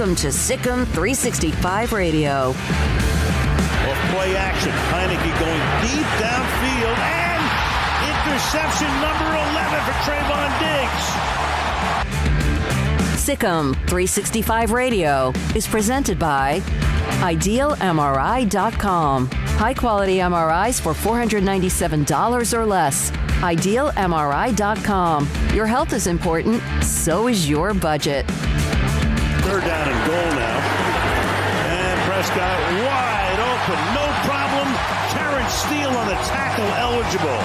Welcome to Sikkim 365 Radio. Play action. Heineke going deep downfield and interception number 11 for Trayvon Diggs. Sikkim 365 Radio is presented by IdealMRI.com. High-quality MRIs for $497 or less. IdealMRI.com. Your health is important, so is your budget. Third down and goal now. And Prescott wide open. No problem. Terrence Steele on the tackle eligible.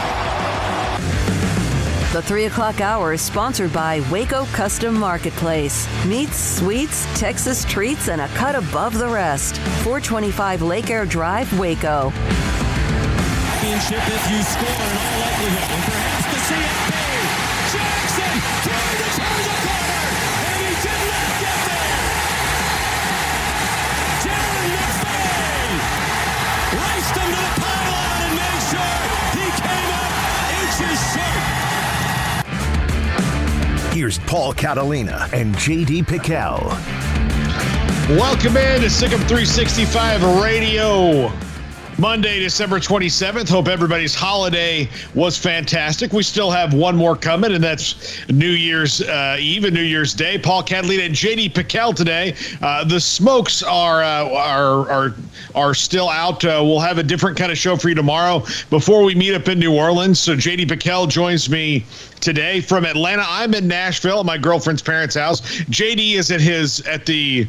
The 3 o'clock hour is sponsored by Waco Custom Marketplace. Meats, sweets, Texas treats, and a cut above the rest. 425 Lake Air Drive, Waco. Championship if you score in all likelihood. And perhaps the CFP. Jackson trying to turn the corner. And he did not get there. Darren McFay raced him to the pylon and made sure he came up inches short. Here's Paul Catalina and J.D. Pickell. Welcome in to Sikkim 365 Radio. Monday, December 27th. Hope everybody's holiday was fantastic. We still have one more coming, and that's New Year's Eve and New Year's Day. Paul Catalina and J.D. Pickell today. The Smokes are still out. We'll have a different kind of show for you tomorrow before we meet up in New Orleans. So J.D. Pickell joins me today from Atlanta. I'm in Nashville at my girlfriend's parents' house. JD is at the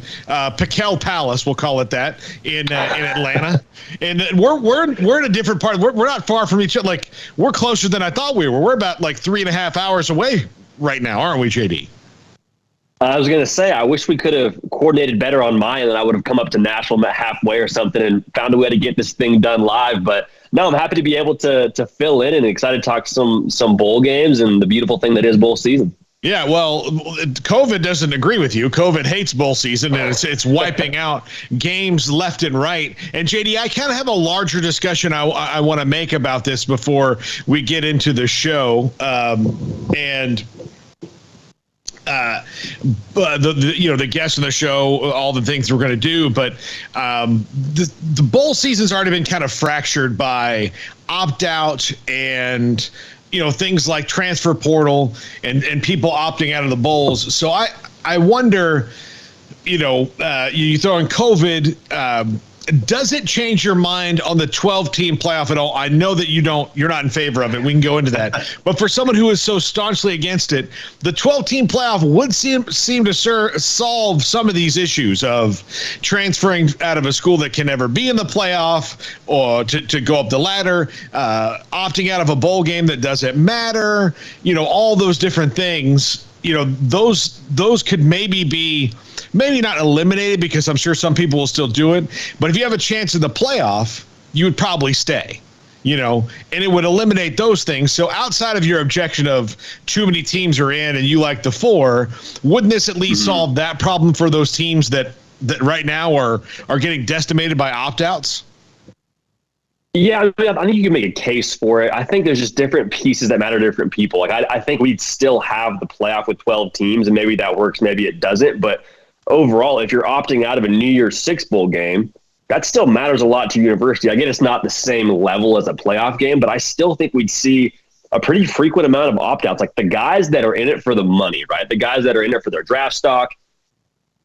Pickell Palace, we'll call it that, in Atlanta. And we're in a different part. We're not far from each other. Like, we're closer than I thought we were. We're about like 3.5 hours away right now, aren't we, JD? I was going to say, I wish we could have coordinated better on mine, and I would have come up to Nashville, met halfway or something, and found a way to get this thing done live. But no, I'm happy to be able to fill in and excited to talk some bowl games and the beautiful thing that is bowl season. Yeah, well, COVID doesn't agree with you. COVID hates bowl season, and it's wiping out games left and right. And, JD, I kind of have a larger discussion I want to make about this before we get into the show. The guests on the show, all the things we're going to do, but the bowl season's already been kind of fractured by opt-out and things like transfer portal and people opting out of the bowls. So I wonder, you throw in COVID. Does it change your mind on the 12-team playoff at all? I know that you're not in favor of it. We can go into that. But for someone who is so staunchly against it, the 12-team playoff would seem to solve some of these issues of transferring out of a school that can never be in the playoff or to go up the ladder, opting out of a bowl game that doesn't matter, all those different things. Those could maybe not eliminated, because I'm sure some people will still do it. But if you have a chance in the playoff, you would probably stay, and it would eliminate those things. So outside of your objection of too many teams are in and you like the 4, wouldn't this at least solve that problem for those teams that right now are getting decimated by opt-outs? Yeah, I think you can make a case for it. I think there's just different pieces that matter to different people. Like, I think we'd still have the playoff with 12 teams, and maybe that works, maybe it doesn't. But overall, if you're opting out of a New Year's Six bowl game, that still matters a lot to university. I get it's not the same level as a playoff game, but I still think we'd see a pretty frequent amount of opt-outs. Like the guys that are in it for the money, right? The guys that are in it for their draft stock,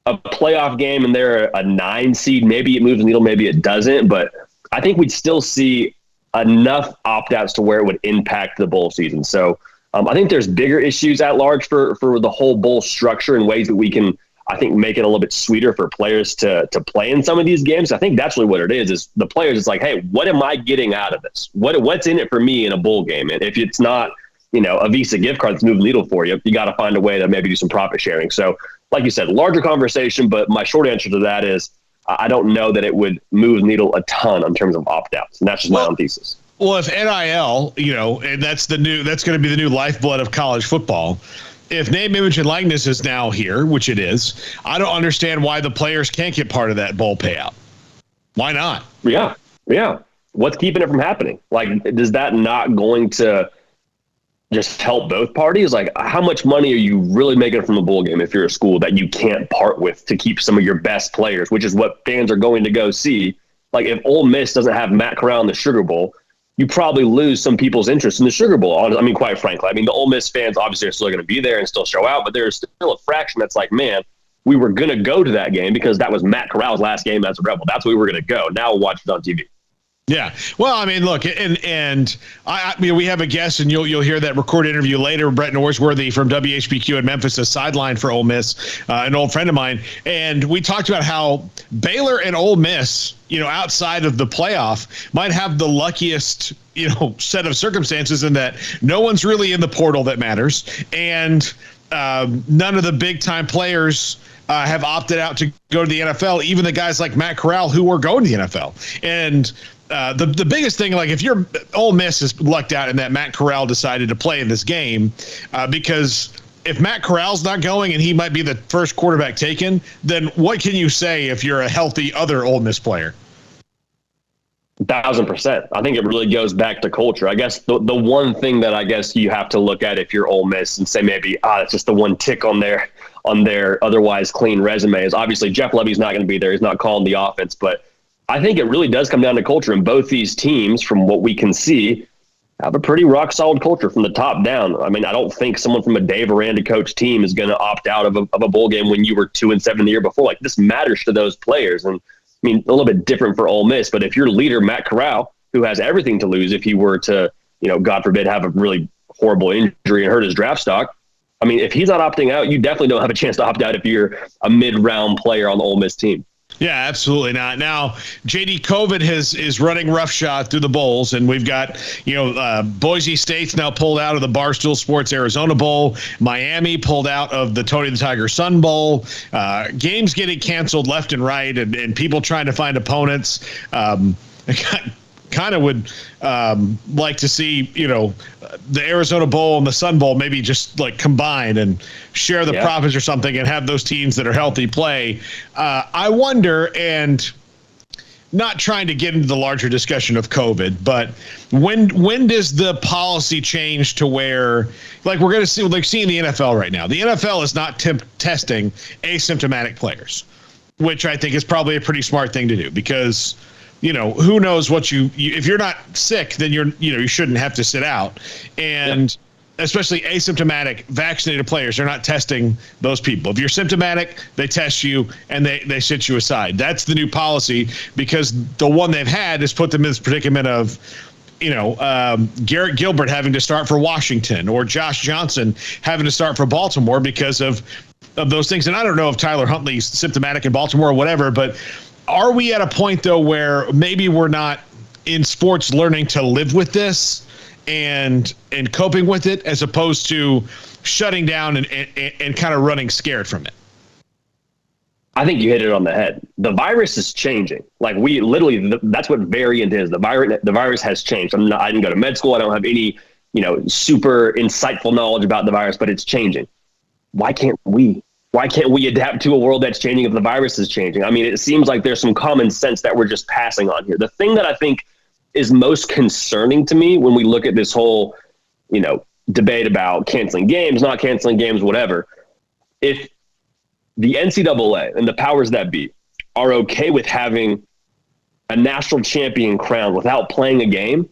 a playoff game, and they're a 9 seed. Maybe it moves the needle, maybe it doesn't. But I think we'd still see enough opt-outs to where it would impact the bowl season. So I think there's bigger issues at large for the whole bowl structure and ways that we can, I think, make it a little bit sweeter for players to play in some of these games. I think that's really what it is the players. It's like, hey, what am I getting out of this? What's in it for me in a bowl game? And if it's not, a Visa gift card that's moving the needle for you, you got to find a way to maybe do some profit sharing. So like you said, larger conversation, but my short answer to that is I don't know that it would move the needle a ton in terms of opt-outs. And that's just my own thesis. Well, if NIL, and that's going to be the new lifeblood of college football. If name, image, and likeness is now here, which it is, I don't understand why the players can't get part of that bowl payout. Why not? Yeah. What's keeping it from happening? Like, is that not going to, just help both parties. Like, how much money are you really making from a bowl game if you're a school that you can't part with to keep some of your best players, which is what fans are going to go see? Like, if Ole Miss doesn't have Matt Corral in the Sugar Bowl, you probably lose some people's interest in the Sugar Bowl. I mean, quite frankly, I mean, the Ole Miss fans obviously are still going to be there and still show out, but there's still a fraction that's like, man, we were going to go to that game because that was Matt Corral's last game as a Rebel. That's where we were going to go. Now we'll watch it on TV. Yeah. Well, I mean, look, and I mean, we have a guest, and you'll hear that recorded interview later. Brett Norsworthy from WHBQ in Memphis, a sideline for Ole Miss, an old friend of mine, and we talked about how Baylor and Ole Miss, outside of the playoff, might have the luckiest, set of circumstances in that no one's really in the portal that matters, and none of the big time players have opted out to go to the NFL. Even the guys like Matt Corral who are going to the NFL, and the biggest thing, like if you're Ole Miss is lucked out in that Matt Corral decided to play in this game, because if Matt Corral's not going and he might be the first quarterback taken, then what can you say if you're a healthy other Ole Miss player? 1,000%. I think it really goes back to culture. I guess the one thing that I guess you have to look at if you're Ole Miss and say maybe it's just the one tick on their otherwise clean resume is obviously Jeff Levy's not going to be there. He's not calling the offense, but I think it really does come down to culture, and both these teams, from what we can see, have a pretty rock solid culture from the top down. I mean, I don't think someone from a Dave Aranda coach team is going to opt out of a bowl game when you were 2-7 the year before. Like, this matters to those players. And I mean, a little bit different for Ole Miss, but if your leader, Matt Corral, who has everything to lose if he were to, God forbid, have a really horrible injury and hurt his draft stock, I mean, if he's not opting out, you definitely don't have a chance to opt out if you're a mid-round player on the Ole Miss team. Yeah, absolutely not. Now, JD, COVID is running roughshod through the bowls, and we've got, Boise State's now pulled out of the Barstool Sports Arizona Bowl. Miami pulled out of the Tony the Tiger Sun Bowl. Games getting canceled left and right, and people trying to find opponents. Kind of would like to see, the Arizona Bowl and the Sun Bowl maybe just like combine and share the profits or something and have those teams that are healthy play. I wonder, and not trying to get into the larger discussion of COVID, but when does the policy change to where, like we're going to see, like seeing the NFL right now, the NFL is not testing asymptomatic players, which I think is probably a pretty smart thing to do because who knows what if you're not sick, then you shouldn't have to sit out. And especially asymptomatic vaccinated players, they're not testing those people. If you're symptomatic, they test you and they sit you aside. That's the new policy because the one they've had has put them in this predicament of, Garrett Gilbert having to start for Washington or Josh Johnson having to start for Baltimore because of those things. And I don't know if Tyler Huntley's symptomatic in Baltimore or whatever, but are we at a point, though, where maybe we're not in sports learning to live with this and coping with it as opposed to shutting down and kind of running scared from it? I think you hit it on the head. The virus is changing. Like we literally, that's what variant is. The virus has changed. I didn't go to med school. I don't have any, super insightful knowledge about the virus, but it's changing. Why can't we adapt to a world that's changing if the virus is changing? I mean, it seems like there's some common sense that we're just passing on here. The thing that I think is most concerning to me when we look at this whole, debate about canceling games, not canceling games, whatever, if the NCAA and the powers that be are okay with having a national champion crowned without playing a game,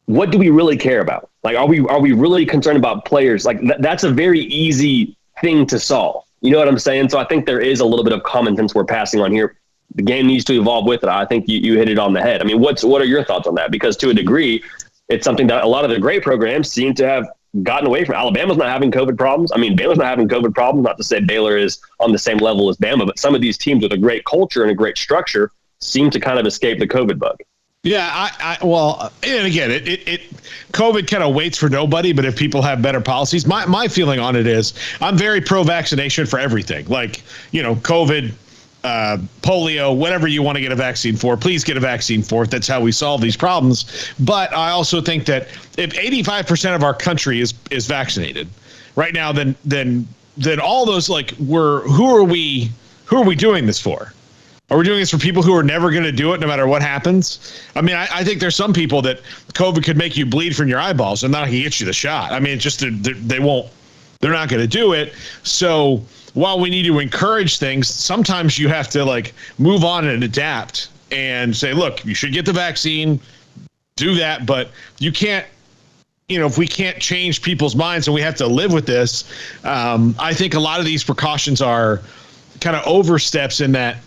what do we really care about? Like, are we really concerned about players? Like that's a very easy thing to solve. You know what I'm saying? So I think there is a little bit of common sense we're passing on here. The game needs to evolve with it. I think you hit it on the head. I mean, what are your thoughts on that? Because to a degree, it's something that a lot of the great programs seem to have gotten away from. Alabama's not having COVID problems. I mean, Baylor's not having COVID problems. Not to say Baylor is on the same level as Bama, but some of these teams with a great culture and a great structure seem to kind of escape the COVID bug. Yeah, well, and again, it COVID kind of waits for nobody, but if people have better policies, my feeling on it is I'm very pro-vaccination for everything. Like, COVID, polio, whatever you want to get a vaccine for, please get a vaccine for it. That's how we solve these problems. But I also think that if 85% of our country is vaccinated right now, then all those, like, who are we doing this for? Are we doing this for people who are never going to do it no matter what happens? I mean, I think there's some people that COVID could make you bleed from your eyeballs and not going to get you the shot. I mean, it's just they won't. They're not going to do it. So while we need to encourage things, sometimes you have to like move on and adapt and say, look, you should get the vaccine, do that, but you can't. If we can't change people's minds and we have to live with this, I think a lot of these precautions are kind of oversteps in that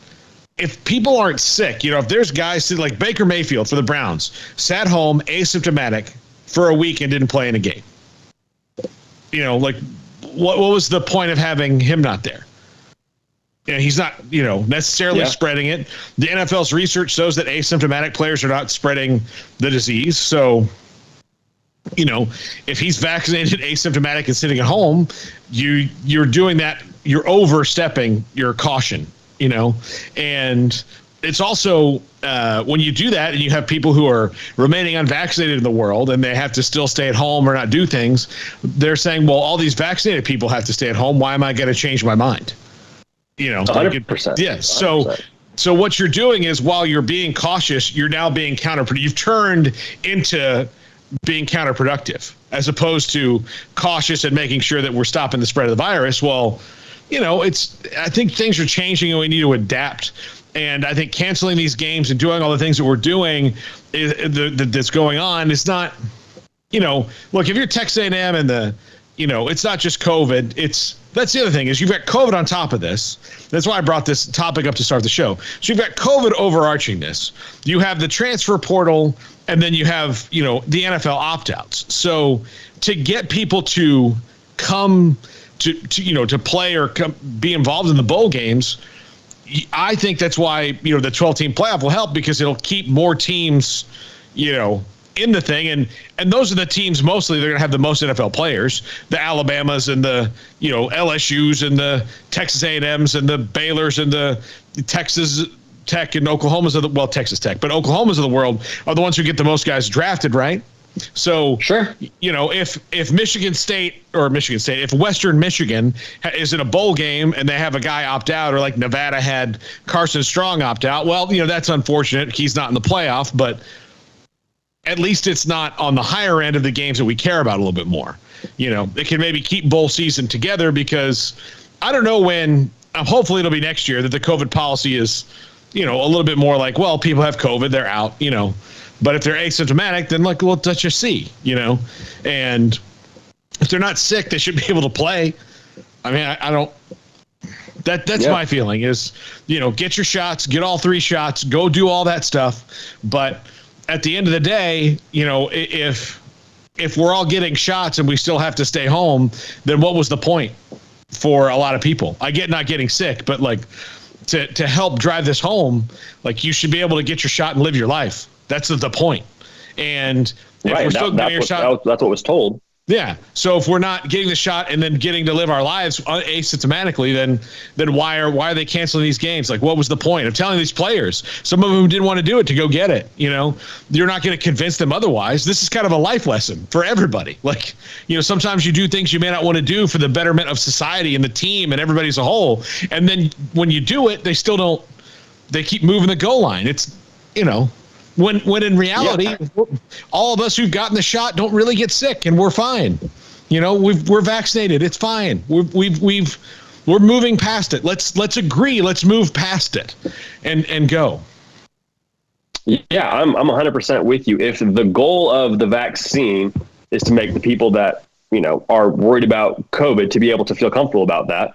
if people aren't sick, if there's guys like Baker Mayfield for the Browns, sat home asymptomatic for a week and didn't play in a game. Like what was the point of having him not there? He's not, necessarily spreading it. The NFL's research shows that asymptomatic players are not spreading the disease. So, if he's vaccinated, asymptomatic, and sitting at home, you're doing that. You're overstepping your caution, and it's also when you do that and you have people who are remaining unvaccinated in the world and they have to still stay at home or not do things, they're saying, well, all these vaccinated people have to stay at home. Why am I going to change my mind? 100%. Yeah. So what you're doing is while you're being cautious, you're now being counterproductive. You've turned into being counterproductive as opposed to cautious and making sure that we're stopping the spread of the virus. Well, I think things are changing and we need to adapt. And I think canceling these games and doing all the things that we're doing that's going on is not, look, if you're Texas A&M and it's not just COVID, that's the other thing is you've got COVID on top of this. That's why I brought this topic up to start the show. So you've got COVID overarching this. You have the transfer portal, and then you have, the NFL opt-outs. So to get people to come to play or be involved in the bowl games, I think that's why, the 12-team playoff will help because it'll keep more teams, in the thing. And those are the teams mostly they're going to have the most NFL players, the Alabamas and the, LSUs and the Texas A&Ms and the Baylors and the Texas Tech and Oklahoma's Texas Tech, but Oklahoma's of the world are the ones who get the most guys drafted, right? So, sure. If Michigan State, if Western Michigan is in a bowl game and they have a guy opt out, or like Nevada had Carson Strong opt out, well, that's unfortunate. He's not in the playoff, but at least it's not on the higher end of the games that we care about a little bit more. It can maybe keep bowl season together because I don't know when, hopefully it'll be next year that the COVID policy is, a little bit more like, well, people have COVID, they're out, but if they're asymptomatic, then like, well, let's just see, and if they're not sick, they should be able to play. I mean, I don't, that's my feeling is, get your shots, get all 3 shots, go do all that stuff. But at the end of the day, if we're all getting shots and we still have to stay home, then what was the point for a lot of people? I get not getting sick, but like to help drive this home, like you should be able to get your shot and live your life. That's the point. And if we're still getting your shot, that's what was told. Yeah. So if we're not getting the shot and then getting to live our lives asymptomatically, then why are they canceling these games? Like, what was the point of telling these players, some of them didn't want to do it, to go get it? You're not going to convince them otherwise. This is kind of a life lesson for everybody. Like, sometimes you do things you may not want to do for the betterment of society and the team and everybody as a whole. And then when you do it, they still don't. They keep moving the goal line. It's, When in reality, all of us who've gotten the shot don't really get sick and we're fine. We're vaccinated. It's fine. We're moving past it. Let's agree. Let's move past it and go. Yeah, I'm 100% with you. If the goal of the vaccine is to make the people that, are worried about COVID to be able to feel comfortable about that,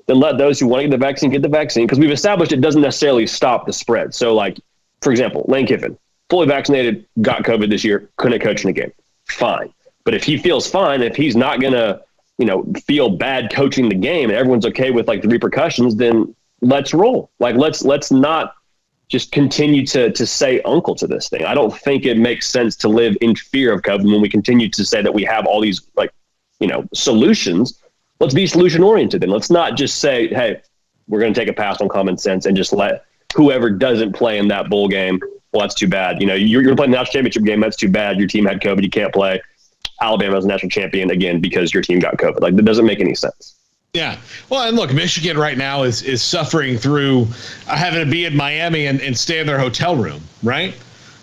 then let those who want to get the vaccine, because we've established it doesn't necessarily stop the spread. So like, for example, Lane Kiffin, fully vaccinated, got COVID this year, couldn't coach in a game. Fine. But if he feels fine, if he's not going to, feel bad coaching the game and everyone's okay with like the repercussions, then let's roll. Like, let's not just continue to say uncle to this thing. I don't think it makes sense to live in fear of COVID when we continue to say that we have all these solutions. Let's be solution oriented. And let's not just say, hey, we're going to take a pass on common sense and just let whoever doesn't play in that bowl game, well, that's too bad. You're playing the national championship game. That's too bad. Your team had COVID. You can't play. Alabama's national champion again because your team got COVID. Like, that doesn't make any sense. Yeah. Well, and look, Michigan right now is suffering through having to be in Miami and stay in their hotel room, right?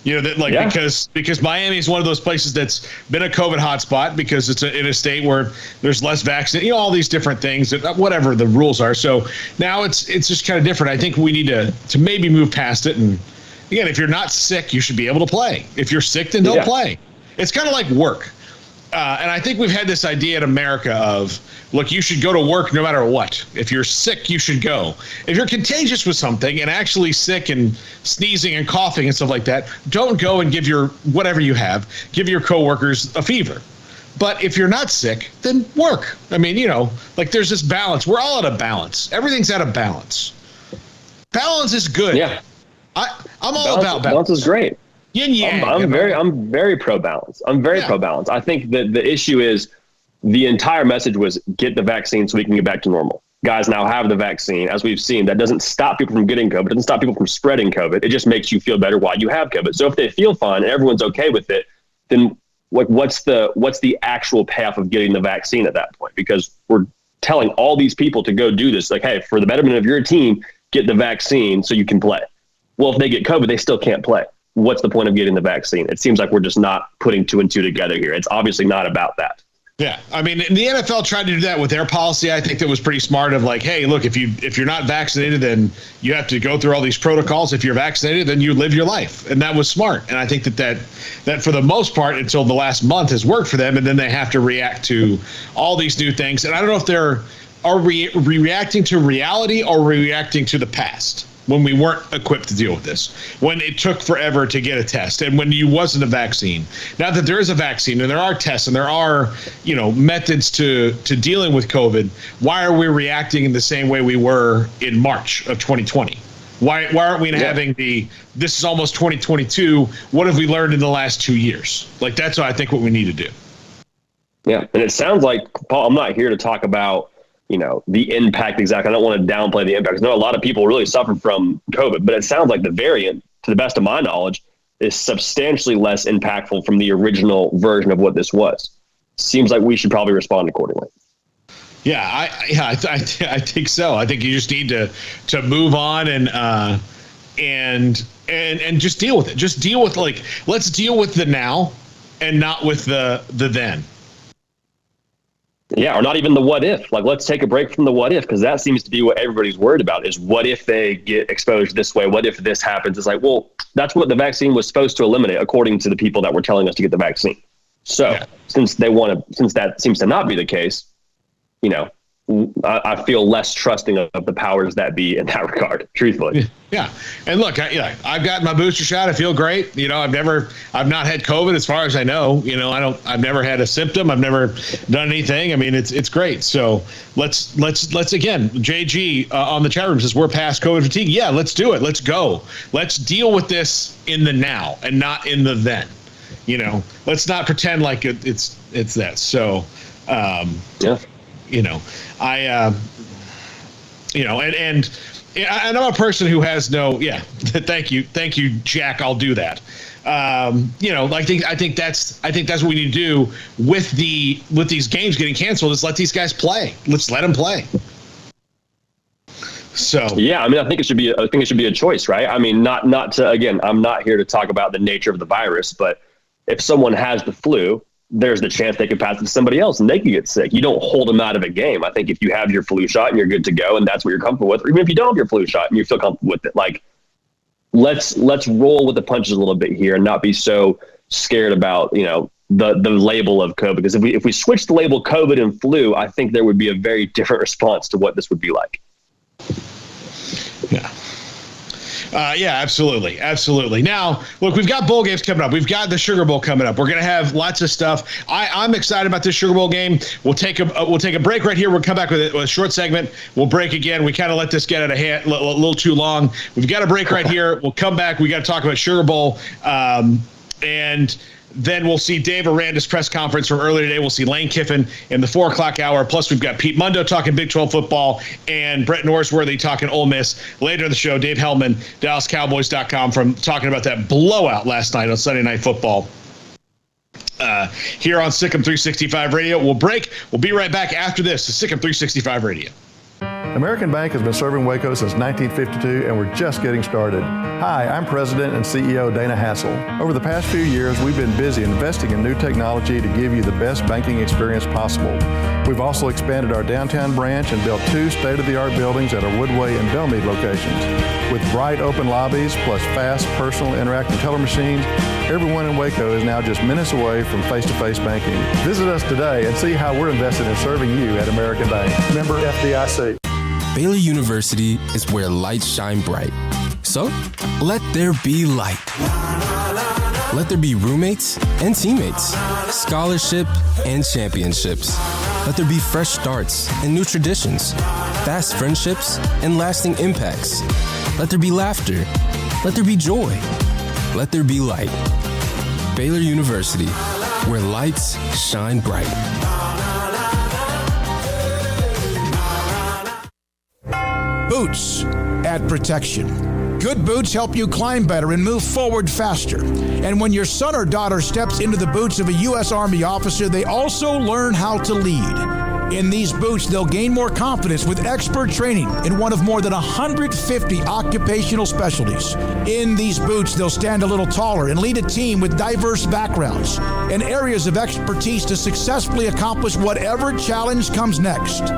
You know, that because Miami is one of those places that's been a COVID hotspot because it's in a state where there's less vaccine, all these different things, whatever the rules are. So now it's just kind of different. I think we need to maybe move past it. And again, if you're not sick, you should be able to play. If you're sick, then don't play. It's kind of like work. And I think we've had this idea in America of, look, you should go to work no matter what. If you're sick, you should go. If you're contagious with something and actually sick and sneezing and coughing and stuff like that, don't go and give your coworkers a fever. But if you're not sick, then work. I mean, there's this balance. We're all out of balance. Everything's out of balance. Balance is good. Yeah. I'm all about balance. Balance is great. Yin yang. I'm very pro balance. I'm very pro balance. I think that the issue is the entire message was get the vaccine so we can get back to normal. Guys now have the vaccine. As we've seen, that doesn't stop people from getting COVID. It doesn't stop people from spreading COVID. It just makes you feel better while you have COVID. So if they feel fine and everyone's okay with it, then what's the actual path of getting the vaccine at that point? Because we're telling all these people to go do this. Like, hey, for the betterment of your team, get the vaccine so you can play. Well, if they get COVID, they still can't play. What's the point of getting the vaccine? It seems like we're just not putting two and two together here. It's obviously not about that. Yeah. I mean, the NFL tried to do that with their policy. I think that was pretty smart of like, hey, look, if you're not vaccinated, then you have to go through all these protocols. If you're vaccinated, then you live your life. And that was smart. And I think that for the most part, until the last month has worked for them. And then they have to react to all these new things. And I don't know if are reacting to reality or reacting to the past, when we weren't equipped to deal with this, when it took forever to get a test, and when you wasn't a vaccine. Now that there is a vaccine and there are tests and there are, methods to dealing with COVID, why are we reacting in the same way we were in March of 2020? Why aren't we having this is almost 2022, what have we learned in the last 2 years? Like, that's what I think what we need to do. Yeah, and it sounds like, Paul, I'm not here to talk about the impact exactly. I don't want to downplay the impact. I know a lot of people really suffer from COVID, but it sounds like the variant, to the best of my knowledge, is substantially less impactful from the original version of what this was. Seems like we should probably respond accordingly. Yeah, I think so. I think you just need to move on and just deal with it. Just deal with let's deal with the now and not with the then. Yeah, or not even the what if. Let's take a break from the what if, because that seems to be what everybody's worried about is what if they get exposed this way? What if this happens? It's like, well, that's what the vaccine was supposed to eliminate, according to the people that were telling us to get the vaccine. So since that seems to not be the case, I feel less trusting of the powers that be in that regard, truthfully. Yeah. And look, I've got my booster shot. I feel great. I've not had COVID as far as I know. I've never had a symptom. I've never done anything. I mean, it's great. So let's again, JG on the chat room says we're past COVID fatigue. Yeah, let's do it. Let's go. Let's deal with this in the now and not in the then. Let's not pretend like it's that. So, and I'm a person who has thank you, Jack. I'll do that. I think that's what we need to do with these games getting canceled is let these guys play. Let's let them play. So yeah, I mean, I think it should be a choice, right? I mean, not to, again, I'm not here to talk about the nature of the virus, but if someone has the flu, there's the chance they could pass it to somebody else and they could get sick. You don't hold them out of a game. I think if you have your flu shot and you're good to go and that's what you're comfortable with, or even if you don't have your flu shot and you feel comfortable with it, let's roll with the punches a little bit here and not be so scared about, the label of COVID. Because if we switch the label COVID and flu, I think there would be a very different response to what this would be like. Yeah. Yeah, absolutely. Absolutely. Now, look, we've got bowl games coming up. We've got the Sugar Bowl coming up. We're going to have lots of stuff. I'm excited about this Sugar Bowl game. We'll take a break right here. We'll come back with a short segment. We'll break again. We kind of let this get out of hand a little too long. We've got a break right here. We'll come back. We got to talk about Sugar Bowl. And then we'll see Dave Aranda's press conference from earlier today. We'll see Lane Kiffin in the 4:00 hour. Plus, we've got Pete Mundo talking Big 12 football and Brett Norsworthy talking Ole Miss. Later in the show, Dave Hellman, DallasCowboys.com, from talking about that blowout last night on Sunday Night Football here on Sikkim 365 Radio. We'll break. We'll be right back after this to Sikkim 365 Radio. American Bank has been serving Waco since 1952, and we're just getting started. Hi, I'm President and CEO Dana Hassel. Over the past few years, we've been busy investing in new technology to give you the best banking experience possible. We've also expanded our downtown branch and built 2 state-of-the-art buildings at our Woodway and Belmead locations. With bright open lobbies, plus fast, personal, interactive teller machines, everyone in Waco is now just minutes away from face-to-face banking. Visit us today and see how we're invested in serving you at American Bank. Member FDIC. Baylor University is where lights shine bright. So, let there be light. Let there be roommates and teammates, scholarship and championships. Let there be fresh starts and new traditions, fast friendships and lasting impacts. Let there be laughter. Let there be joy. Let there be light. Baylor University, where lights shine bright. Boots add protection. Good boots help you climb better and move forward faster. And when your son or daughter steps into the boots of a U.S. Army officer, they also learn how to lead. In these boots, they'll gain more confidence with expert training in one of more than 150 occupational specialties. In these boots, they'll stand a little taller and lead a team with diverse backgrounds and areas of expertise to successfully accomplish whatever challenge comes next.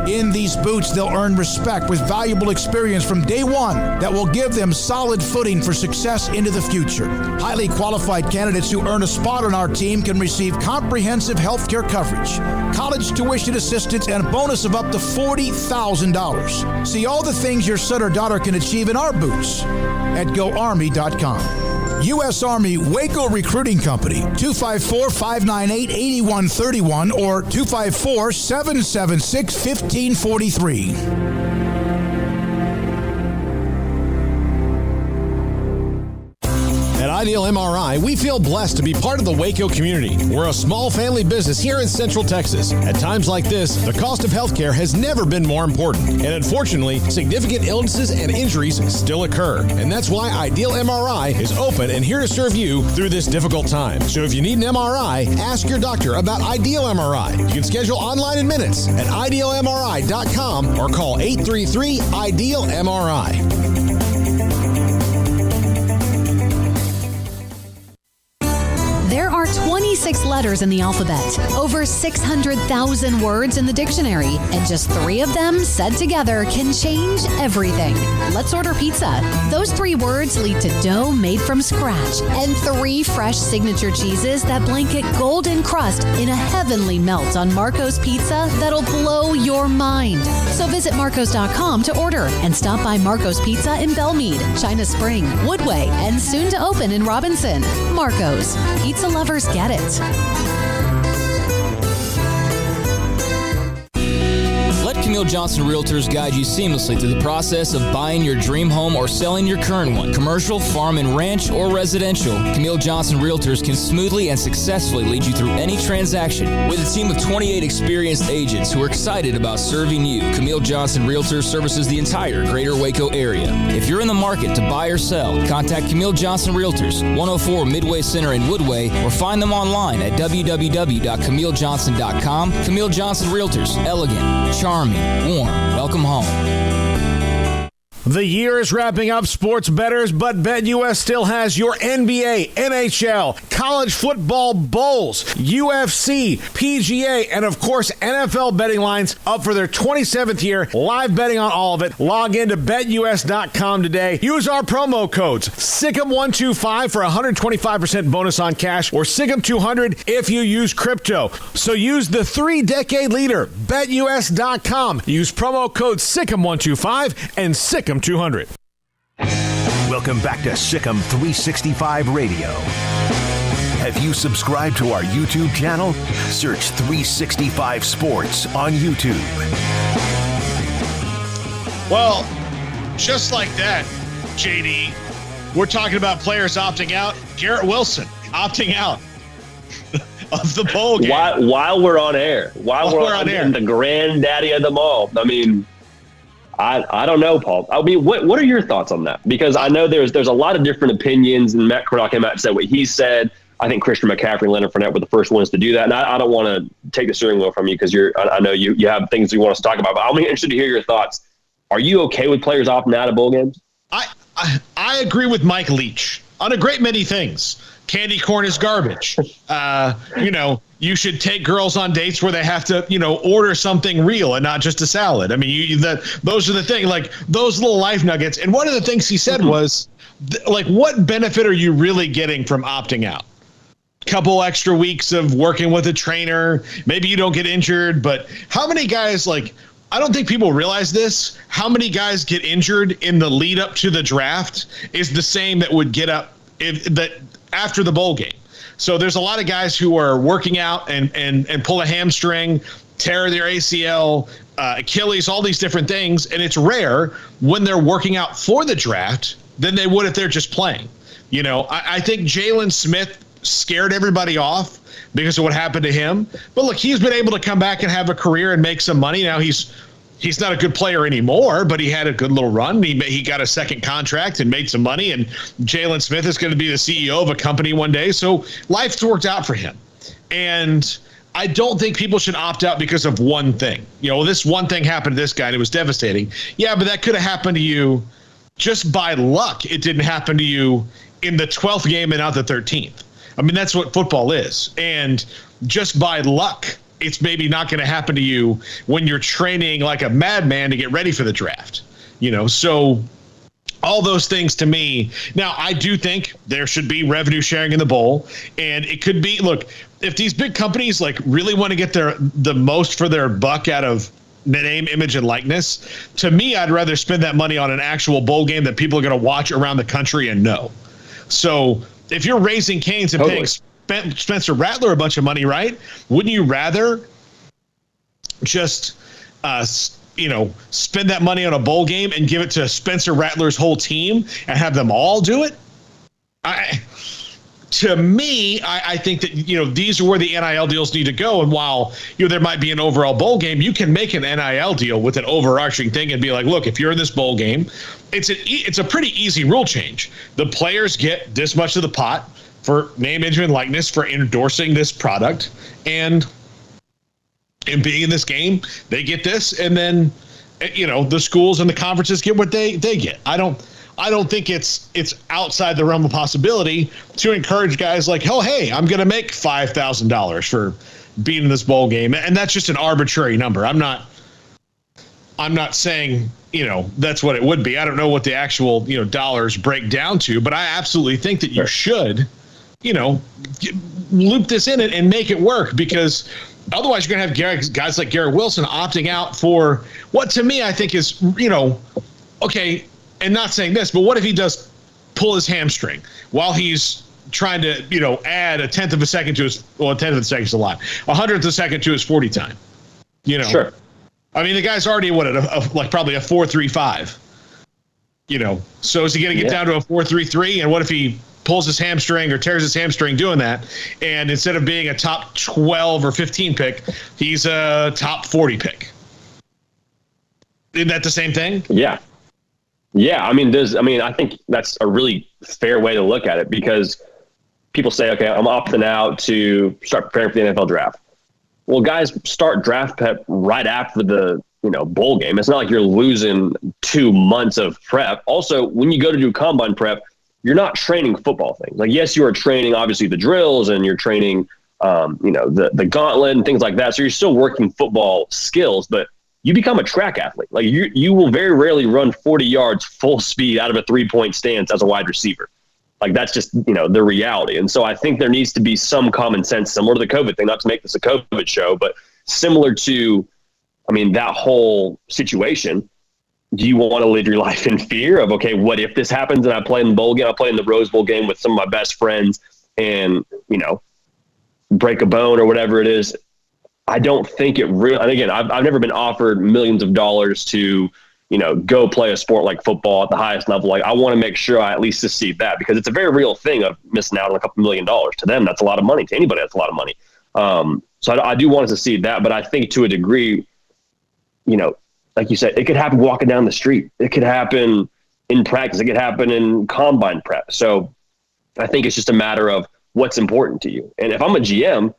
In these boots, they'll earn respect with valuable experience from day one that will give them solid footing for success into the future. Highly qualified candidates who earn a spot on our team can receive comprehensive health care coverage, college tuition assistance, and a bonus of up to $40,000. See all the things your son or daughter can achieve in our boots at GoArmy.com. U.S. Army Waco Recruiting Company, 254-598-8131 or 254-776-1543. At Ideal MRI, we feel blessed to be part of the Waco community. We're a small family business here in Central Texas. At times like this, the cost of healthcare has never been more important. And unfortunately, significant illnesses and injuries still occur. And that's why Ideal MRI is open and here to serve you through this difficult time. So if you need an MRI, ask your doctor about Ideal MRI. You can schedule online in minutes at idealmri.com or call 833-IDEAL-MRI. There are 26 letters in the alphabet, over 600,000 words in the dictionary, and just 3 of them said together can change everything. Let's order pizza. Those 3 words lead to dough made from scratch and 3 fresh signature cheeses that blanket golden crust in a heavenly melt on Marco's Pizza that'll blow your mind. So visit Marcos.com to order and stop by Marco's Pizza in Belmead, China Spring, Woodway, and soon to open in Robinson. Marco's. Pizza lovers get it. Let Camille Johnson Realtors guide you seamlessly through the process of buying your dream home or selling your current one. Commercial, farm and ranch, or residential, Camille Johnson Realtors can smoothly and successfully lead you through any transaction. With a team of 28 experienced agents who are excited about serving you, Camille Johnson Realtors services the entire greater Waco area. If you're in the market to buy or sell, contact Camille Johnson Realtors, 104 Midway Center in Woodway, or find them online at www.camillejohnson.com. Camille Johnson Realtors, elegant, charming, warm. Welcome home. The year is wrapping up, sports bettors, but BetUS still has your NBA, NHL, college football bowls, UFC, PGA, and of course NFL betting lines up for their 27th year. Live betting on all of it. Log in to BetUS.com today. Use our promo codes SICK'EM125 for 125% bonus on cash, or SICK'EM200 if you use crypto. So use the 3-decade leader, BetUS.com. Use promo code SICK'EM125 and SICK'EM200. Welcome back to Sikkim 365 Radio. Have you subscribed to our YouTube channel? Search 365 Sports on YouTube. Well, just like that, JD, we're talking about players opting out. Garrett Wilson opting out of the bowl game. While we're on air. While we're on air. The granddaddy of them all. I mean, I don't know, Paul. I mean, what are your thoughts on that? Because I know there's a lot of different opinions, and Matt Corral came out and said what he said. I think Christian McCaffrey and Leonard Fournette were the first ones to do that. And I don't want to take the steering wheel from you because I know you have things you want us to talk about, but I'm interested to hear your thoughts. Are you okay with players opting out of bowl games? I agree with Mike Leach on a great many things. Candy corn is garbage. You should take girls on dates where they have to, order something real and not just a salad. I mean, those are the things, like those little life nuggets. And one of the things he said was, what benefit are you really getting from opting out? Couple extra weeks of working with a trainer. Maybe you don't get injured, but how many guys, I don't think people realize this. How many guys get injured in the lead up to the draft is the same that would get up after the bowl game. So there's a lot of guys who are working out and pull a hamstring, tear their ACL, Achilles, all these different things. And it's rare when they're working out for the draft than they would if they're just playing. I think Jalen Smith scared everybody off because of what happened to him. But look, he's been able to come back and have a career and make some money. Now he's not a good player anymore, but he had a good little run. He got a second contract and made some money, and Jalen Smith is going to be the CEO of a company one day. So life's worked out for him. And I don't think people should opt out because of one thing. This one thing happened to this guy and it was devastating. Yeah, but that could have happened to you just by luck. It didn't happen to you in the 12th game and not the 13th. I mean, that's what football is. And just by luck, it's maybe not going to happen to you when you're training like a madman to get ready for the draft. So all those things to me. Now, I do think there should be revenue sharing in the bowl. And it could be, look, if these big companies really want to get the most for their buck out of name, image, and likeness, to me, I'd rather spend that money on an actual bowl game that people are going to watch around the country and know. So if you're raising canes and paying Spencer Rattler a bunch of money, right? Wouldn't you rather just, spend that money on a bowl game and give it to Spencer Rattler's whole team and have them all do it? To me, I think that, these are where the NIL deals need to go. And while, there might be an overall bowl game, you can make an NIL deal with an overarching thing and be like, look, if you're in this bowl game, it's a pretty easy rule change. The players get this much of the pot for name, image, and likeness for endorsing this product. And being in this game, they get this. And then, the schools and the conferences get what they get. I don't think it's outside the realm of possibility to encourage guys like, oh, hey, I'm going to make $5,000 for being in this bowl game. And that's just an arbitrary number. I'm not saying, that's what it would be. I don't know what the actual, dollars break down to, but I absolutely think that you should, loop this in it and make it work, because otherwise you're going to have guys like Garrett Wilson opting out for what to me I think is, okay, and not saying this, but what if he does pull his hamstring while he's trying to, add a tenth of a second to his, well, a tenth of a second is a lot, 100th of a second to his 40 time, Sure. I mean, the guy's already probably a 4.35, so is he going to get down to a 4.33? And what if he pulls his hamstring or tears his hamstring doing that, and instead of being a top 12 or 15 pick, he's a top 40 pick? Isn't that the same thing? Yeah. Yeah. I think that's a really fair way to look at it, because people say, okay, I'm opting out to start preparing for the NFL draft. Well, guys start draft prep right after the, bowl game. It's not like you're losing 2 months of prep. Also, when you go to do combine prep, you're not training football things. Like, yes, you are training, obviously, the drills, and you're training, the gauntlet and things like that. So you're still working football skills, but you become a track athlete. Like, you will very rarely run 40 yards full speed out of a 3-point stance as a wide receiver. Like, that's just, the reality. And so I think there needs to be some common sense, similar to the COVID thing, not to make this a COVID show, but similar to, that whole situation. Do you want to live your life in fear of, okay, what if this happens and I play in the bowl game, I play in the Rose Bowl game with some of my best friends and, break a bone or whatever it is? I don't think it really, and again, I've never been offered millions of dollars to, go play a sport like football at the highest level. Like, I want to make sure I at least succeed that, because it's a very real thing of missing out on a couple $1 million. To them, that's a lot of money. To anybody, that's a lot of money. So I do want to succeed that, but I think to a degree, like you said, it could happen walking down the street. It could happen in practice. It could happen in combine prep. So I think it's just a matter of what's important to you. And if I'm a GM,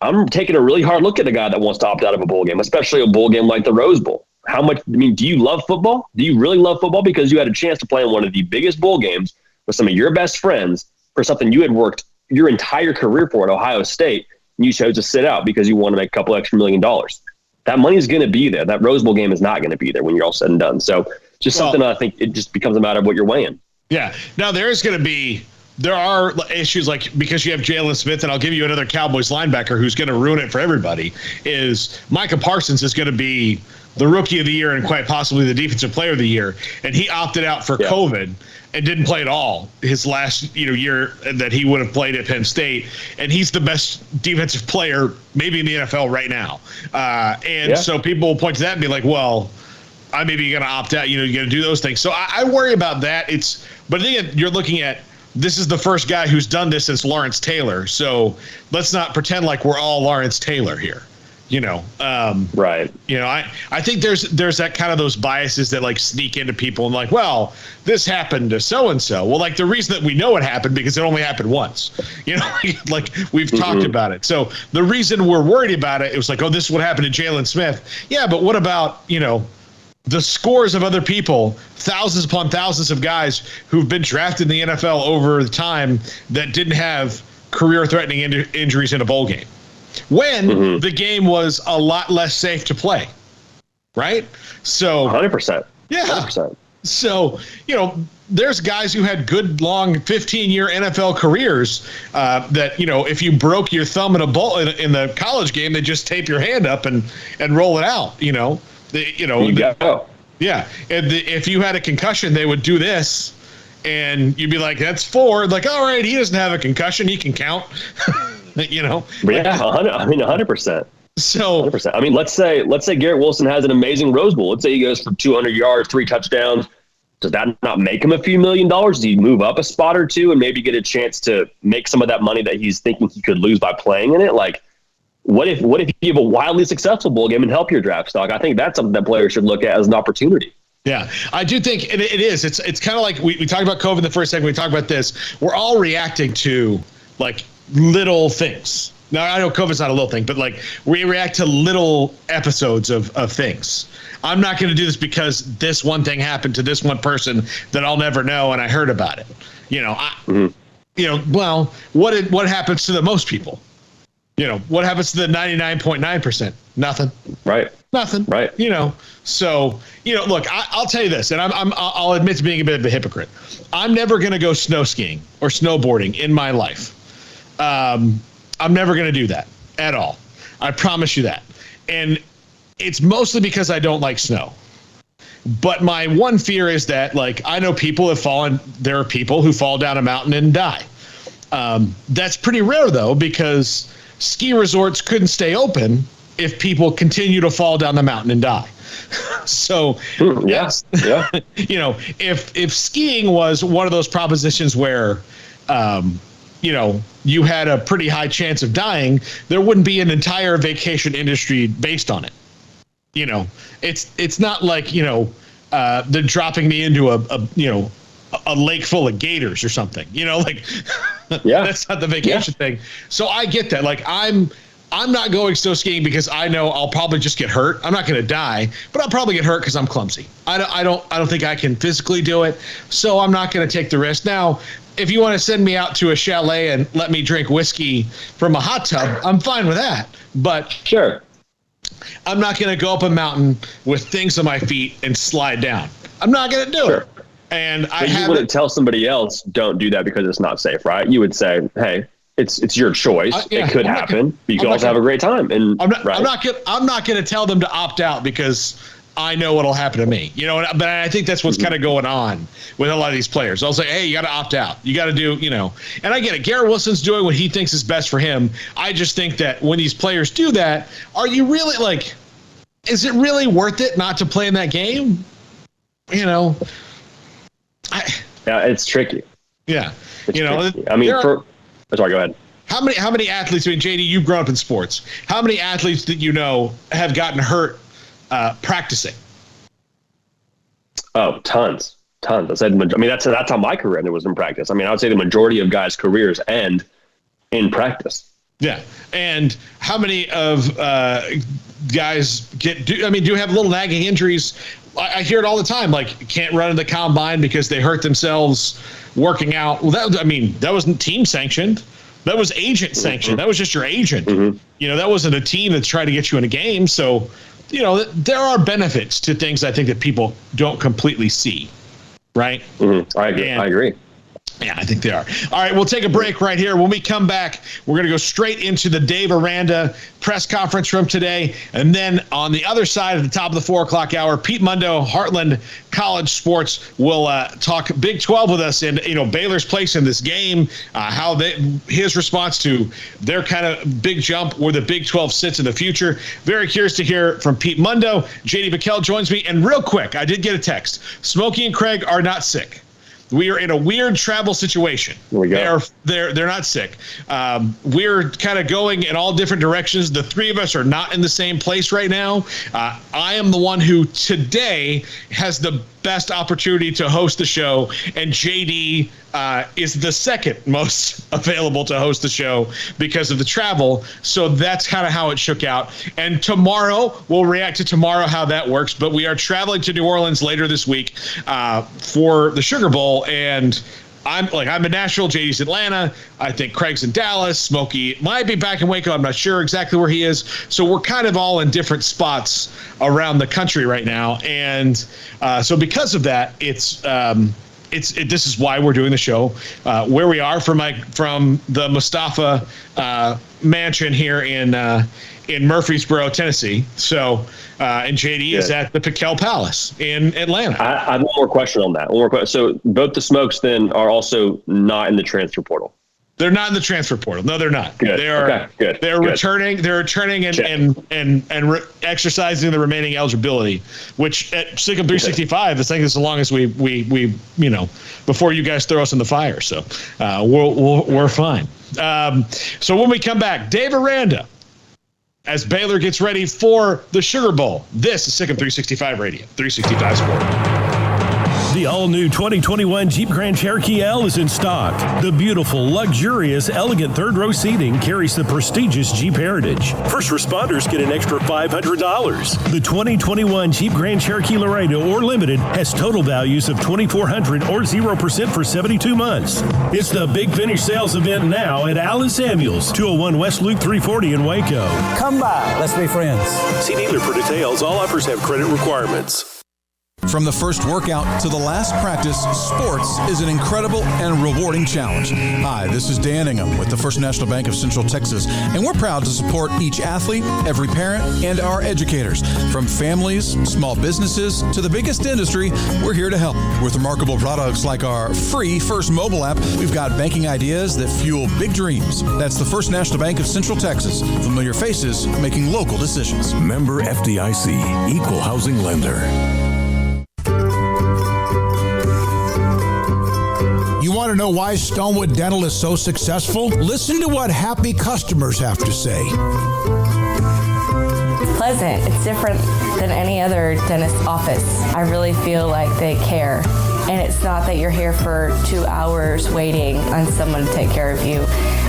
I'm taking a really hard look at a guy that wants to opt out of a bowl game, especially a bowl game like the Rose Bowl. Do you love football? Do you really love football because you had a chance to play in one of the biggest bowl games with some of your best friends for something you had worked your entire career for at Ohio State, and you chose to sit out because you want to make a couple extra $1 million? That money is going to be there. That Rose Bowl game is not going to be there when you're all said and done. So just something I think it just becomes a matter of what you're weighing. Yeah. Now there are issues like, because you have Jalen Smith, and I'll give you another Cowboys linebacker who's going to ruin it for everybody, is Micah Parsons is going to be the rookie of the year and quite possibly the defensive player of the year. And he opted out for COVID and didn't play at all his last year that he would have played at Penn State. And he's the best defensive player maybe in the NFL right now. So people will point to that and be like, well, I maybe you're going to opt out, you're going to do those things. So I worry about that. But I think you're looking at, this is the first guy who's done this since Lawrence Taylor. So let's not pretend like we're all Lawrence Taylor here. Right. I think there's that kind of those biases that like sneak into people and like, well, this happened to so-and-so. Well, like the reason that we know it happened because it only happened once, like we've talked about it. So the reason we're worried about it was like, oh, this is what happened to Jalen Smith. Yeah. But what about, the scores of other people, thousands upon thousands of guys who've been drafted in the NFL over the time that didn't have career-threatening injuries in a bowl game when the game was a lot less safe to play, right? So 100%. Yeah. 100%. So, there's guys who had good, long 15-year NFL careers that, if you broke your thumb in a bowl in the college game, they just tape your hand up and roll it out, Yeah. And if you had a concussion, they would do this and you'd be like, that's 4. Like, all right, he doesn't have a concussion. He can count, But yeah, 100%. So 100%. I mean, let's say Garrett Wilson has an amazing Rose Bowl. Let's say he goes for 200 yards, 3 touchdowns. Does that not make him a few $1 million? Does he move up a spot or two and maybe get a chance to make some of that money that he's thinking he could lose by playing in it? Like, what if you have a wildly successful bowl game and help your draft stock? I think that's something that players should look at as an opportunity. Yeah, I do think it is. It's kind of like we talked about COVID in the first segment. We talked about this. We're all reacting to like little things. Now, I know COVID's not a little thing, but like we react to little episodes of things. I'm not going to do this because this one thing happened to this one person that I'll never know and I heard about it. Well, what happens to the most people? What happens to the 99.9%? Nothing. Right. Nothing. Right. So, look, I'll tell you this, and I'll admit to being a bit of a hypocrite. I'm never going to go snow skiing or snowboarding in my life. I'm never going to do that at all. I promise you that. And it's mostly because I don't like snow. But my one fear is that, like, I know people have fallen. There are people who fall down a mountain and die. That's pretty rare, though, because ski resorts couldn't stay open if people continue to fall down the mountain and die. So, yes, yeah. If skiing was one of those propositions where, you had a pretty high chance of dying, there wouldn't be an entire vacation industry based on it. It's not like, they're dropping me into a lake full of gators or something, that's not the vacation thing. So I get that. Like I'm not going snow skiing because I know I'll probably just get hurt. I'm not going to die, but I'll probably get hurt because I'm clumsy. I don't think I can physically do it. So I'm not going to take the risk. Now, if you want to send me out to a chalet and let me drink whiskey from a hot tub, I'm fine with that. But sure, I'm not going to go up a mountain with things on my feet and slide down. I'm not going to do it. And you wouldn't tell somebody else, don't do that because it's not safe, right? You would say, hey, it's your choice. It could happen. But you could also have a great time. And I'm not going to tell them to opt out because I know what'll happen to me, but I think that's what's kind of going on with a lot of these players. I'll say, hey, you got to opt out. You got to do, and I get it. Garrett Wilson's doing what he thinks is best for him. I just think that when these players do that, are you really is it really worth it not to play in that game? Yeah, it's tricky. Yeah. It's tricky. I mean, sorry, go ahead. How many athletes, JD, you've grown up in sports. How many athletes that have gotten hurt practicing? Oh, tons. That's how my career ended, was in practice. I mean, I would say the majority of guys' careers end in practice. Yeah. And how many of guys do have little nagging injuries? I hear it all the time, like can't run in the combine because they hurt themselves working out. Well, that wasn't team sanctioned. That was agent sanctioned. That was just your agent. That wasn't a team that's trying to get you in a game. So, there are benefits to things I think that people don't completely see. Right? I agree. Yeah, I think they are. All right, we'll take a break right here. When we come back, we're going to go straight into the Dave Aranda press conference from today. And then on the other side at the top of the 4 o'clock hour, Pete Mundo, Heartland College Sports, will talk Big 12 with us and, Baylor's place in this game, his response to their kind of big jump where the Big 12 sits in the future. Very curious to hear from Pete Mundo. JD Bickel joins me. And real quick, I did get a text. Smokey and Craig are not sick. We are in a weird travel situation. They're not sick. We're kind of going in all different directions. The three of us are not in the same place right now. I am the one who today has the best opportunity to host the show, and JD is the second most available to host the show because of the travel. So that's kind of how it shook out. And tomorrow, we'll react to tomorrow how that works. But we are traveling to New Orleans later this week for the Sugar Bowl, and I'm in Nashville, JD's Atlanta. I think Craig's in Dallas. Smokey might be back in Waco. I'm not sure exactly where he is. So we're kind of all in different spots around the country right now. And so because of that, this is why we're doing the show where we are from the Mustafa mansion here in Murfreesboro, Tennessee. So, and JD is at the Piquel Palace in Atlanta. I have one more question on that. So both the Smokes then are also not in the transfer portal. They're not in the transfer portal. No, they're not. Good. They are. Okay, good. They're good. returning. They're returning and exercising the remaining eligibility. Which at Sikkim 365, I think as long as we before you guys throw us in the fire. So we're fine. So when we come back, Dave Aranda, as Baylor gets ready for the Sugar Bowl. This is Sikkim 365 Radio, 365 Sport. The all-new 2021 Jeep Grand Cherokee L is in stock. The beautiful, luxurious, elegant third-row seating carries the prestigious Jeep heritage. First responders get an extra $500. The 2021 Jeep Grand Cherokee Laredo or Limited has total values of $2,400 or 0% for 72 months. It's the Big Finish sales event now at Allen Samuels, 201 West Loop 340 in Waco. Come by. Let's be friends. See dealer for details. All offers have credit requirements. From the first workout to the last practice, sports is an incredible and rewarding challenge. Hi, this is Dan Ingham with the First National Bank of Central Texas, and we're proud to support each athlete, every parent, and our educators. From families, small businesses, to the biggest industry, we're here to help. With remarkable products like our free First mobile app, we've got banking ideas that fuel big dreams. That's the First National Bank of Central Texas. Familiar faces making local decisions. Member FDIC, Equal Housing Lender. You want to know why Stonewood Dental is so successful? Listen to what happy customers have to say. It's pleasant. It's different than any other dentist office. I really feel like they care. And it's not that you're here for 2 hours waiting on someone to take care of you.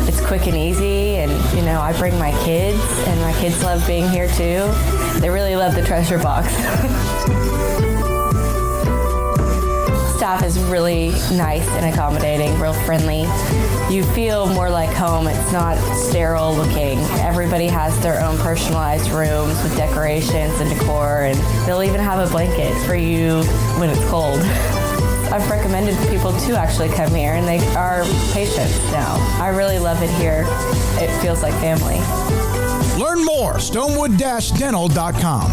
It's quick and easy, and I bring my kids, and my kids love being here too. They really love the treasure box. Staff is really nice and accommodating, real friendly. You feel more like home. It's not sterile looking. Everybody has their own personalized rooms with decorations and decor, and they'll even have a blanket for you when it's cold. I've recommended people to actually come here, and they are patients now. I really love it here. It feels like family. Learn more, stonewood-dental.com.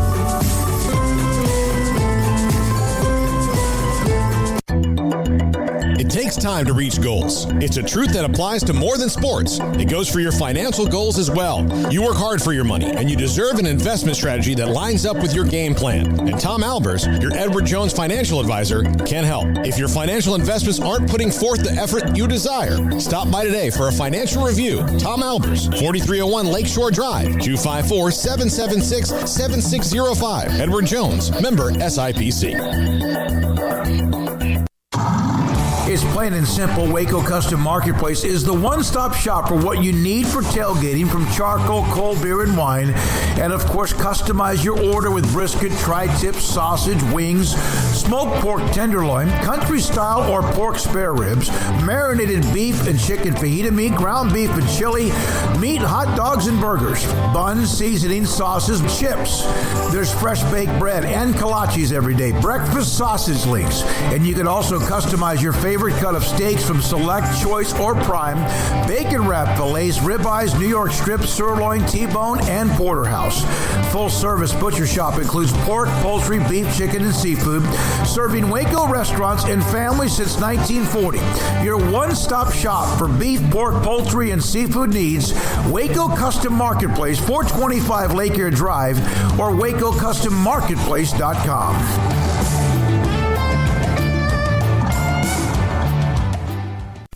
It takes time to reach goals. It's a truth that applies to more than sports. It goes for your financial goals as well. You work hard for your money, and you deserve an investment strategy that lines up with your game plan. And Tom Albers, your Edward Jones financial advisor, can help. If your financial investments aren't putting forth the effort you desire, stop by today for a financial review. Tom Albers, 4301 Lakeshore Drive, 254-776-7605. Edward Jones, member SIPC. It's plain and simple. Waco Custom Marketplace is the one-stop shop for what you need for tailgating, from charcoal, cold beer, and wine. And of course, customize your order with brisket, tri-tip, sausage, wings, smoked pork tenderloin, country style or pork spare ribs, marinated beef and chicken fajita meat, ground beef and chili, meat, hot dogs, and burgers, buns, seasoning, sauces, chips. There's fresh baked bread and kolaches every day, breakfast sausage links, and you can also customize your favorite cut of steaks from select, choice, or prime, bacon wrap fillets, ribeyes, New York strip, sirloin, T-bone, and porterhouse. Full service butcher shop includes pork, poultry, beef, chicken, and seafood, serving Waco restaurants and families since 1940. Your one-stop shop for beef, pork, poultry, and seafood needs. Waco Custom Marketplace, 425 Lake Air Drive, or WacoCustomMarketplace.com.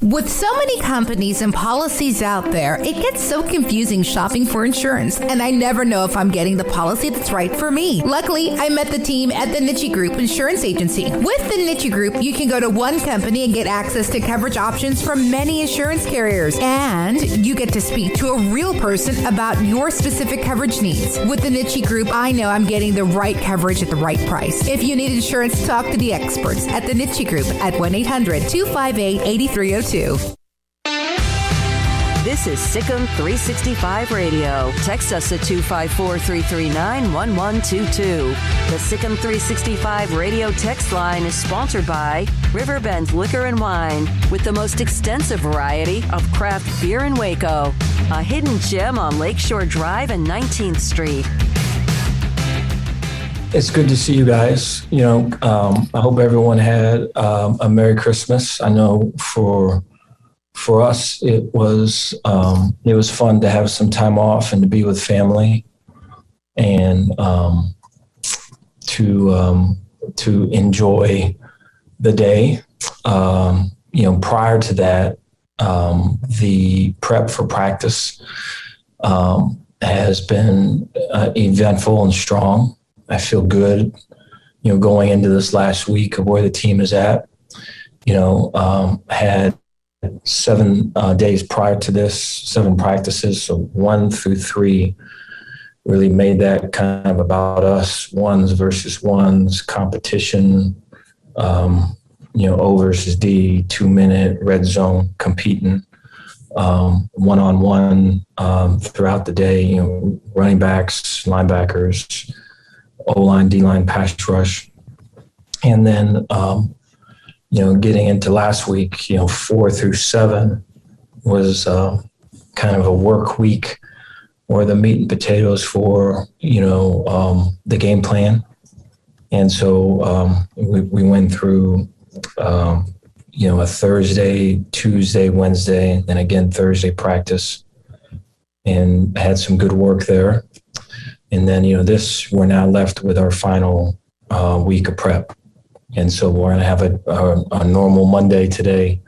With so many companies and policies out there, it gets so confusing shopping for insurance, and I never know if I'm getting the policy that's right for me. Luckily, I met the team at the Niche Group Insurance Agency. With the Niche Group, you can go to one company and get access to coverage options from many insurance carriers, and you get to speak to a real person about your specific coverage needs. With the Niche Group, I know I'm getting the right coverage at the right price. If you need insurance, talk to the experts at the Niche Group at 1-800-258-8302. This is Sikkim 365 Radio. Text us at 254-339-1122. The Sikkim 365 Radio text line is sponsored by Riverbend Liquor and Wine, with the most extensive variety of craft beer in Waco. A hidden gem on Lakeshore Drive and 19th Street. It's good to see you guys. I hope everyone had a Merry Christmas. I know for us, it was fun to have some time off and to be with family, and to enjoy the day. Prior to that, the prep for practice has been eventful and strong. I feel good, going into this last week of where the team is at. Had 7 days prior to this, 7 practices, so 1 through 3 really made that kind of about us, ones versus ones, competition, O versus D, 2-minute red zone, competing, one-on-one throughout the day, running backs, linebackers, O-line, D-line, pass rush. And then, getting into last week, 4 through 7 was kind of a work week, or the meat and potatoes for, the game plan. And so we went through, a Thursday, Tuesday, Wednesday, and then again Thursday practice, and had some good work there. And then, we're now left with our final week of prep. And so we're going to have a normal Monday today,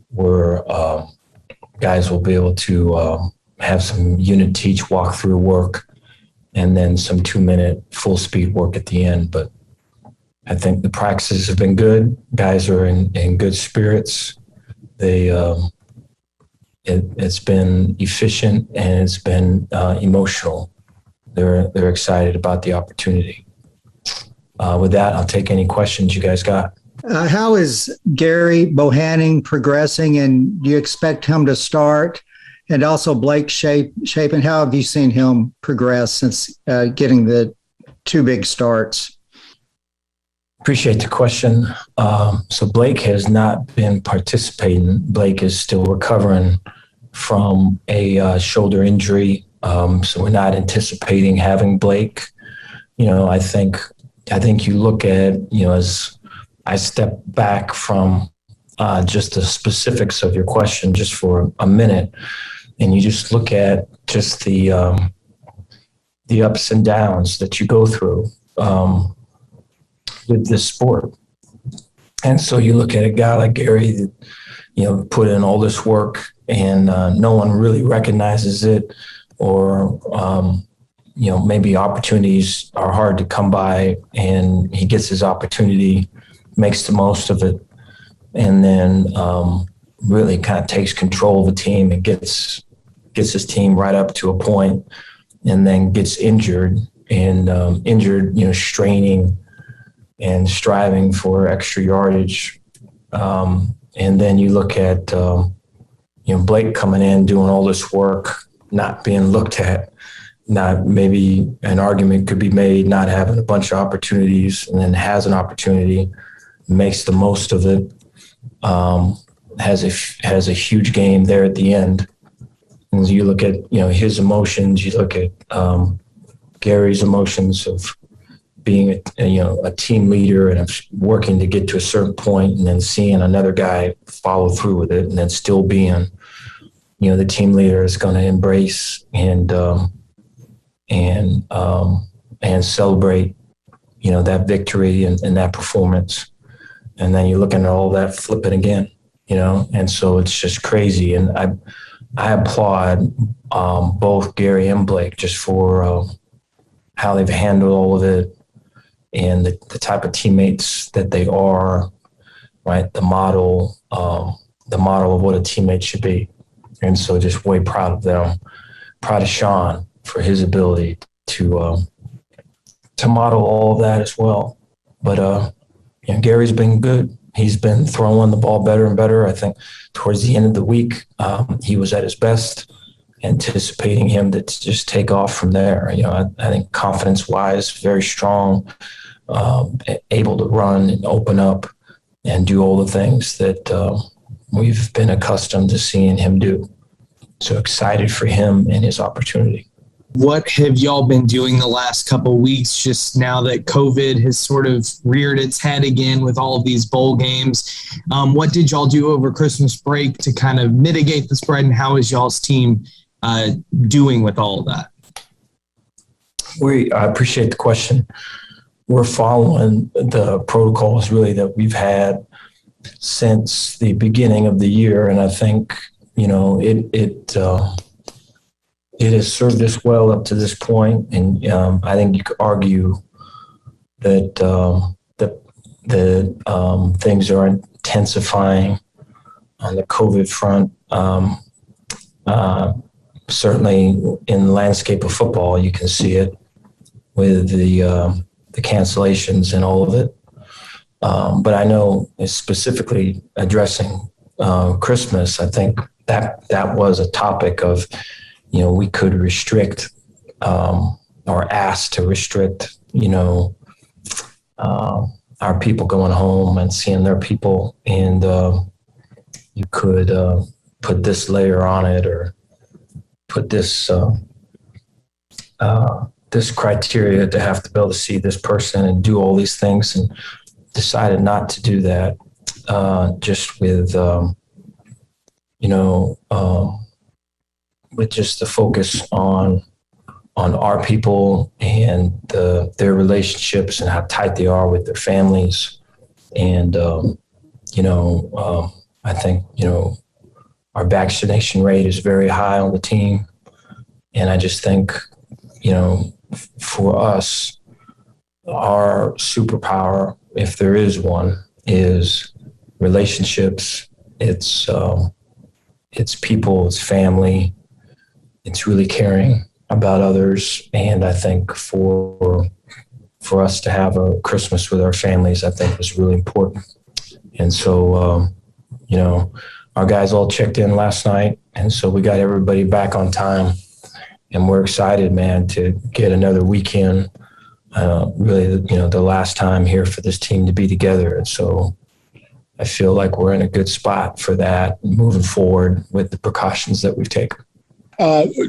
where guys will be able to have some unit teach, walkthrough work, and then some 2-minute full speed work at the end. But I think the practices have been good. Guys are in good spirits. It's been efficient, and it's been emotional. They're excited about the opportunity. With that, I'll take any questions you guys got. How is Gary Bohannon progressing, and do you expect him to start? And also Blake Shapen, how have you seen him progress since getting the 2 big starts? Appreciate the question. So Blake has not been participating. Blake is still recovering from a shoulder injury. So we're not anticipating having Blake. I think you look at, as I step back from just the specifics of your question just for a minute, and you just look at just the ups and downs that you go through with this sport. And so you look at a guy like Gary that, put in all this work, and no one really recognizes it, or maybe opportunities are hard to come by, and he gets his opportunity, makes the most of it. and then really kind of takes control of the team and gets his team right up to a point, and then gets injured, straining and striving for extra yardage. And then you look at, Blake coming in, doing all this work, not being looked at, not maybe an argument could be made, not having a bunch of opportunities, and then has an opportunity, makes the most of it, has a huge game there at the end. And you look at, his emotions, you look at Gary's emotions of being a team leader and of working to get to a certain point, and then seeing another guy follow through with it, and then still being, the team leader is going to embrace and celebrate, that victory and that performance. And then you're looking at all that, flip it again, and so it's just crazy. And I applaud both Gary and Blake just for how they've handled all of it, and the type of teammates that they are, right? The model of what a teammate should be. And so just way proud of them, proud of Sean for his ability to model all of that as well. But Gary's been good. He's been throwing the ball better and better. I think towards the end of the week, he was at his best, anticipating him to just take off from there. I think confidence-wise, very strong, able to run and open up and do all the things that we've been accustomed to seeing him do. So excited for him and his opportunity. What have y'all been doing the last couple of weeks, just now that COVID has sort of reared its head again with all of these bowl games? What did y'all do over Christmas break to kind of mitigate the spread, and how is y'all's team doing with all of that? I appreciate the question. We're following the protocols really that we've had since the beginning of the year, and I think it has served us well up to this point. And I think you could argue that things are intensifying on the COVID front. Certainly in the landscape of football, you can see it with the cancellations and all of it. But I know specifically addressing Christmas, I think that was a topic of, we could restrict or ask to restrict, our people going home and seeing their people. And you could put this layer on it, or put this this criteria to have to be able to see this person and do all these things, and decided not to do that. Just with with just the focus on our people and their relationships and how tight they are with their families. And, I think, our vaccination rate is very high on the team. And I just think, for us, our superpower, if there is one, is relationships. It's people, it's family. It's really caring about others. And I think for us to have a Christmas with our families, I think was really important. And so, our guys all checked in last night. And so we got everybody back on time. And we're excited, man, to get another weekend. Really, the last time here for this team to be together. And so I feel like we're in a good spot for that, moving forward with the precautions that we've taken.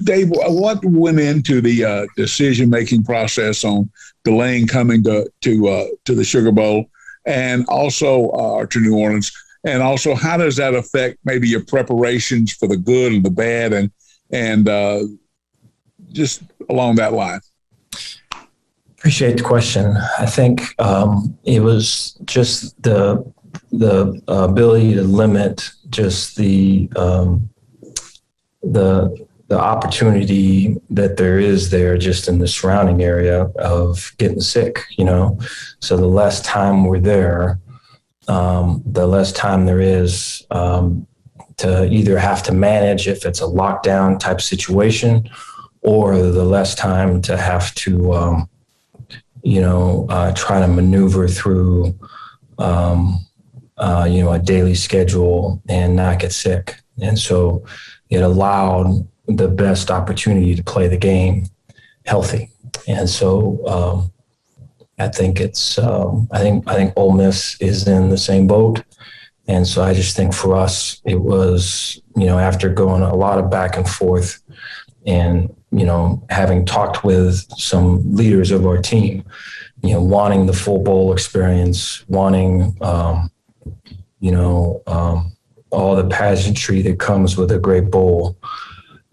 Dave, what went into the decision-making process on delaying coming to the Sugar Bowl and also to New Orleans? And also, how does that affect maybe your preparations for the good and the bad, and just along that line? Appreciate the question. I think it was just the ability to limit just the opportunity that there is there just in the surrounding area of getting sick, So the less time we're there, the less time there is to either have to manage if it's a lockdown type situation, or the less time to have to, try to maneuver through, a daily schedule and not get sick. And so it allowed the best opportunity to play the game healthy. And so I think I think Ole Miss is in the same boat. And so I just think for us, it was, after going a lot of back and forth and, having talked with some leaders of our team, wanting the full bowl experience, wanting, all the pageantry that comes with a great bowl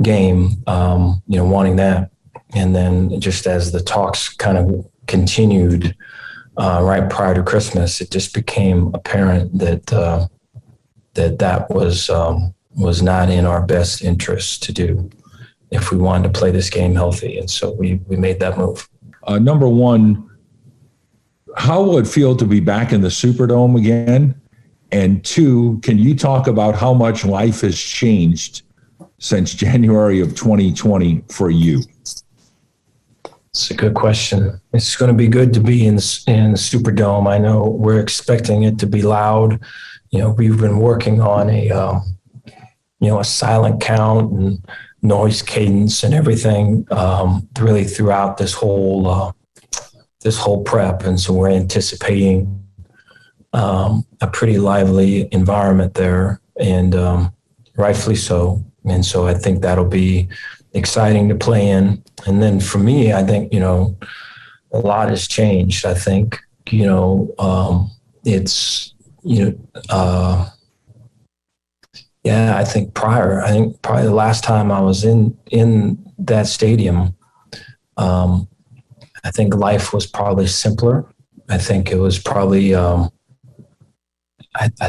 game, wanting that. And then just as the talks kind of continued right prior to Christmas, it just became apparent that that was not in our best interest to do if we wanted to play this game healthy. And so we made that move. Number one, how will it feel to be back in the Superdome again? And two, can you talk about how much life has changed since January of 2020 for you? It's a good question. It's going to be good to be in the Superdome. I know we're expecting it to be loud. We've been working on a silent count and noise cadence and everything really throughout this whole prep. And so we're anticipating a pretty lively environment there, and rightfully so. And so I think that'll be exciting to play in. And then for me, I think, a lot has changed. I think, I think probably the last time I was in that stadium, I think life was probably simpler. I think it was probably, I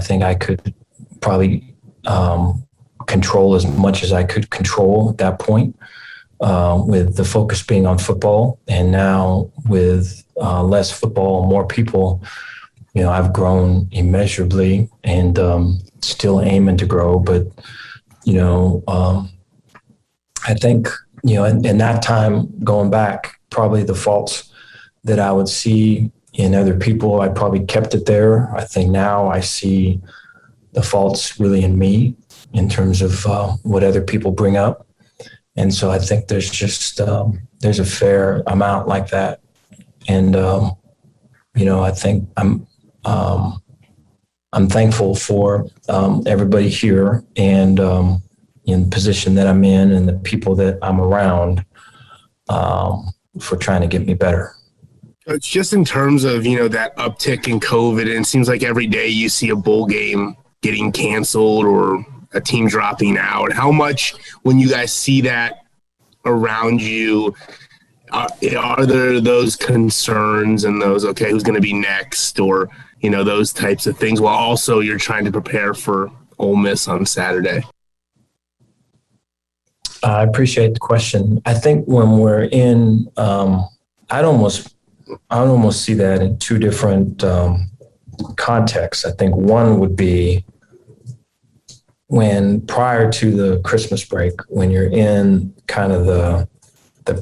think I could probably control as much as I could control at that point, with the focus being on football. And now with less football, more people, I've grown immeasurably and still aiming to grow. But, I think, in that time going back, probably the faults that I would see in other people, I probably kept it there. I think now I see the faults really in me in terms of what other people bring up. And so I think there's just, there's a fair amount like that. And, I think I'm thankful for everybody here and in the position that I'm in and the people that I'm around for trying to get me better. It's just in terms of, that uptick in COVID, and it seems like every day you see a bowl game getting canceled or a team dropping out. How much, when you guys see that around you, are there those concerns and those, okay, who's going to be next, or, those types of things, while also you're trying to prepare for Ole Miss on Saturday? I appreciate the question. I think when we're in, I'd almost see that in two different contexts. I think one would be when prior to the Christmas break, when you're in kind of the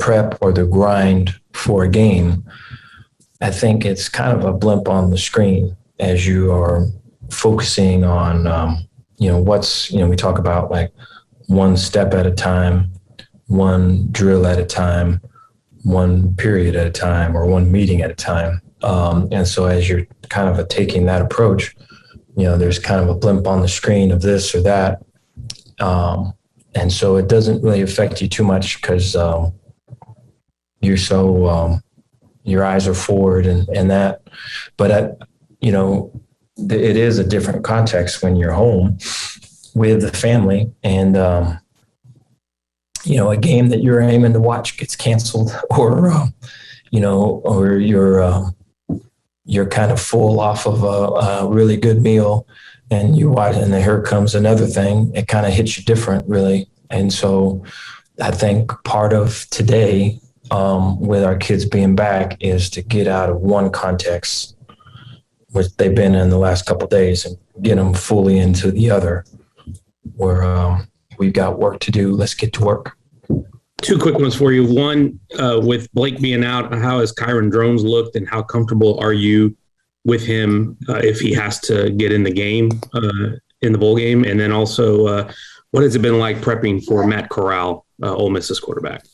prep or the grind for a game, I think it's kind of a blimp on the screen as you are focusing on, we talk about like one step at a time, one drill at a time, one period at a time, or one meeting at a time. And so as you're kind of taking that approach, there's kind of a blimp on the screen of this or that. And so it doesn't really affect you too much because you're so, your eyes are forward and that. But, it is a different context when you're home with the family and, a game that you're aiming to watch gets canceled or you're kind of full off of a really good meal and you watch, and then here comes another thing. It kind of hits you different, really. And so I think part of today with our kids being back is to get out of one context, which they've been in the last couple of days, and get them fully into the other, where we've got work to do. Let's get to work. Two quick ones for you. One, with Blake being out, how has Kyron Drones looked, and how comfortable are you with him if he has to get in the game, in the bowl game? And then also, what has it been like prepping for Matt Corral, Ole Miss's quarterback?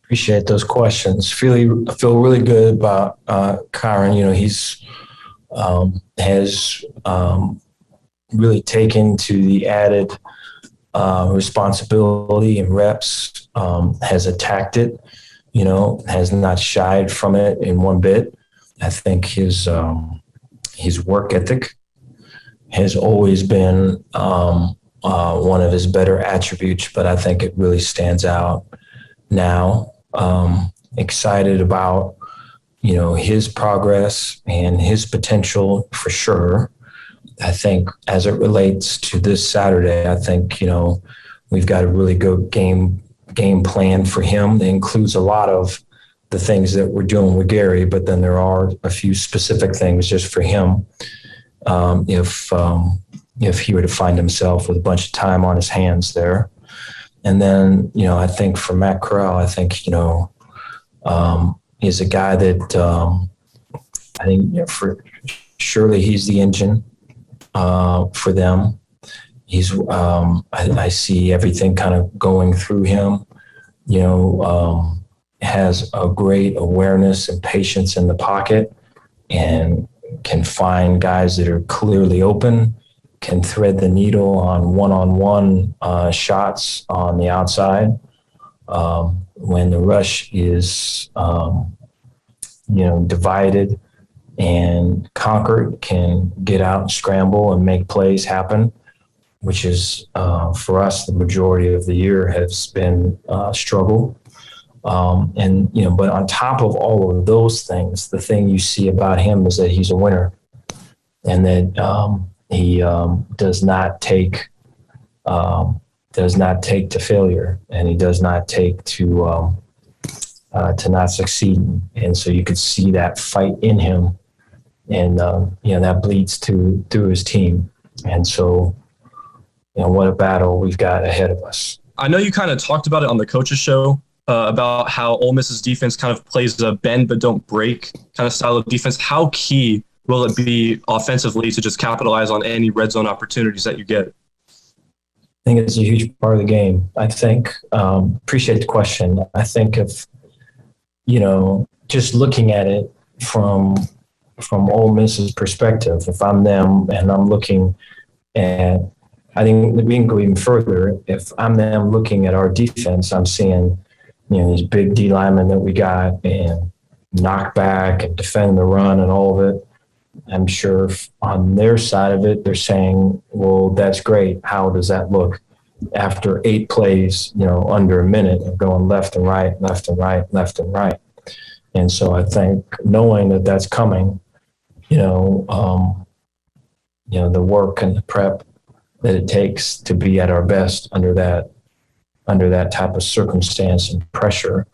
Appreciate those questions. I feel really good about Kyron. You know, he's has really taken to the added responsibility and reps, has attacked it, you know, has not shied from it in one bit. I think his work ethic has always been one of his better attributes, but I think it really stands out now. Excited about, you know, his progress and his potential for sure. I think as it relates to this Saturday, I think, you know, we've got a really good game plan for him that includes a lot of the things that we're doing with Gary, but then there are a few specific things just for him. If he were to find himself with a bunch of time on his hands there. And then, you know, I think for Matt Corral, I think, you know, he's a guy that I think, you know, for surely he's the engine for them. He's I see everything kind of going through him, you know, has a great awareness and patience in the pocket and can find guys that are clearly open, can thread the needle on one-on-one shots on the outside. When the rush is, you know, divided and conquered, can get out and scramble and make plays happen, which is, for us, the majority of the year has been struggle. And, you know, but on top of all of those things, the thing you see about him is that he's a winner, and that he does not take to failure, and he does not take to not succeed. And so you could see that fight in him, and you know, that bleeds through his team. And so, you know, what a battle we've got ahead of us. I know you kind of talked about it on the coaches show about how Ole Miss's defense kind of plays a bend but don't break kind of style of defense. How key will it be offensively to just capitalize on any red zone opportunities that you get? I think it's a huge part of the game. I think, appreciate the question. I think if, you know, just looking at it from Ole Miss's perspective, if I'm them and I'm looking at, I think we can go even further. If I'm them looking at our defense, I'm seeing, you know, these big D linemen that we got and knock back and defend the run and all of it. I'm sure on their side of it, they're saying, well, that's great. How does that look after 8 plays, you know, under a minute of going left and right, left and right, left and right? And so I think knowing that that's coming, you know, the work and the prep that it takes to be at our best under that type of circumstance and pressure,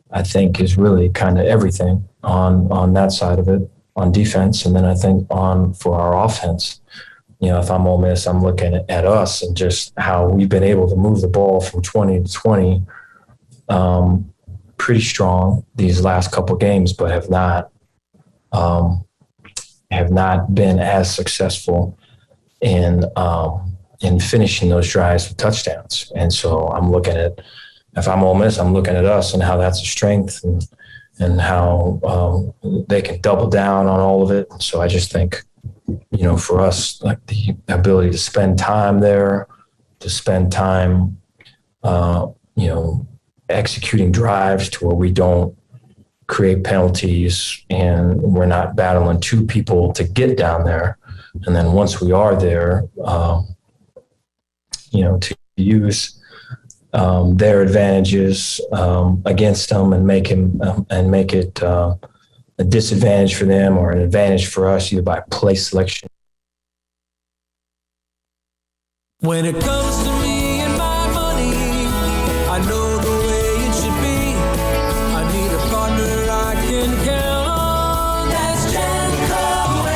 I think is really kind of everything on that side of it, on defense. And then I think for our offense, you know, if I'm Ole Miss, I'm looking at us and just how we've been able to move the ball from 20 to 20 pretty strong these last couple of games, but have not been as successful in finishing those drives with touchdowns. And so I'm looking at, if I'm Ole Miss, I'm looking at us and how that's a strength and how they can double down on all of it. So I just think, you know, for us, like the ability to spend time there, to spend time, you know, executing drives to where we don't create penalties and we're not battling 2 people to get down there. And then once we are there, you know, to use their advantages against them and make it a disadvantage for them or an advantage for us, either by play selection. When it comes to me and my money, I know the way it should be. I need a partner I can count on. That's Janko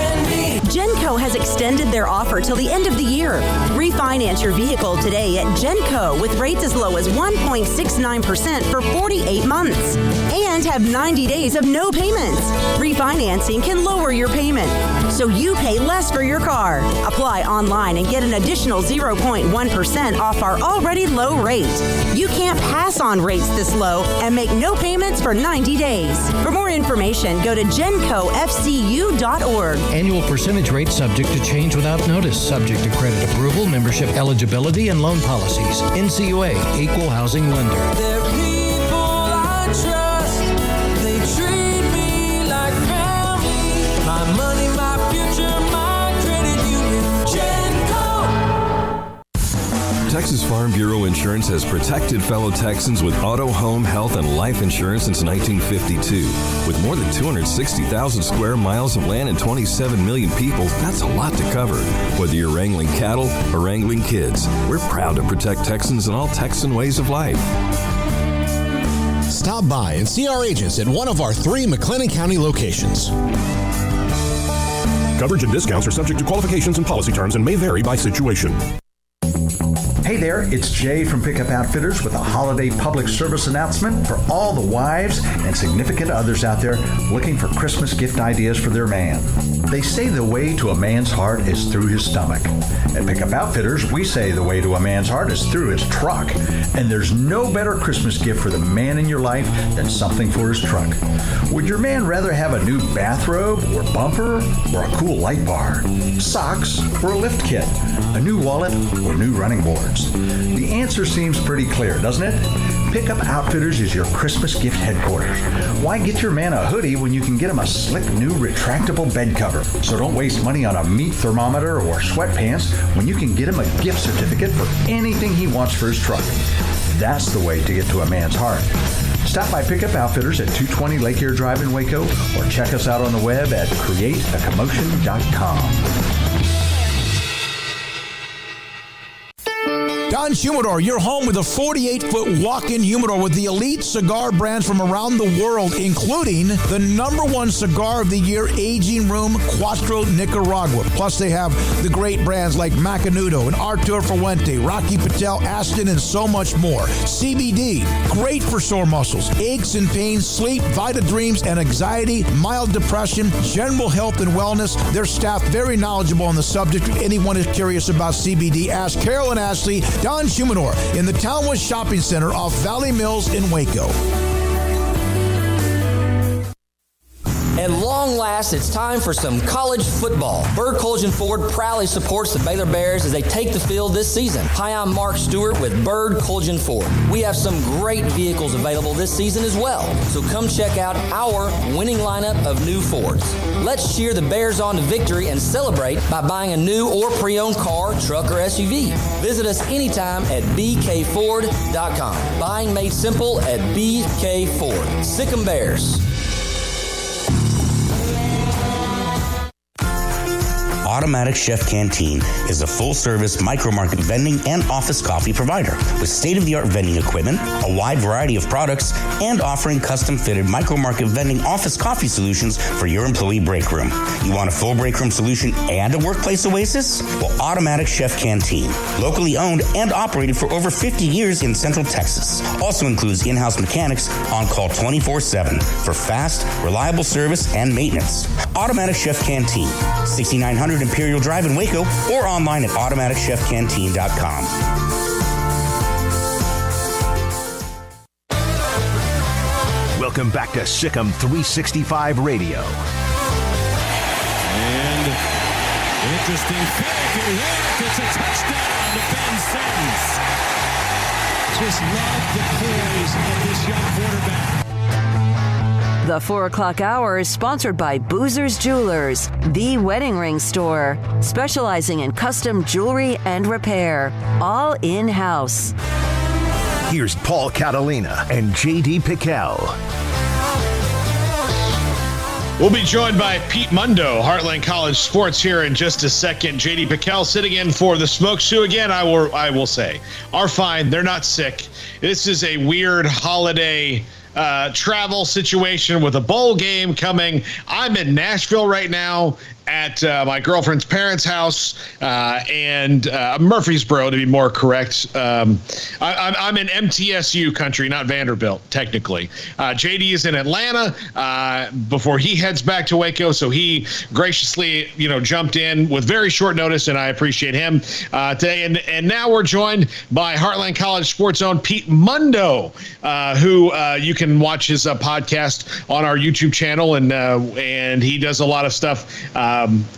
Genco has extended their offer till the end of the year. Refinance your vehicle today at Genco with rates as low as 1.69% for 48 months. And have 90 days of no payments. Refinancing can lower your payment, so you pay less for your car. Apply online and get an additional 0.1% off our already low rate. You can't pass on rates this low and make no payments for 90 days. For more information, go to GencoFCU.org. Annual percentage rate subject to change without notice, subject to credit approval, membership eligibility, and loan policies. NCUA, Equal Housing Lender. They're people I trust. They treat me like family. My money, my future, my credit union. Genco. Texas Farm Bureau Insurance has protected fellow Texans with auto, home, health, and life insurance since 1952. With more than 260,000 square miles of land and 27 million people, that's a lot to cover. Whether you're wrangling cattle or wrangling kids, we're proud to protect Texans in all Texan ways of life. Stop by and see our agents at one of our 3 McLennan County locations. Coverage and discounts are subject to qualifications and policy terms and may vary by situation. Hey there, it's Jay from Pickup Outfitters with a holiday public service announcement for all the wives and significant others out there looking for Christmas gift ideas for their man. They say the way to a man's heart is through his stomach. At Pickup Outfitters, we say the way to a man's heart is through his truck. And there's no better Christmas gift for the man in your life than something for his truck. Would your man rather have a new bathrobe or bumper or a cool light bar, socks or a lift kit, a new wallet or new running boards? The answer seems pretty clear, doesn't it? Pickup Outfitters is your Christmas gift headquarters. Why get your man a hoodie when you can get him a slick new retractable bed cover? So don't waste money on a meat thermometer or sweatpants when you can get him a gift certificate for anything he wants for his truck. That's the way to get to a man's heart. Stop by Pickup Outfitters at 220 Lake Air Drive in Waco or check us out on the web at createacommotion.com. Don Humidor, your home with a 48-foot walk-in humidor with the elite cigar brands from around the world, including the #1 cigar of the year, Aging Room Cuatro Nicaragua. Plus, they have the great brands like Macanudo and Artur Fuente, Rocky Patel, Aston, and so much more. CBD, great for sore muscles, aches and pains, sleep, Vita Dreams, and anxiety, mild depression, general health and wellness. Their staff very knowledgeable on the subject. If anyone is curious about CBD, ask Carol and Ashley. Don Humidor in the Townwest Shopping Center off Valley Mills in Waco. At long last, it's time for some college football. Bird Collision Ford proudly supports the Baylor Bears as they take the field this season. Hi, I'm Mark Stewart with Bird Collision Ford. We have some great vehicles available this season as well, so come check out our winning lineup of new Fords. Let's cheer the Bears on to victory and celebrate by buying a new or pre-owned car, truck, or SUV. Visit us anytime at bkford.com. Buying made simple at BK Ford. Sic 'em Bears. Automatic Chef Canteen is a full-service micro-market vending and office coffee provider with state-of-the-art vending equipment, a wide variety of products, and offering custom-fitted micro-market vending office coffee solutions for your employee break room. You want a full break room solution and a workplace oasis? Well, Automatic Chef Canteen, locally owned and operated for over 50 years in Central Texas, also includes in-house mechanics on call 24/7 for fast, reliable service and maintenance. Automatic Chef Canteen, 6900 Imperial Drive in Waco, or online at automaticchefcanteen.com. Welcome back to Sic 'em 365 Radio. And interesting fake and work. It's a touchdown to Ben Sims. Just love the poise of this young quarterback. The 4 o'clock hour is sponsored by Boozer's Jewelers, the wedding ring store, specializing in custom jewelry and repair, all in-house. Here's Paul Catalina and J.D. Pickell. We'll be joined by Pete Mundo, Heartland College Sports, here in just a second. J.D. Pickell sitting in for the Smokes, who again, I will say, are fine. They're not sick. This is a weird holiday travel situation with a bowl game coming. I'm in Nashville right now, at my girlfriend's parents' house and Murfreesboro, to be more correct. I'm in MTSU country, not Vanderbilt, technically. JD is in Atlanta before he heads back to Waco, so he graciously, jumped in with very short notice, and I appreciate him today. And now we're joined by Heartland College Sports Zone Pete Mundo, who you can watch his podcast on our YouTube channel, and he does a lot of stuff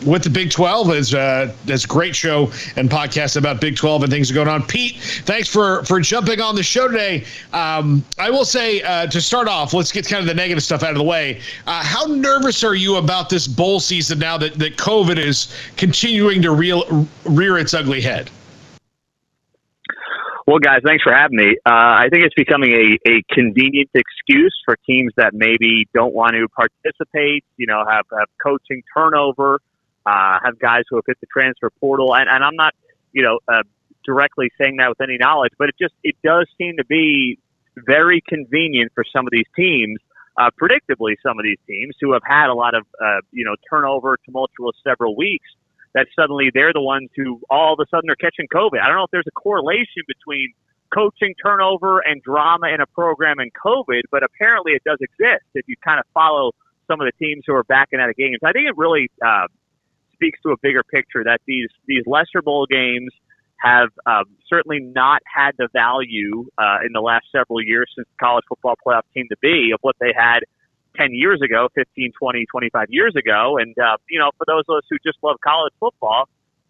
with the Big 12. There's a great show and podcast about Big 12 and things going on. Pete, thanks for jumping on the show today. I will say, to start off, let's get kind of the negative stuff out of the way. How nervous are you about this bowl season now that COVID is continuing to rear its ugly head? Well, guys, thanks for having me. I think it's becoming a convenient excuse for teams that maybe don't want to participate, have coaching turnover, have guys who have hit the transfer portal. And I'm not, directly saying that with any knowledge, but it does seem to be very convenient for some of these teams, predictably some of these teams who have had a lot of, turnover, tumultuous several weeks, that suddenly they're the ones who all of a sudden are catching COVID. I don't know if there's a correlation between coaching turnover and drama in a program and COVID, but apparently it does exist if you kind of follow some of the teams who are backing out of games. I think it really speaks to a bigger picture that these lesser bowl games have certainly not had the value in the last several years since the college football playoff came to be of what they had 10 years ago, 15, 20, 25 years ago. And, for those of us who just love college football,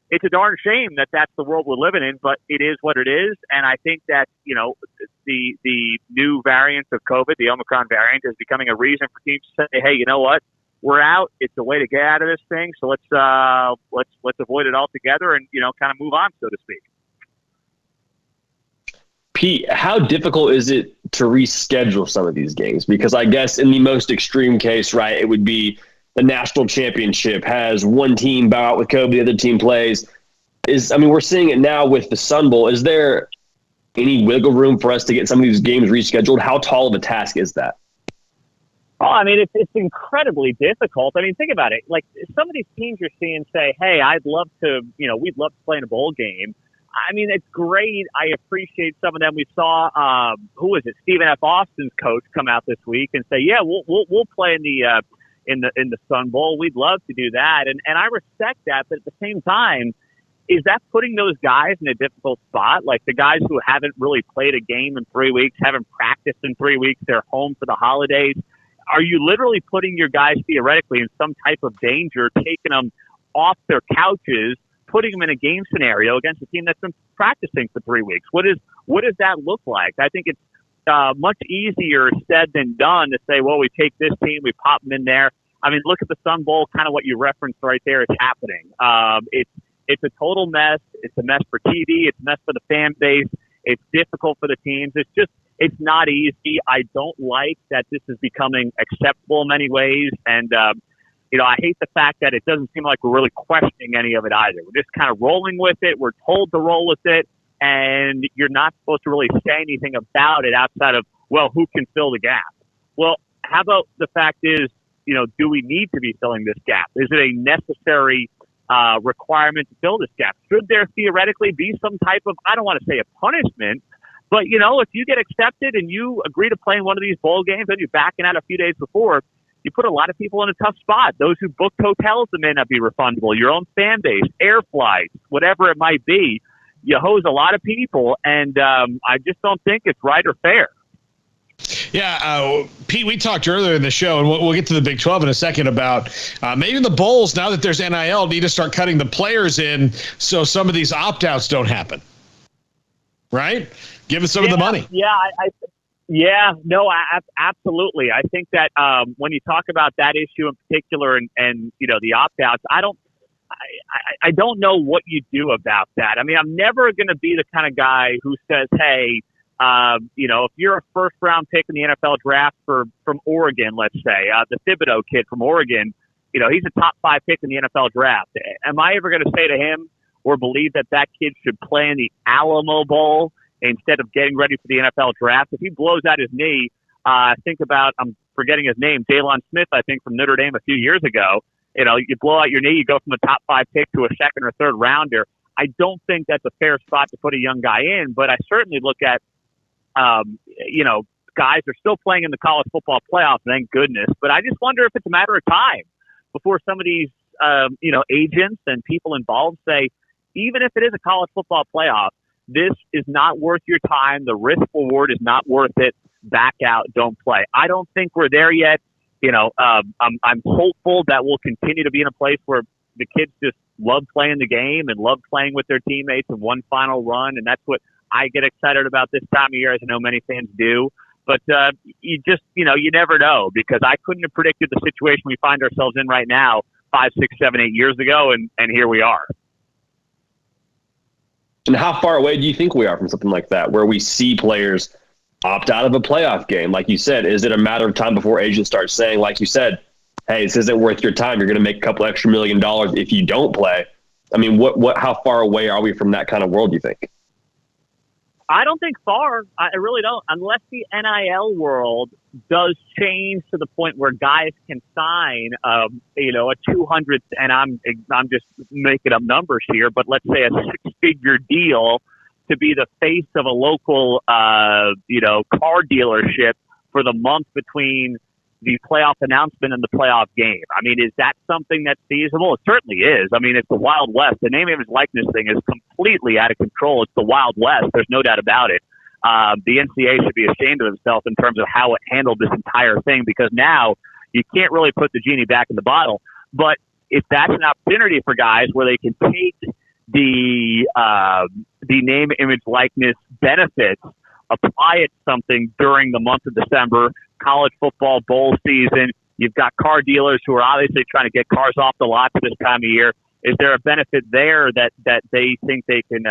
it's a darn shame that that's the world we're living in, but it is what it is. And I think that, the new variant of COVID, the Omicron variant, is becoming a reason for teams to say, hey, you know what? We're out. It's a way to get out of this thing. So let's avoid it altogether and, kind of move on, so to speak. Pete, how difficult is it to reschedule some of these games? Because I guess in the most extreme case, right, it would be the national championship has one team bow out with COVID, the other team plays. We're seeing it now with the Sun Bowl. Is there any wiggle room for us to get some of these games rescheduled? How tall of a task is that? Oh, it's incredibly difficult. Think about it. Like, some of these teams you're seeing say, hey, I'd love to, we'd love to play in a bowl game. It's great. I appreciate some of them. We saw, who was it? Stephen F. Austin's coach come out this week and say, yeah, we'll play in the Sun Bowl. We'd love to do that. And I respect that. But at the same time, is that putting those guys in a difficult spot? Like the guys who haven't really played a game in 3 weeks, haven't practiced in 3 weeks, they're home for the holidays. Are you literally putting your guys theoretically in some type of danger, taking them off their couches, putting them in a game scenario against a team that's been practicing for 3 weeks? What does that look like? I think it's much easier said than done to say, well, we take this team, we pop them in there. Look at the Sun Bowl, kind of what you referenced right there is happening. It's a total mess. It's a mess for TV. It's a mess for the fan base. It's difficult for the teams. It's not easy. I don't like that this is becoming acceptable in many ways. And, I hate the fact that it doesn't seem like we're really questioning any of it either. We're just kind of rolling with it. We're told to roll with it. And you're not supposed to really say anything about it outside of, well, who can fill the gap? Well, how about the fact is, do we need to be filling this gap? Is it a necessary requirement to fill this gap? Should there theoretically be some type of, I don't want to say a punishment, but, if you get accepted and you agree to play in one of these bowl games and you're backing out a few days before, you put a lot of people in a tough spot. Those who booked hotels that may not be refundable, your own fan base, air flights, whatever it might be. You hose a lot of people, and I just don't think it's right or fair. Yeah, Pete, we talked earlier in the show, and we'll get to the Big 12 in a second, about maybe the bowls, now that there's NIL, need to start cutting the players in so some of these opt-outs don't happen. Right? Give us some of the money. Yeah, absolutely. I think that when you talk about that issue in particular and the opt-outs, I don't know what you do about that. I'm never going to be the kind of guy who says, hey, if you're a first-round pick in the NFL draft from Oregon, let's say, the Thibodeau kid from Oregon, he's a top 5 pick in the NFL draft. Am I ever going to say to him or believe that kid should play in the Alamo Bowl instead of getting ready for the NFL draft? If he blows out his knee, think about, I'm forgetting his name, Jalen Smith, I think, from Notre Dame a few years ago. you blow out your knee, you go from a top 5 pick to a second or third rounder. I don't think that's a fair spot to put a young guy in, but I certainly look at, guys are still playing in the college football playoff, thank goodness. But I just wonder if it's a matter of time before some of these, agents and people involved say, even if it is a college football playoff, this is not worth your time. The risk reward is not worth it. Back out, don't play. I don't think we're there yet. I'm hopeful that we'll continue to be in a place where the kids just love playing the game and love playing with their teammates in one final run. And that's what I get excited about this time of year, as I know many fans do. But you never know, because I couldn't have predicted the situation we find ourselves in right now 5, 6, 7, 8 years ago, and here we are. And how far away do you think we are from something like that, where we see players opt out of a playoff game? Like you said, is it a matter of time before agents start saying, like you said, hey, this isn't worth your time. You're going to make a couple extra $1 million if you don't play. I mean, how far away are we from that kind of world, do you think? I don't think far. I really don't, unless the NIL world does change to the point where guys can sign, a 200, and I'm just making up numbers here, but let's say a 6-figure deal to be the face of a local, car dealership for the month between the playoff announcement and the playoff game. I mean, is that something that's feasible? It certainly is. I mean, it's the Wild West. The name, image, likeness thing is completely out of control. It's the Wild West. There's no doubt about it. The NCAA should be ashamed of itself in terms of how it handled this entire thing, because now you can't really put the genie back in the bottle. But if that's an opportunity for guys where they can take the name, image, likeness benefits, apply it to something during the month of December, college football bowl season. You've got car dealers who are obviously trying to get cars off the lot this time of year. Is there a benefit there that they think they can,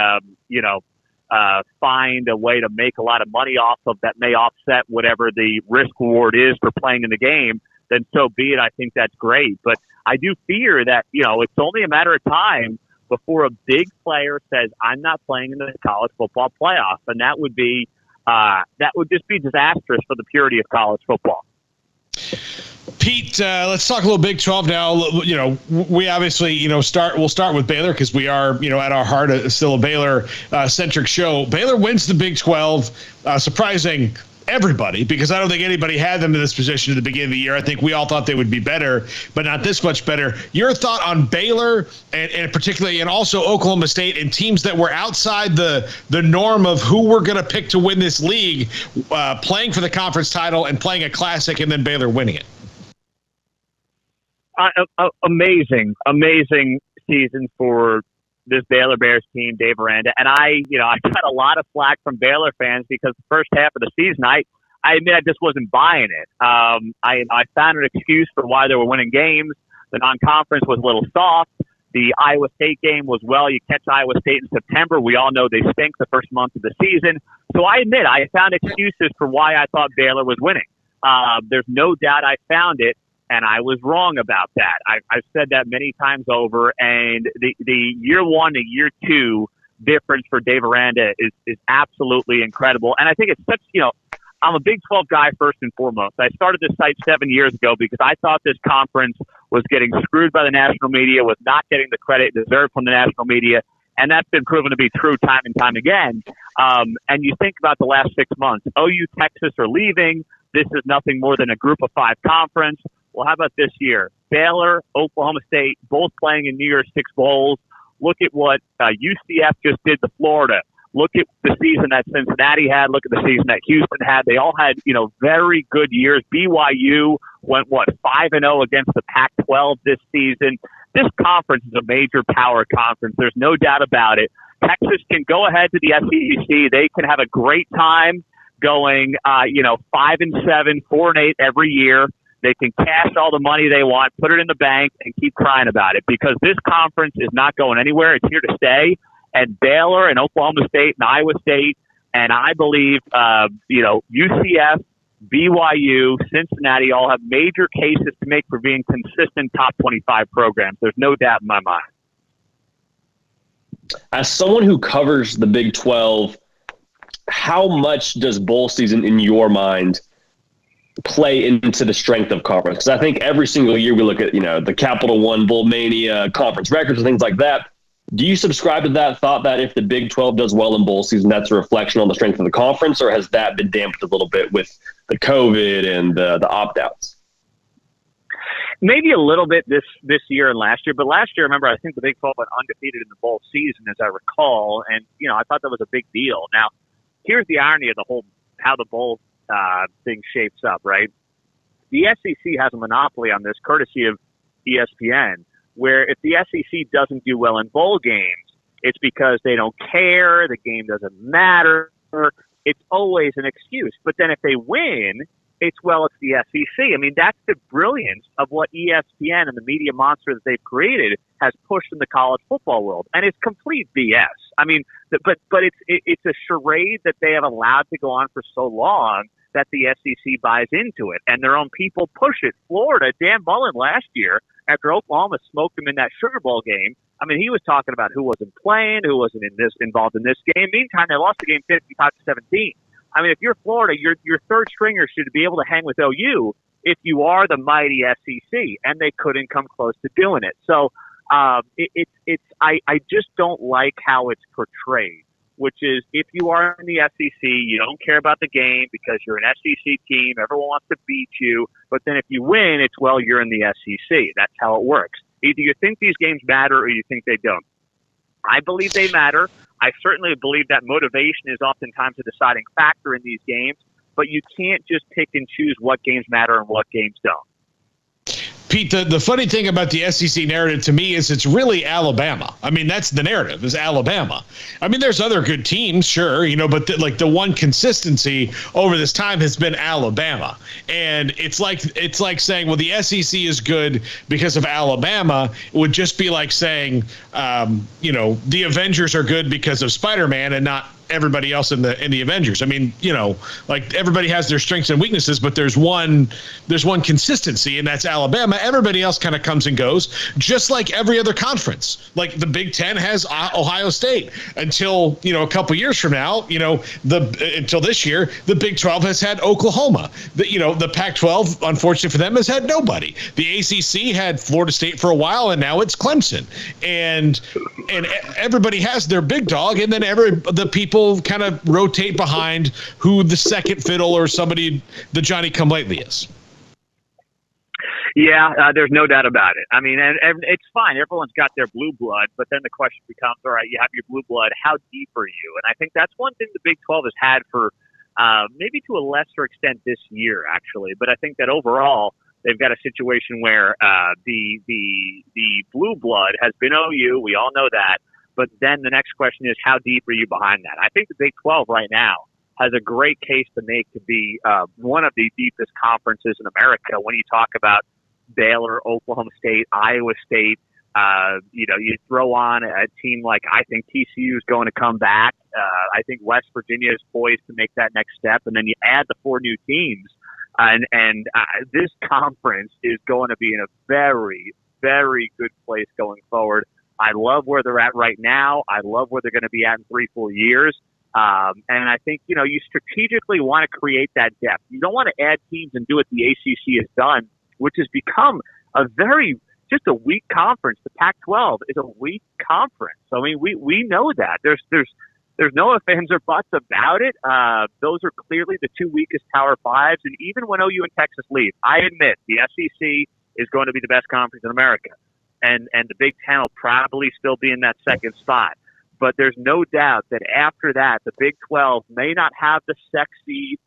find a way to make a lot of money off of that may offset whatever the risk reward is for playing in the game? Then so be it. I think that's great. But I do fear that, it's only a matter of time before a big player says, I'm not playing in the college football playoff. And that would just be disastrous for the purity of college football. Pete, let's talk a little Big 12 now. We obviously, we'll start with Baylor because we are, at our heart, still a Baylor centric show. Baylor wins the Big 12, surprising everybody, because I don't think anybody had them in this position at the beginning of the year. I think we all thought they would be better, but not this much better. Your thought on Baylor and particularly, and also Oklahoma State, and teams that were outside the norm of who we're going to pick to win this league, playing for the conference title and playing a classic, and then Baylor winning it. Amazing season for this Baylor Bears team, Dave Aranda. And I got a lot of flack from Baylor fans because the first half of the season, I admit I just wasn't buying it. I found an excuse for why they were winning games. The non-conference was a little soft. The Iowa State game was, you catch Iowa State in September. We all know they stink the first month of the season. So I admit I found excuses for why I thought Baylor was winning. There's no doubt I found it. And I was wrong about that. I've said that many times over. And the year one to year two difference for Dave Aranda is absolutely incredible. And I think it's such, I'm a Big 12 guy first and foremost. I started this site 7 years ago because I thought this conference was getting screwed by the national media, was not getting the credit it deserved from the national media. And that's been proven to be true time and time again. And you think about the last 6 months. OU, Texas are leaving. This is nothing more than a group of 5 conference. Well, how about this year? Baylor, Oklahoma State, both playing in New Year's Six bowls. Look at what UCF just did to Florida. Look at the season that Cincinnati had. Look at the season that Houston had. They all had, very good years. BYU went, 5-0 against the Pac-12 this season. This conference is a major power conference. There's no doubt about it. Texas can go ahead to the SEC. They can have a great time going, 5-7, 4-8 every year. They can cash all the money they want, put it in the bank, and keep crying about it, because this conference is not going anywhere. It's here to stay. And Baylor and Oklahoma State and Iowa State, and I believe, UCF, BYU, Cincinnati all have major cases to make for being consistent top 25 programs. There's no doubt in my mind. As someone who covers the Big 12, how much does bowl season, in your mind, play into the strength of conference? Because I think every single year we look at, the Capital One Bowl Mania conference records and things like that. Do you subscribe to that thought that if the Big 12 does well in bowl season, that's a reflection on the strength of the conference, or has that been dampened a little bit with the COVID and the opt-outs? Maybe a little bit this year and last year, but last year, remember, I think the Big 12 went undefeated in the bowl season, as I recall, and I thought that was a big deal. Now, here's the irony of the whole how the bowl thing shapes up, right? The SEC has a monopoly on this, courtesy of ESPN, where if the SEC doesn't do well in bowl games, it's because they don't care, the game doesn't matter, it's always an excuse. But then if they win, it's the SEC. I mean, that's the brilliance of what ESPN and the media monster that they've created has pushed in the college football world. And it's complete BS. I mean, but it's a charade that they have allowed to go on for so long that the SEC buys into it. And their own people push it. Florida, Dan Mullen last year, after Oklahoma smoked him in that Sugar Bowl game, I mean, he was talking about who wasn't playing, who wasn't involved in this game. Meantime, they lost the game 55-17. I mean, if you're Florida, your third stringer should be able to hang with OU if you are the mighty SEC, and they couldn't come close to doing it. So I just don't like how it's portrayed, which is if you are in the SEC, you don't care about the game because you're an SEC team, everyone wants to beat you, but then if you win, it's, you're in the SEC. That's how it works. Either you think these games matter or you think they don't. I believe they matter. I certainly believe that motivation is oftentimes a deciding factor in these games, but you can't just pick and choose what games matter and what games don't. Pete, the funny thing about the SEC narrative to me is it's really Alabama. I mean, that's the narrative, is Alabama. I mean, there's other good teams, sure, but the one consistency over this time has been Alabama. And it's like saying, well, the SEC is good because of Alabama. It would just be like saying, the Avengers are good because of Spider-Man and not everybody else in the Avengers. I mean, everybody has their strengths and weaknesses, but there's one consistency, and that's Alabama. Everybody else kind of comes and goes, just like every other conference. Like the Big Ten has Ohio State until a couple years from now. Until this year, the Big 12 has had Oklahoma. The Pac-12, unfortunately for them, has had nobody. The ACC had Florida State for a while, and now it's Clemson. And everybody has their big dog, and then the people kind of rotate behind who the second fiddle or somebody, the Johnny-come-lately is. Yeah, there's no doubt about it. I mean, and it's fine. Everyone's got their blue blood, but then the question becomes, all right, you have your blue blood. How deep are you? And I think that's one thing the Big 12 has had for maybe to a lesser extent this year, actually. But I think that overall, they've got a situation where the blue blood has been OU. We all know that. But then the next question is, how deep are you behind that? I think the Big 12 right now has a great case to make to be one of the deepest conferences in America. When you talk about Baylor, Oklahoma State, Iowa State, you throw on a team like, I think TCU is going to come back. I think West Virginia is poised to make that next step. And then you add the 4 new teams. And this conference is going to be in a very, very good place going forward. I love where they're at right now. I love where they're going to be at in 3-4 years. And I think, you strategically want to create that depth. You don't want to add teams and do what the ACC has done, which has become just a weak conference. The Pac-12 is a weak conference. I mean, we know that. There's no ifs, ands, or buts about it. Those are clearly the 2 weakest Power Fives. And even when OU and Texas leave, I admit the SEC is going to be the best conference in America. And the Big Ten will probably still be in that second spot. But there's no doubt that after that, the Big 12 may not have the sexy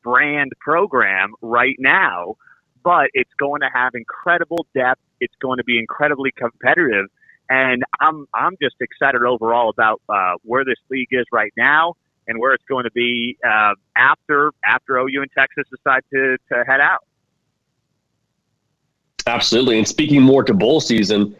brand program right now, but it's going to have incredible depth. It's going to be incredibly competitive. And I'm just excited overall about where this league is right now and where it's going to be after OU and Texas decide to head out. Absolutely. And speaking more to bowl season,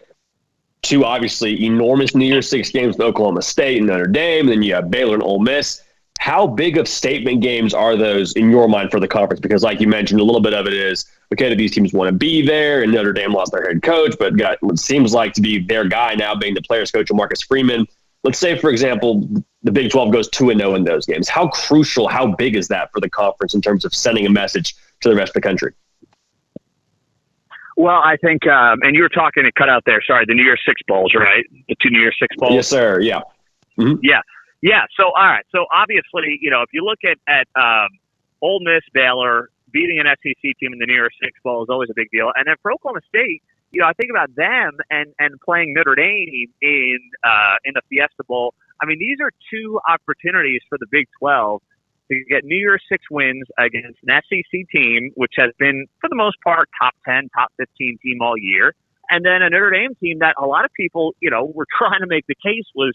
2 obviously enormous New Year's 6 games with Oklahoma State and Notre Dame, and then you have Baylor and Ole Miss. How big of statement games are those in your mind for the conference? Because like you mentioned, a little bit of it is, okay, these teams want to be there, and Notre Dame lost their head coach, but got what seems like to be their guy now being the players coach of Marcus Freeman. Let's say, for example, the Big 12 goes 2-0 in those games. How crucial, how big is that for the conference in terms of sending a message to the rest of the country. Well, I think, and you were talking to cut out there. Sorry, the New Year's Six Bowls, right? The 2 New Year's Six Bowls. Yes, sir. Yeah. Mm-hmm. Yeah. So, all right. So, obviously, if you look at Ole Miss, Baylor beating an SEC team in the New Year's Six Bowl is always a big deal. And then for Oklahoma State, I think about them and playing Notre Dame in the Fiesta Bowl. I mean, these are 2 opportunities for the Big 12 to get New Year's Six wins against an SEC team, which has been, for the most part, top 10, top 15 team all year. And then a Notre Dame team that a lot of people, were trying to make the case was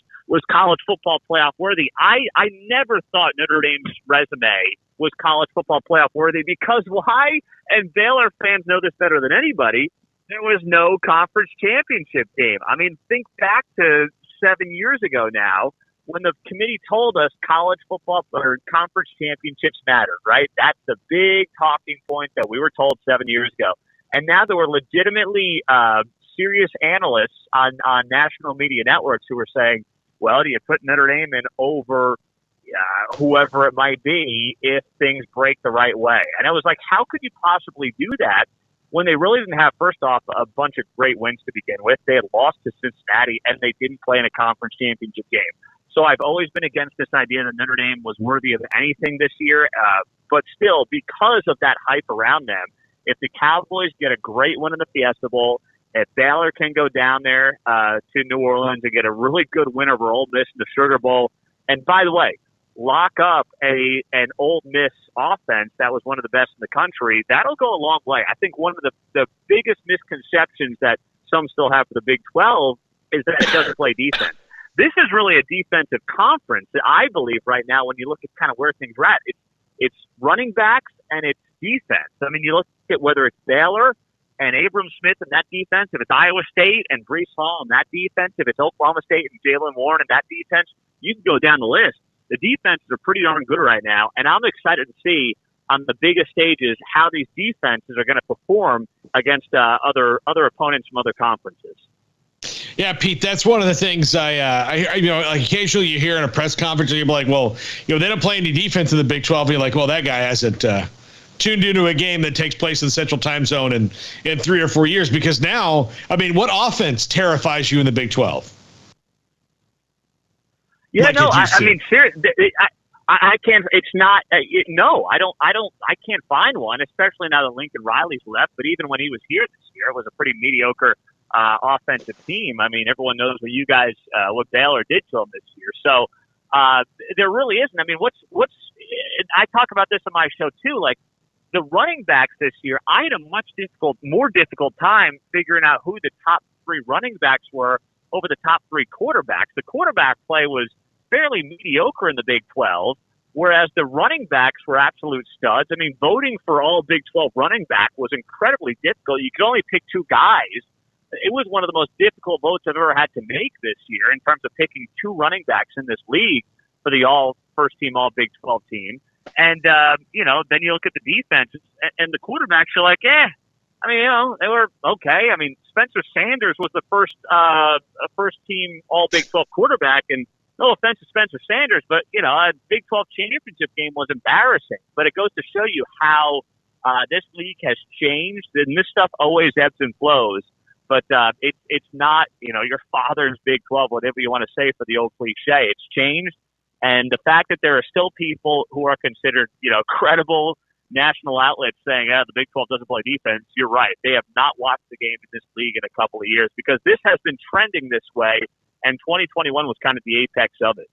college football playoff worthy. I never thought Notre Dame's resume was college football playoff worthy because why? And Baylor fans know this better than anybody. There was no conference championship game. I mean, think back to 7 years ago now when the committee told us college football or conference championships mattered, right? That's the big talking point that we were told 7 years ago. And now there were legitimately serious analysts on national media networks who were saying, well, do you put Notre Dame in over whoever it might be if things break the right way? And I was like, how could you possibly do that when they really didn't have, first off, a bunch of great wins to begin with? They had lost to Cincinnati, and they didn't play in a conference championship game. So I've always been against this idea that Notre Dame was worthy of anything this year. But still, because of that hype around them, if the Cowboys get a great win in the Fiesta Bowl, if Baylor can go down there to New Orleans and get a really good win over Ole Miss in the Sugar Bowl, and by the way, lock up an Ole Miss offense that was one of the best in the country, that'll go a long way. I think one of the biggest misconceptions that some still have for the Big 12 is that it doesn't play defense. This is really a defensive conference, I believe, right now, when you look at kind of where things are at. It's running backs and it's defense. I mean, you look at whether it's Baylor and Abram Smith and that defense, if it's Iowa State and Breece Hall and that defense, if it's Oklahoma State and Jalen Warren and that defense, you can go down the list. The defenses are pretty darn good right now, and I'm excited to see on the biggest stages how these defenses are going to perform against other opponents from other conferences. Yeah, Pete, that's one of the things I like occasionally you hear in a press conference and you're like, well, they don't play any defense in the Big 12. And you're like, well, that guy hasn't tuned into a game that takes place in the Central Time Zone in 3 or 4 years. Because now, I mean, what offense terrifies you in the Big 12? Yeah, no, I mean, seriously, I can't. It's not. No, I don't. I can't find one, especially now that Lincoln Riley's left. But even when he was here this year, it was a pretty mediocre offensive team. I mean, everyone knows what Baylor did to them this year. So there really isn't. I mean, what's? I talk about this on my show too. Like the running backs this year, I had a more difficult time figuring out who the top 3 running backs were over the top 3 quarterbacks. The quarterback play was fairly mediocre in the Big 12, whereas the running backs were absolute studs. I mean, voting for all Big 12 running back was incredibly difficult. You could only pick 2 guys. It was one of the most difficult votes I've ever had to make this year in terms of picking 2 running backs in this league for the all first team, all Big 12 team. And, then you look at the defense and the quarterbacks are like, I mean, they were okay. I mean, Spencer Sanders was the first team all Big 12 quarterback, and no offense to Spencer Sanders, but, a Big 12 championship game was embarrassing. But it goes to show you how this league has changed, and this stuff always ebbs and flows. But it's not, your father's Big 12, whatever you want to say for the old cliche. It's changed. And the fact that there are still people who are considered, credible national outlets saying, the Big 12 doesn't play defense, you're right. They have not watched the game in this league in a couple of years because this has been trending this way, and 2021 was kind of the apex of it.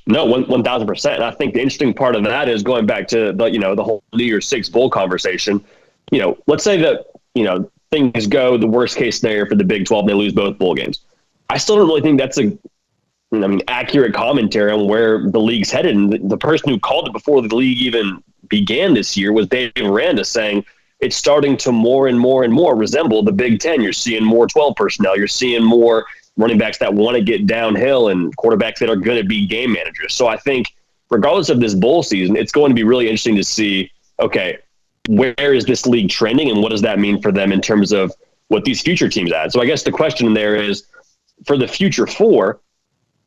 No, 1,000%. And I think the interesting part of that is going back to the whole New Year's Six bowl conversation. Let's say that, things go the worst case scenario for the Big 12 and they lose both bowl games. I still don't really think that's accurate commentary on where the league's headed. And the person who called it before the league even began this year was David Aranda, saying it's starting to more and more and more resemble the Big 10. You're seeing more 12 personnel. You're seeing more running backs that want to get downhill and quarterbacks that are going to be game managers. So I think regardless of this bowl season, it's going to be really interesting to see, okay, where is this league trending and what does that mean for them in terms of what these future teams add? So I guess the question there is, for the future 4,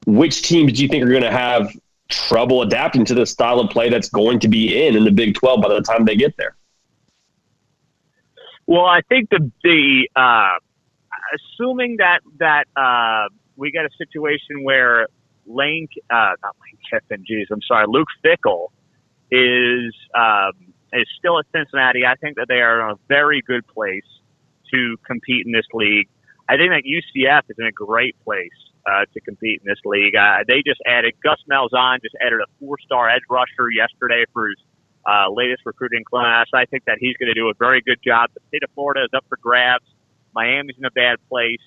which teams do you think are going to have trouble adapting to the style of play that's going to be in the Big 12 by the time they get there. Well, I think the assuming that we get a situation where Luke Fickell is still at Cincinnati, I think that they are in a very good place to compete in this league. I think that UCF is in a great place to compete in this league. They just added Gus Malzahn, just added a 4-star edge rusher yesterday for his latest recruiting class. I think that he's going to do a very good job. The state of Florida is up for grabs. Miami's in a bad place.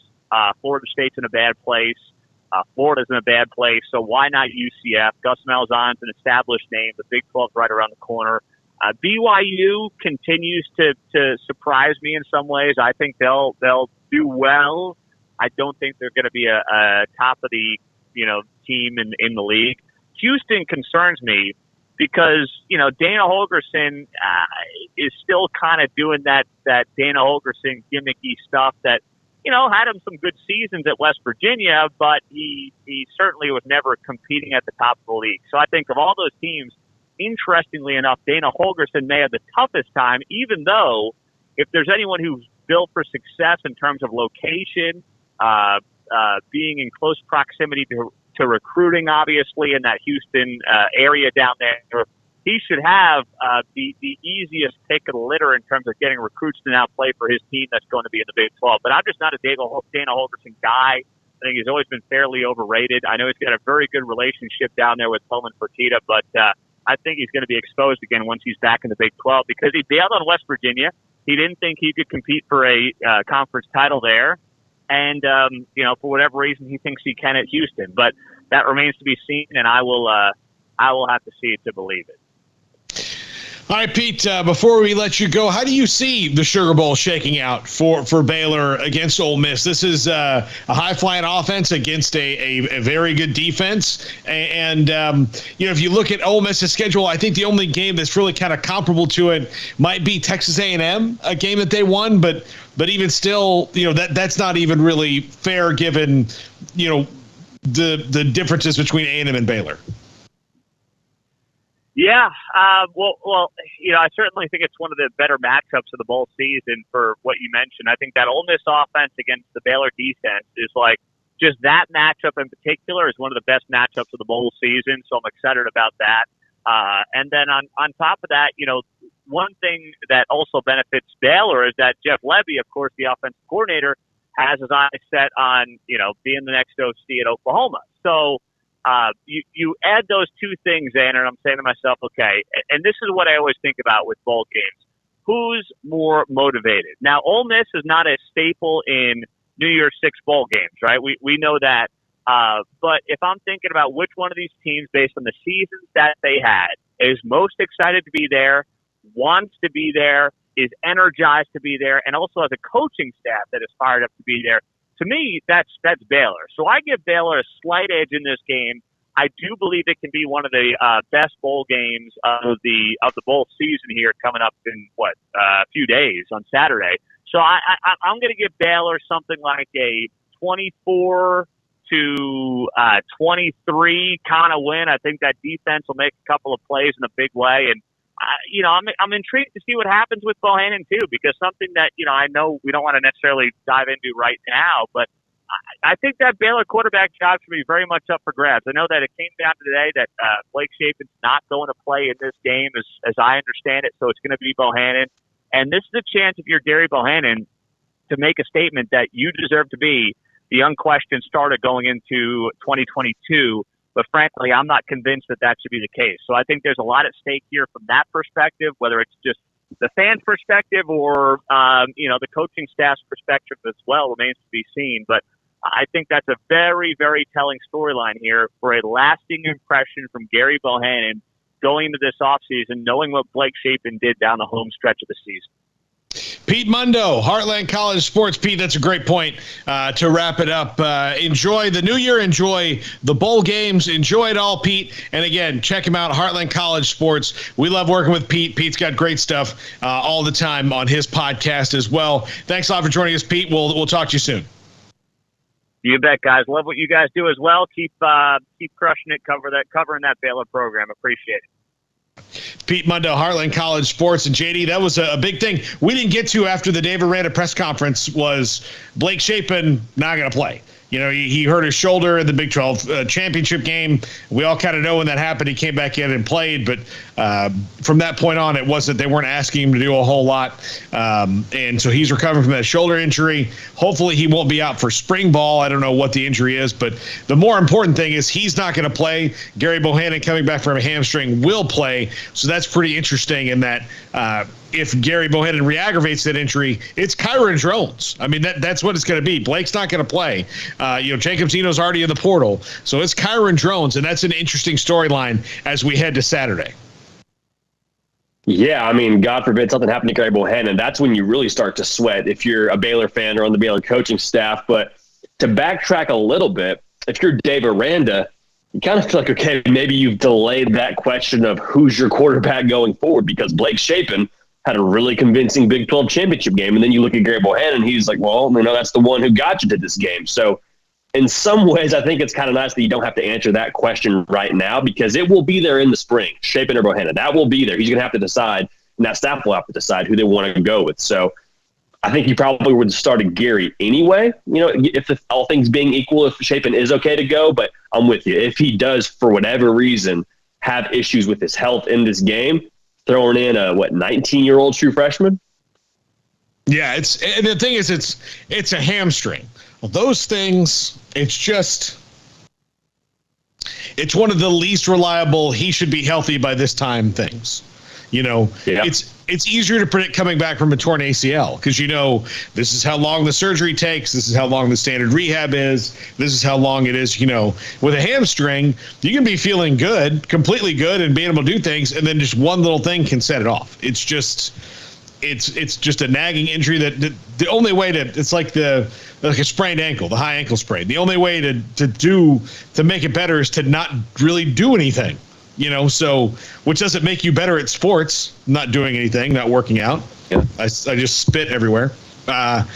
Florida State's in a bad place. Florida's in a bad place. So why not UCF? Gus Malzahn's an established name. The Big 12's right around the corner. BYU continues to surprise me in some ways. I think they'll do well. I don't think they're going to be a top of the team in the league. Houston concerns me because Dana Holgorsen is still kind of doing that Dana Holgorsen gimmicky stuff that had him some good seasons at West Virginia, but he certainly was never competing at the top of the league. So I think of all those teams, interestingly enough, Dana Holgorsen may have the toughest time, even though if there's anyone who's built for success in terms of location, being in close proximity to recruiting, obviously, in that Houston area down there, he should have the easiest pick of the litter in terms of getting recruits to now play for his team that's going to be in the Big 12. But I'm just not a Dana Holgorsen guy. I think he's always been fairly overrated. I know he's got a very good relationship down there with Hellman Fertitta, but I think he's going to be exposed again once he's back in the Big 12 because he bailed on West Virginia. He didn't think he could compete for a conference title there. And, for whatever reason, he thinks he can at Houston. But that remains to be seen, and I will have to see it to believe it. All right, Pete, before we let you go, how do you see the Sugar Bowl shaking out for Baylor against Ole Miss? This is a high-flying offense against a very good defense. And if you look at Ole Miss's schedule, I think the only game that's really kind of comparable to it might be Texas A&M, a game that they won. But even still, that's not even really fair given, the differences between A&M and Baylor. Yeah, well, I certainly think it's one of the better matchups of the bowl season for what you mentioned. I think that Ole Miss offense against the Baylor defense is just that matchup in particular is one of the best matchups of the bowl season. So I'm excited about that. And then on top of that, one thing that also benefits Baylor is that Jeff Levy, of course, the offensive coordinator, has his eyes set on, being the next OC at Oklahoma. So, you add those two things in, and I'm saying to myself, okay, and this is what I always think about with bowl games. Who's more motivated? Now, Ole Miss is not a staple in New Year's Six bowl games, right? We know that. But if I'm thinking about which one of these teams, based on the seasons that they had, is most excited to be there, wants to be there, is energized to be there, and also has a coaching staff that is fired up to be there, to me, that's Baylor. So I give Baylor a slight edge in this game. I do believe it can be one of the best bowl games of the bowl season here coming up in a few days on Saturday. So I'm going to give Baylor something like a 24-23 kind of win. I think that defense will make a couple of plays in a big way, and I'm intrigued to see what happens with Bohannon too, because something that, I know we don't want to necessarily dive into right now, but I think that Baylor quarterback job should be very much up for grabs. I know that it came down to today that Blake Shapin's not going to play in this game as I understand it. So it's going to be Bohannon. And this is a chance, if you're Gary Bohannon, to make a statement that you deserve to be the unquestioned starter going into 2022. But frankly, I'm not convinced that should be the case. So I think there's a lot at stake here from that perspective, whether it's just the fan perspective or, the coaching staff's perspective as well remains to be seen. But I think that's a very, very telling storyline here for a lasting impression from Gary Bohannon going into this offseason, knowing what Blake Shapin did down the home stretch of the season. Pete Mundo, Heartland College Sports. Pete, that's a great point to wrap it up. Enjoy the new year. Enjoy the bowl games. Enjoy it all, Pete. And again, check him out, Heartland College Sports. We love working with Pete. Pete's got great stuff all the time on his podcast as well. Thanks a lot for joining us, Pete. We'll talk to you soon. You bet, guys. Love what you guys do as well. Keep crushing it. Covering that Baylor program. Appreciate it. Pete Mundo, Heartland College Sports, and JD, that was a big thing we didn't get to after the David Aranda press conference was Blake Shapen not going to play. You know, he hurt his shoulder in the Big 12 championship game. We all kind of know when that happened. He came back in and played, but from that point on, they weren't asking him to do a whole lot. And so he's recovering from that shoulder injury. Hopefully he won't be out for spring ball. I don't know what the injury is, but the more important thing is he's not going to play. Gary Bohannon, coming back from a hamstring, will play. So that's pretty interesting in that if Gary Bohannon re-aggravates that injury, it's Kyron Drones. I mean, that's what it's going to be. Blake's not going to play. Jacob Zeno's already in the portal. So it's Kyron Drones, and that's an interesting storyline as we head to Saturday. Yeah, I mean, God forbid something happened to Gary Bohannon. That's when you really start to sweat if you're a Baylor fan or on the Baylor coaching staff. But to backtrack a little bit, if you're Dave Aranda, you kind of feel like, okay, maybe you've delayed that question of who's your quarterback going forward, because Blake Shapen had a really convincing Big 12 championship game. And then you look at Gary Bohannon, he's like, well, that's the one who got you to this game. So in some ways, I think it's kind of nice that you don't have to answer that question right now, because it will be there in the spring, Shapen or Bohannon. That will be there. He's going to have to decide, and that staff will have to decide who they want to go with. So I think he probably would have started Gary anyway, if all things being equal, if Shapen is okay to go. But I'm with you. If he does, for whatever reason, have issues with his health in this game, throwing in a 19-year-old true freshman. Yeah, and the thing is, it's a hamstring. Well, those things, it's one of the least reliable. He should be healthy by this time things. It's easier to predict coming back from a torn ACL because this is how long the surgery takes. This is how long the standard rehab is. This is how long it is. With a hamstring, you can be feeling good, completely good, and being able to do things, and then just one little thing can set it off. It's just a nagging injury that the only way it's like a sprained ankle, the high ankle sprain. The only way to make it better is to not really do anything. Which doesn't make you better at sports, not doing anything, not working out. Yeah. I just spit everywhere. But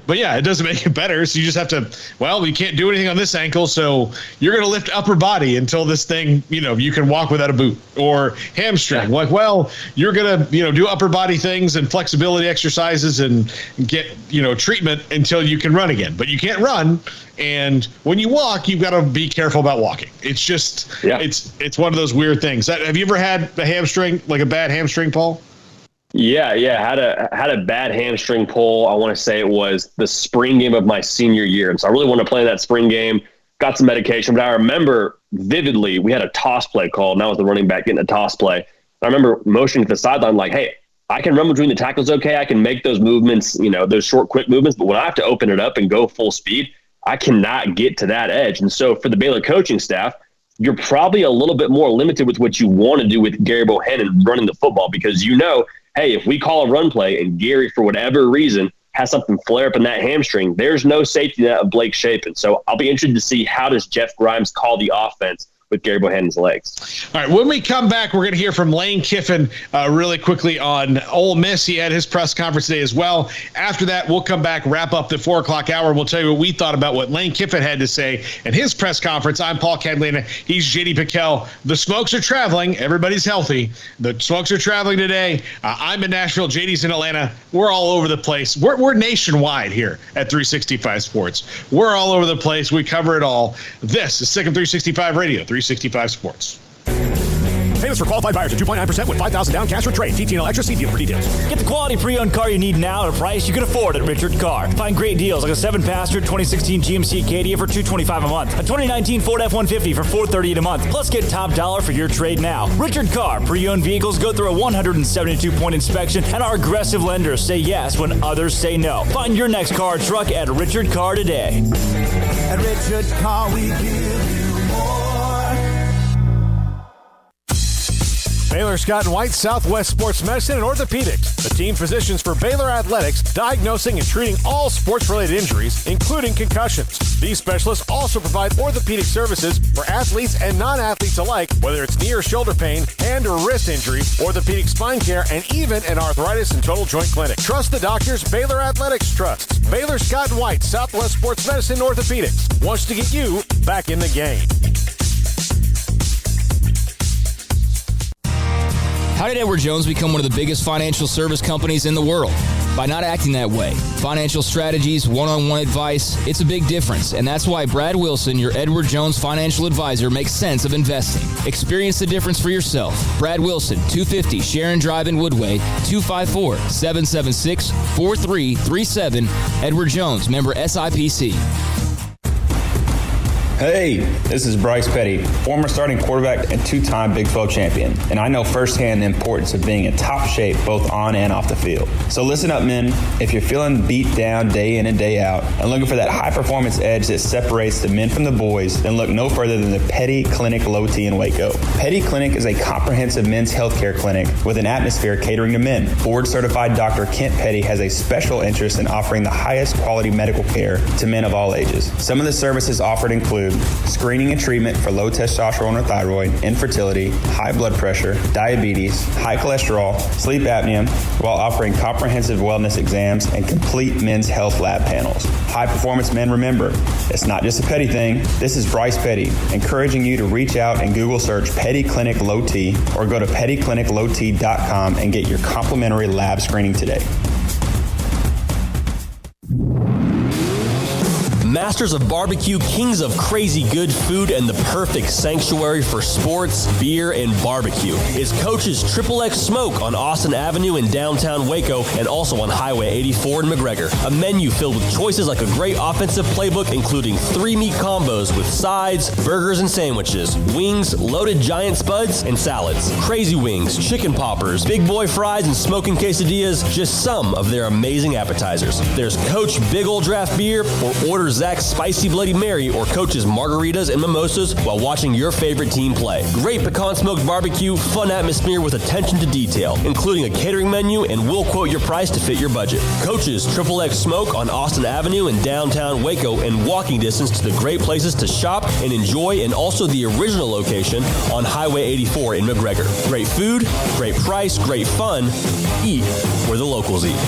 yeah, it doesn't make it better. So you just have to, you can't do anything on this ankle. So you're going to lift upper body until this thing, you can walk without a boot. Or hamstring. Yeah. You're going to, do upper body things and flexibility exercises and get, treatment until you can run again. But you can't run. And when you walk, you've got to be careful about walking. It's just, it's one of those weird things. Have you ever had a hamstring, like a bad hamstring, Paul? Yeah. Had a bad hamstring pull. I want to say it was the spring game of my senior year. And so I really wanted to play in that spring game, got some medication, but I remember vividly, we had a toss play called, and I was the running back getting a toss play. I remember motioning to the sideline like, hey, I can run between the tackles. Okay. I can make those movements, those short, quick movements, but when I have to open it up and go full speed, I cannot get to that edge. And so for the Baylor coaching staff, you're probably a little bit more limited with what you want to do with Gary Bohannon running the football, because hey, if we call a run play and Gary, for whatever reason, has something flare up in that hamstring, there's no safety net of Blake Shapen. So I'll be interested to see how does Jeff Grimes call the offense with Gary Bohannon's legs. All right, when we come back, we're going to hear from Lane Kiffin really quickly on Ole Miss. He had his press conference today as well. After that, we'll come back, wrap up the 4 o'clock hour. We'll tell you what we thought about what Lane Kiffin had to say in his press conference. I'm Paul Catalina. He's JD Piquel. The Smokes are traveling. Everybody's healthy. The Smokes are traveling today. I'm in Nashville. JD's in Atlanta. We're all over the place. We're nationwide here at 365 Sports. We're all over the place. We cover it all. This is Sick 365 Radio, 365 Sports. Payments for qualified buyers at 2.9% with $5,000 down cash for trade. TTL Extra. See deal for details. Get the quality pre-owned car you need now at a price you can afford at Richard Car. Find great deals like a 7-passenger 2016 GMC Acadia for $225 a month, a 2019 Ford F-150 for $438 a month. Plus, get top dollar for your trade now. Richard Car. Pre-owned vehicles go through a 172-point inspection, and our aggressive lenders say yes when others say no. Find your next car or truck at Richard Car today. At Richard Car, we give you more. Baylor Scott and White, Southwest Sports Medicine and Orthopedics, the team physicians for Baylor Athletics, diagnosing and treating all sports-related injuries, including concussions. These specialists also provide orthopedic services for athletes and non-athletes alike, whether it's knee or shoulder pain, hand or wrist injury, orthopedic spine care, and even an arthritis and total joint clinic. Trust the doctors Baylor Athletics trusts. Baylor Scott and White, Southwest Sports Medicine and Orthopedics wants to get you back in the game. How did Edward Jones become one of the biggest financial service companies in the world? By not acting that way. Financial strategies, one-on-one advice, it's a big difference. And that's why Brad Wilson, your Edward Jones financial advisor, makes sense of investing. Experience the difference for yourself. Brad Wilson, 250 Sharon Drive in Woodway, 254-776-4337. Edward Jones, member SIPC. Hey, this is Bryce Petty, former starting quarterback and two-time Big 12 champion, and I know firsthand the importance of being in top shape both on and off the field. So listen up, men. If you're feeling beat down day in and day out and looking for that high-performance edge that separates the men from the boys, then look no further than the Petty Clinic Low T in Waco. Petty Clinic is a comprehensive men's healthcare clinic with an atmosphere catering to men. Board-certified Dr. Kent Petty has a special interest in offering the highest quality medical care to men of all ages. Some of the services offered include screening and treatment for low testosterone or thyroid, infertility, high blood pressure, diabetes, high cholesterol, sleep apnea, while offering comprehensive wellness exams and complete men's health lab panels. High performance men, remember, it's not just a Petty thing. This is Bryce Petty, encouraging you to reach out and Google search Petty Clinic Low T or go to pettycliniclowt.com and get your complimentary lab screening today. Masters of barbecue, kings of crazy good food, and the perfect sanctuary for sports, beer, and barbecue is Coach's XXX Smoke on Austin Avenue in downtown Waco and also on Highway 84 in McGregor. A menu filled with choices like a great offensive playbook, including 3 meat combos with sides, burgers, and sandwiches, wings, loaded giant spuds, and salads, crazy wings, chicken poppers, big boy fries, and smoking quesadillas, just some of their amazing appetizers. There's Coach Big Ol' Draft Beer, or order Zach's Spicy Bloody Mary or Coach's margaritas and mimosas while watching your favorite team play. Great pecan smoked barbecue, fun atmosphere with attention to detail, including a catering menu, and we'll quote your price to fit your budget. Coach's XXX Smoke on Austin Avenue in downtown Waco and walking distance to the great places to shop and enjoy, and also the original location on Highway 84 in McGregor. Great food, great price, great fun. Eat where the locals eat.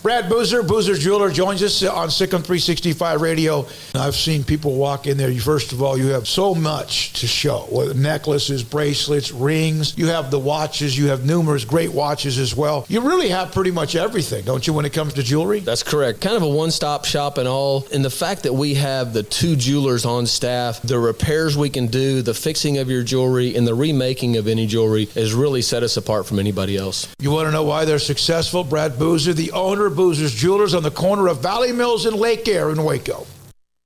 Brad Boozer, Boozer's Jeweler, joins us on Sikkim 365 Radio. I've seen people walk in there. First of all, you have so much to show, whether necklaces, bracelets, rings. You have the watches. You have numerous great watches as well. You really have pretty much everything, don't you, when it comes to jewelry? That's correct. Kind of a one-stop shop and all. And the fact that we have the 2 jewelers on staff, the repairs we can do, the fixing of your jewelry, and the remaking of any jewelry has really set us apart from anybody else. You want to know why they're successful? Brad Boozer, the owner of Boozer's Jewelers on the corner of Valley Mills and Lake Air in Waco.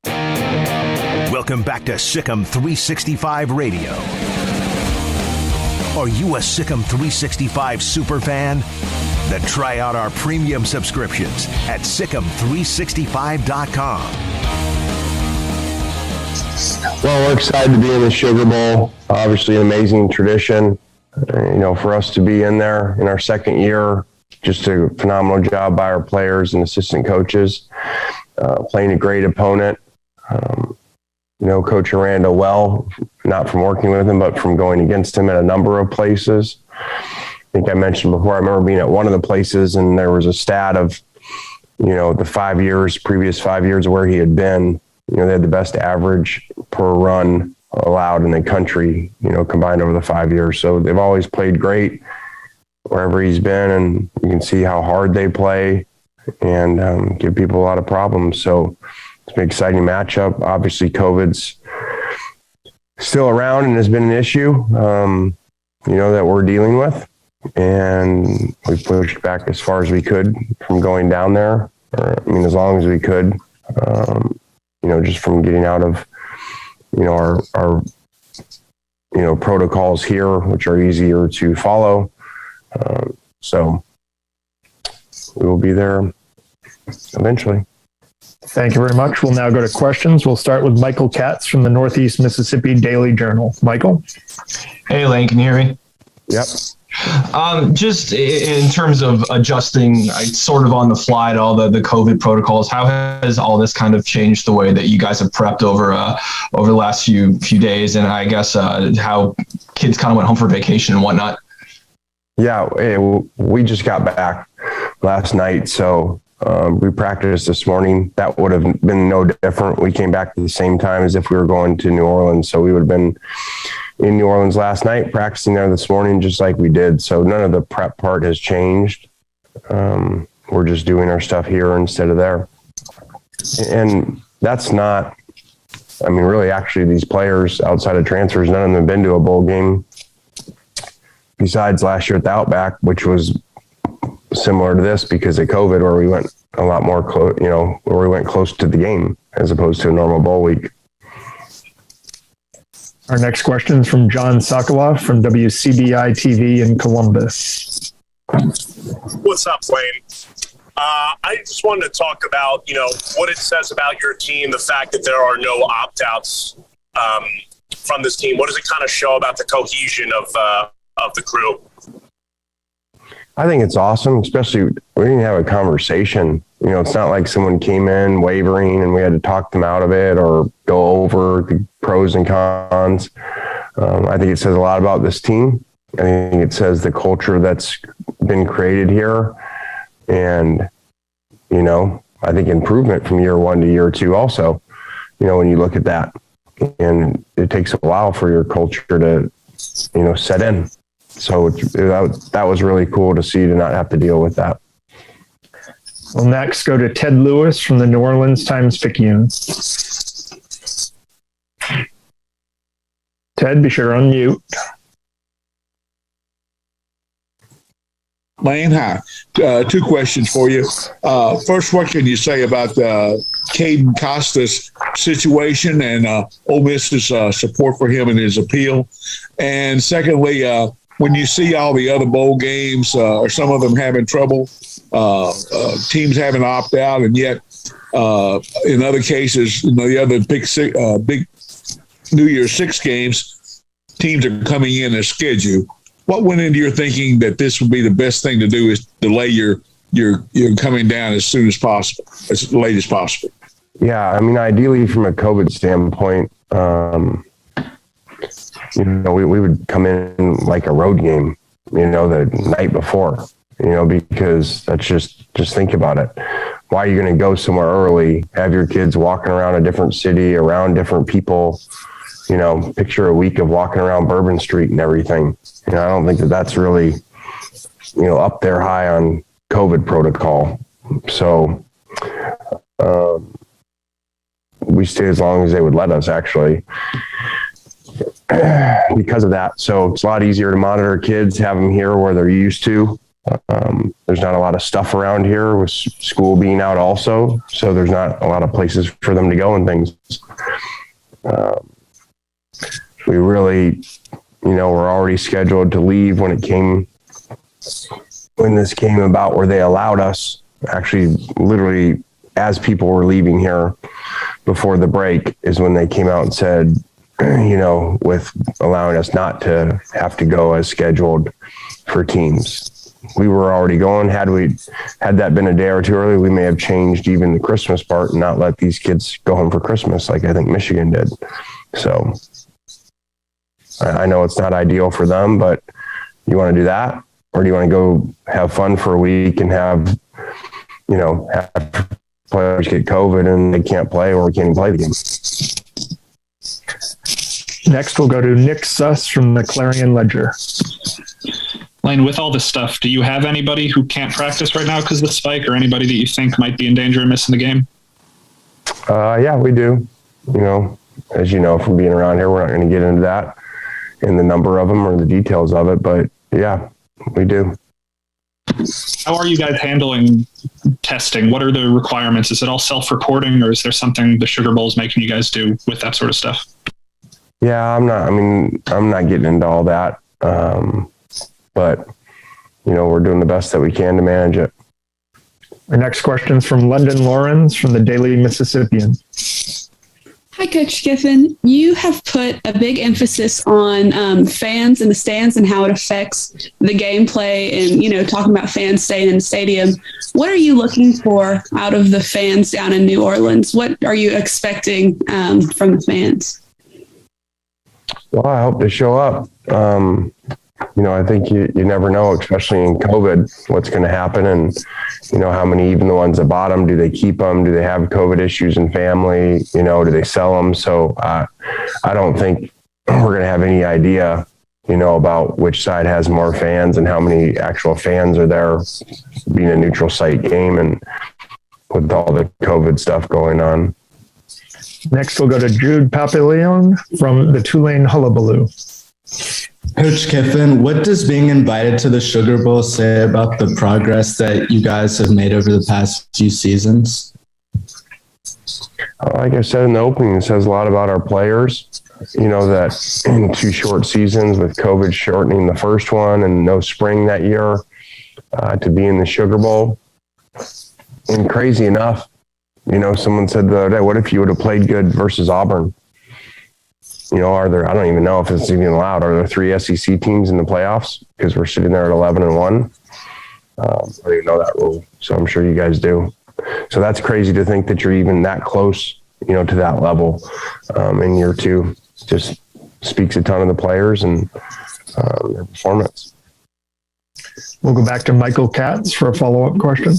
Welcome back to Sikkim 365 Radio. Are you a Sikkim 365 super fan? Then try out our premium subscriptions at Sikkim365.com. Well, we're excited to be in the Sugar Bowl. Obviously, an amazing tradition. For us to be in there in our second year. Just a phenomenal job by our players and assistant coaches, playing a great opponent. Coach Aranda well, not from working with him, but from going against him at a number of places. I think I mentioned before, I remember being at one of the places and there was a stat of, the previous 5 years where he had been. They had the best average per run allowed in the country, combined over the 5 years. So they've always played great wherever he's been, and you can see how hard they play and give people a lot of problems. So it's an exciting matchup. Obviously, COVID's still around and has been an issue, that we're dealing with. And we pushed back as far as we could from going down there. As long as we could, just from getting out of, our protocols here, which are easier to follow. So we will be there eventually. Thank you very much. We'll now go to questions. We'll start with Michael Katz from the Northeast Mississippi Daily Journal. Michael? Hey, Lane, can you hear me? Yep. Just in terms of adjusting sort of on the fly to all the COVID protocols, how has all this kind of changed the way that you guys have prepped over the last few days, and I guess how kids kind of went home for vacation and whatnot? Yeah, we just got back last night, so we practiced this morning. That would have been no different. We came back at the same time as if we were going to New Orleans, so we would have been in New Orleans last night, practicing there this morning, just like we did. So none of the prep part has changed. We're just doing our stuff here instead of there. And that's not, really, actually, these players outside of transfers, none of them have been to a bowl game besides last year at the Outback, which was similar to this because of COVID, where we went a lot more close, where we went close to the game as opposed to a normal bowl week. Our next question is from John Sakawa from WCBI TV in Columbus. What's up, Wayne? I just wanted to talk about, what it says about your team, the fact that there are no opt-outs from this team. What does it kind of show about the cohesion of the crew? I think it's awesome, especially we didn't have a conversation. It's not like someone came in wavering and we had to talk them out of it or go over the pros and cons. I think it says a lot about this team. I think it says the culture that's been created here. And, I think improvement from year one to year two also, when you look at that. And it takes a while for your culture to, set in. So that was really cool to see, to not have to deal with that. We'll next go to Ted Lewis from the New Orleans Times-Picayune. Ted, be sure to unmute. Lane, hi. Two questions for you. First, what can you say about Caden Costa's situation and Ole Miss's support for him and his appeal? And secondly, when you see all the other bowl games, or some of them having trouble, teams having opt out, and yet in other cases, the other big New Year's Six games, teams are coming in as scheduled. What went into your thinking that this would be the best thing to do is delay your coming down as soon as possible, as late as possible? Yeah, ideally from a COVID standpoint, we would come in like a road game, the night before, because that's just think about it. Why are you going to go somewhere early, have your kids walking around a different city, around different people, picture a week of walking around Bourbon Street and everything. I don't think that's really, up there high on COVID protocol. So we stayed as long as they would let us, actually, because of that. So it's a lot easier to monitor kids, have them here where they're used to. There's not a lot of stuff around here with school being out also. So there's not a lot of places for them to go and things. We really, were already scheduled to leave when this came about, where they allowed us, actually literally as people were leaving here before the break, is when they came out and said, with allowing us not to have to go as scheduled for teams. We were already going. Had that been a day or two early, we may have changed even the Christmas part and not let these kids go home for Christmas like I think Michigan did. So I know it's not ideal for them, but you want to do that? Or do you want to go have fun for a week and have players get COVID and they can't play, or we can't even play the game? Next, we'll go to Nick Suss from the Clarion Ledger. Lane, with all this stuff, do you have anybody who can't practice right now because of the spike, or anybody that you think might be in danger of missing the game? Yeah, we do. As you know, from being around here, we're not going to get into that in the number of them or the details of it, but yeah, we do. How are you guys handling testing? What are the requirements? Is it all self-reporting, or is there something the Sugar Bowl is making you guys do with that sort of stuff? Yeah, I'm not getting into all that. But we're doing the best that we can to manage it. Our next question is from London Lawrence from the Daily Mississippian. Hi, Coach Kiffin. You have put a big emphasis on fans in the stands and how it affects the gameplay and, talking about fans staying in the stadium. What are you looking for out of the fans down in New Orleans? What are you expecting from the fans? Well, I hope they show up. I think you never know, especially in COVID, what's going to happen. And, how many, even the ones at bottom, do they keep them? Do they have COVID issues in family? Do they sell them? So I don't think we're going to have any idea, about which side has more fans and how many actual fans are there, being a neutral site game and with all the COVID stuff going on. Next, we'll go to Jude Papillon from the Tulane Hullabaloo. Coach Kiffin, what does being invited to the Sugar Bowl say about the progress that you guys have made over the past few seasons? Like I said in the opening, it says a lot about our players. That in 2 short seasons with COVID shortening the first one and no spring that year, to be in the Sugar Bowl. And crazy enough, someone said the other day, what if you would have played good versus Auburn? Are there, I don't even know if it's even allowed. Are there 3 SEC teams in the playoffs? Because we're sitting there at 11-1. I don't even know that rule. So I'm sure you guys do. So that's crazy to think that you're even that close, to that level in year 2. Just speaks a ton of the players and their performance. We'll go back to Michael Katz for a follow-up question.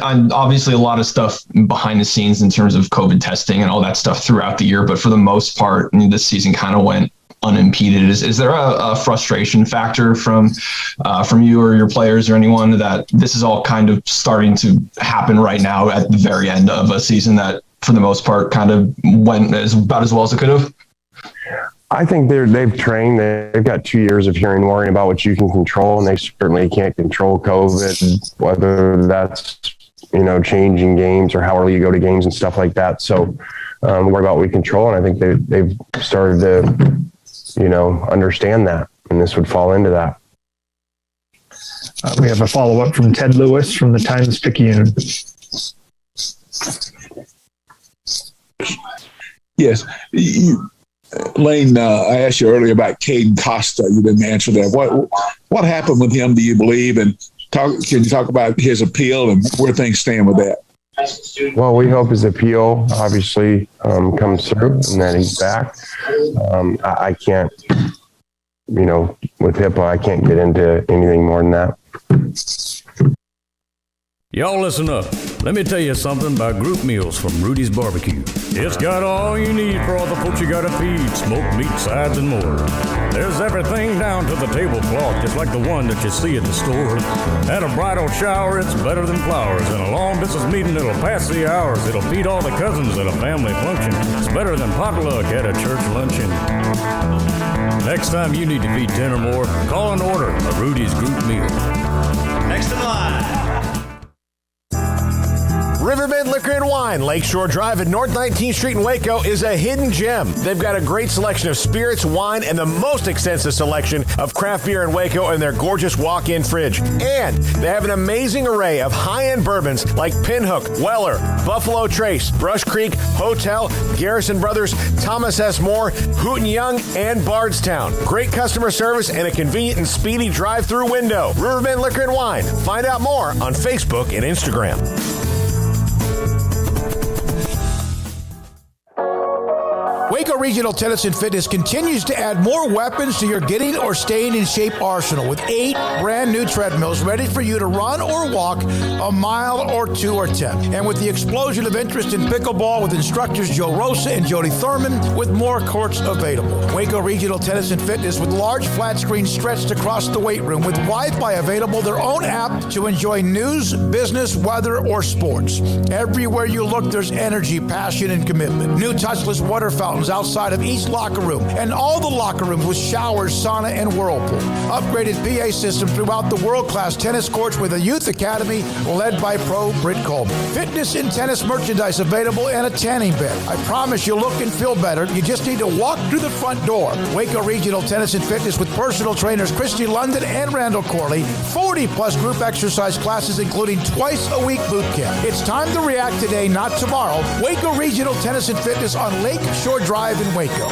Obviously a lot of stuff behind the scenes in terms of COVID testing and all that stuff throughout the year, but for the most part, this season kind of went unimpeded. Is there a frustration factor from you or your players or anyone that this is all kind of starting to happen right now at the very end of a season that for the most part kind of went about as well as it could have? I think they've trained. They've got 2 years of worrying about what you can control, and they certainly can't control COVID, whether that's, changing games or how early you go to games and stuff like that. So worry about what we control, and I think they've started to, understand that, and this would fall into that. We have a follow-up from Ted Lewis from the Times-Picayune. Yes. Lane, I asked you earlier about Caden Costa. You didn't answer that. What happened with him, do you believe? And can you talk about his appeal and where things stand with that? Well, we hope his appeal obviously comes through and that he's back. I can't, with HIPAA, I can't get into anything more than that. Y'all listen up. Let me tell you something about group meals from Rudy's Barbecue. It's got all you need for all the folks you gotta feed, smoked meat, sides, and more. There's everything down to the tablecloth, just like the one that you see at the store. At a bridal shower, it's better than flowers. And a long distance meeting, it'll pass the hours. It'll feed all the cousins at a family function. It's better than potluck at a church luncheon. Next time you need to feed 10 or more, call and order a Rudy's group meal. Next in line. Riverbend Liquor and Wine, Lakeshore Drive at North 19th Street in Waco is a hidden gem. They've got a great selection of spirits, wine, and the most extensive selection of craft beer in Waco in their gorgeous walk-in fridge. And they have an amazing array of high-end bourbons like Pinhook, Weller, Buffalo Trace, Brush Creek, Hotel, Garrison Brothers, Thomas S. Moore, Hooten Young, and Bardstown. Great customer service and a convenient and speedy drive-through window. Riverbend Liquor and Wine. Find out more on Facebook and Instagram. Waco Regional Tennis and Fitness continues to add more weapons to your getting or staying in shape arsenal with 8 brand new treadmills ready for you to run or walk a mile or 2 or 10. And with the explosion of interest in pickleball with instructors Joe Rosa and Jody Thurman with more courts available. Waco Regional Tennis and Fitness with large flat screens stretched across the weight room with Wi-Fi available, their own app to enjoy news, business, weather, or sports. Everywhere you look, there's energy, passion, and commitment. New touchless water fountains fountains outside of each locker room, and all the locker rooms with showers, sauna, and whirlpool. Upgraded PA system throughout the world-class tennis courts with a youth academy led by pro Britt Coleman. Fitness and tennis merchandise available and a tanning bed. I promise you'll look and feel better. You just need to walk through the front door. Waco Regional Tennis and Fitness with personal trainers Christy London and Randall Corley. 40-plus group exercise classes, including twice-a-week boot camp. It's time to react today, not tomorrow. Waco Regional Tennis and Fitness on Lake Shore Drive in Waco.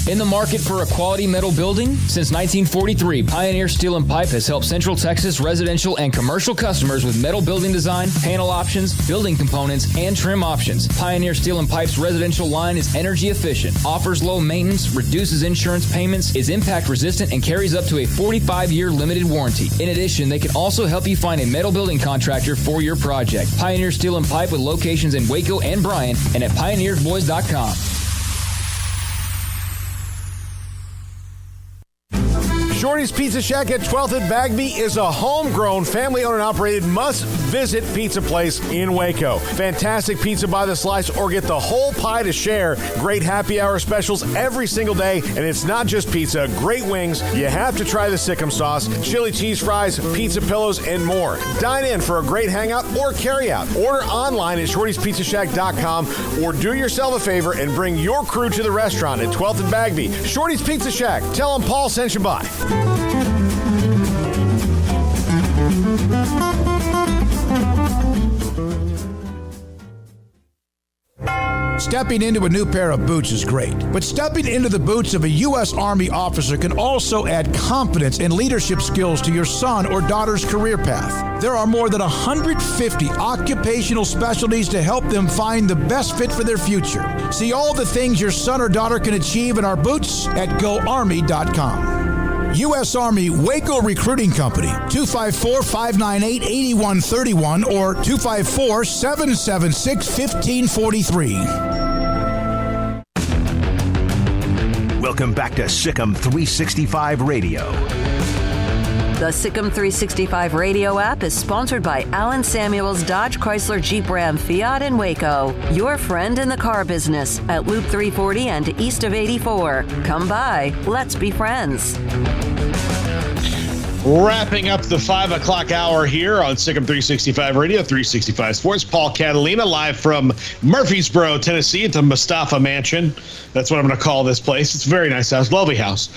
In the market for a quality metal building? Since 1943, Pioneer Steel and Pipe has helped Central Texas residential and commercial customers with metal building design, panel options, building components, and trim options. Pioneer Steel and Pipe's residential line is energy efficient, offers low maintenance, reduces insurance payments, is impact resistant, and carries up to a 45-year limited warranty. In addition, they can also help you find a metal building contractor for your project. Pioneer Steel and Pipe with locations in Waco and Bryan and at pioneersboys.com. Shorty's Pizza Shack at 12th and Bagby is a homegrown, family-owned and operated must-visit pizza place in Waco. Fantastic pizza by the slice or get the whole pie to share. Great happy hour specials every single day, and it's not just pizza. Great wings. You have to try the Sikkim sauce, chili cheese fries, pizza pillows, and more. Dine in for a great hangout or carry-out. Order online at shortyspizzashack.com or do yourself a favor and bring your crew to the restaurant at 12th and Bagby. Shorty's Pizza Shack. Tell them Paul sent you by. Stepping into a new pair of boots is great, but stepping into the boots of a U.S. Army officer can also add confidence and leadership skills to your son or daughter's career path. There are more than 150 occupational specialties to help them find the best fit for their future. See all the things your son or daughter can achieve in our boots at GoArmy.com. U.S. Army Waco Recruiting Company, 254-598-8131 or 254-776-1543. Welcome back to Sikkim 365 Radio. The Sikkim 365 Radio app is sponsored by Alan Samuels Dodge Chrysler Jeep Ram Fiat in Waco. Your friend in the car business at Loop 340 and east of 84. Come by. Let's be friends. Wrapping up the 5 o'clock hour here on Sikkim 365 Radio, 365 Sports. Paul Catalina live from Murfreesboro, Tennessee at the Mustafa Mansion. That's what I'm going to call this place. It's a very nice house, lovely house.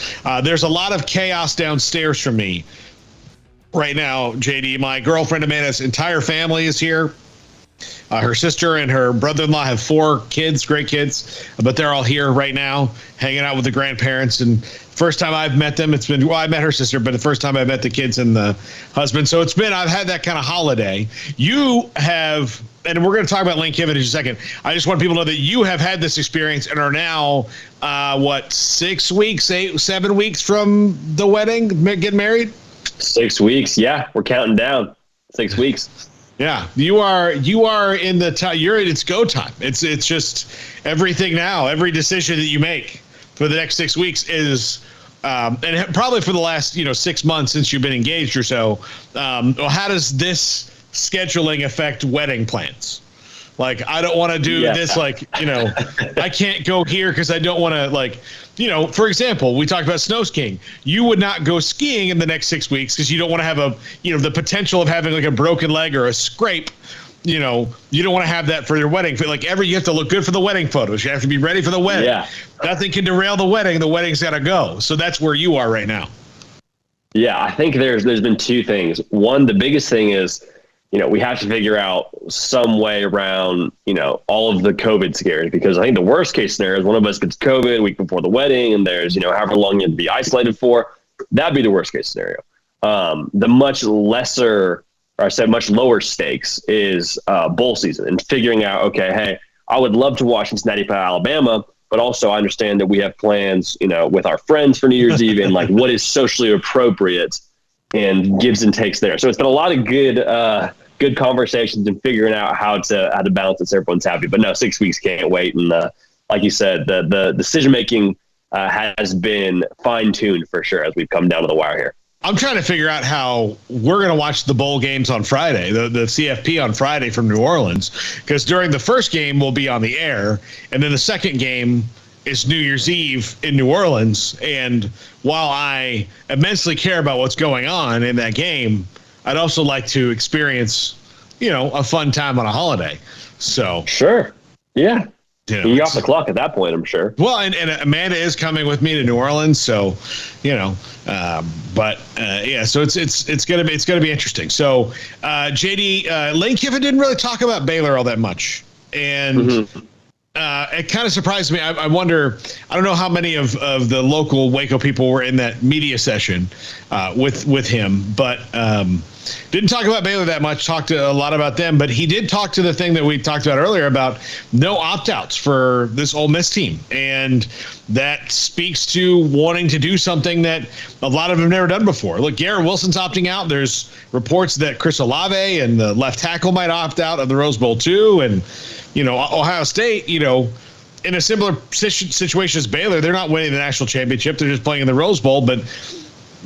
There's a lot of chaos downstairs from me right now, JD. My girlfriend Amanda's entire family is here. Her sister and her brother-in-law have 4 kids, great kids, but they're all here right now, hanging out with the grandparents. And first time I've met them, it's been, well, I met her sister, but the first time I met the kids and the husband. So I've had that kind of holiday. You have, and we're going to talk about Lane Kiffin in a second. I just want people to know that you have had this experience and are now, 6 weeks, 7 weeks from the wedding, getting married? 6 weeks. Yeah, we're counting down. 6 weeks. Yeah, you are in the time. It's go time. It's just everything now. Every decision that you make for the next 6 weeks is, and probably for the last 6 months since you've been engaged or so. How does this scheduling affect wedding plans? Like, I don't want to do this. Like, I can't go here because I don't want to. For example, we talked about snow skiing. You would not go skiing in the next 6 weeks because you don't want to have the potential of having like a broken leg or a scrape. You don't want to have that for your wedding. You have to look good for the wedding photos. You have to be ready for the wedding. Yeah. Nothing can derail the wedding. The wedding's got to go. So that's where you are right now. Yeah, I think there's been 2 things. One, the biggest thing is, we have to figure out some way around, all of the COVID scares, because I think the worst case scenario is one of us gets COVID a week before the wedding and there's, however long you have to be isolated for. That'd be the worst case scenario. The much lower stakes is bowl season and figuring out, okay, hey, I would love to watch Cincinnati play Alabama, but also I understand that we have plans, with our friends for New Year's Eve and what is socially appropriate and gives and takes there. So it's been a lot of good conversations and figuring out how to balance it so everyone's happy. But no, 6 weeks, can't wait. And like you said, the decision making has been fine tuned for sure as we've come down to the wire here. I'm trying to figure out how we're going to watch the bowl games on Friday, the CFP on Friday from New Orleans, because during the first game we'll be on the air, and then the second game is New Year's Eve in New Orleans. And while I immensely care about what's going on in that game, I'd also like to experience, a fun time on a holiday. So sure, yeah. You're off the it's- clock at that point, I'm sure. Well, and Amanda is coming with me to New Orleans, so so it's gonna be interesting. So JD, Lane Kiffin didn't really talk about Baylor all that much, and it kind of surprised me. I wonder, I don't know how many of the local Waco people were in that media session with him, but didn't talk about Baylor that much, talked a lot about them, but he did talk to the thing that we talked about earlier about no opt-outs for this Ole Miss team. And that speaks to wanting to do something that a lot of them have never done before. Look, Garrett Wilson's opting out. There's reports that Chris Olave and the left tackle might opt out of the Rose Bowl too. And, Ohio State, in a similar situation as Baylor, they're not winning the national championship. They're just playing in the Rose Bowl, but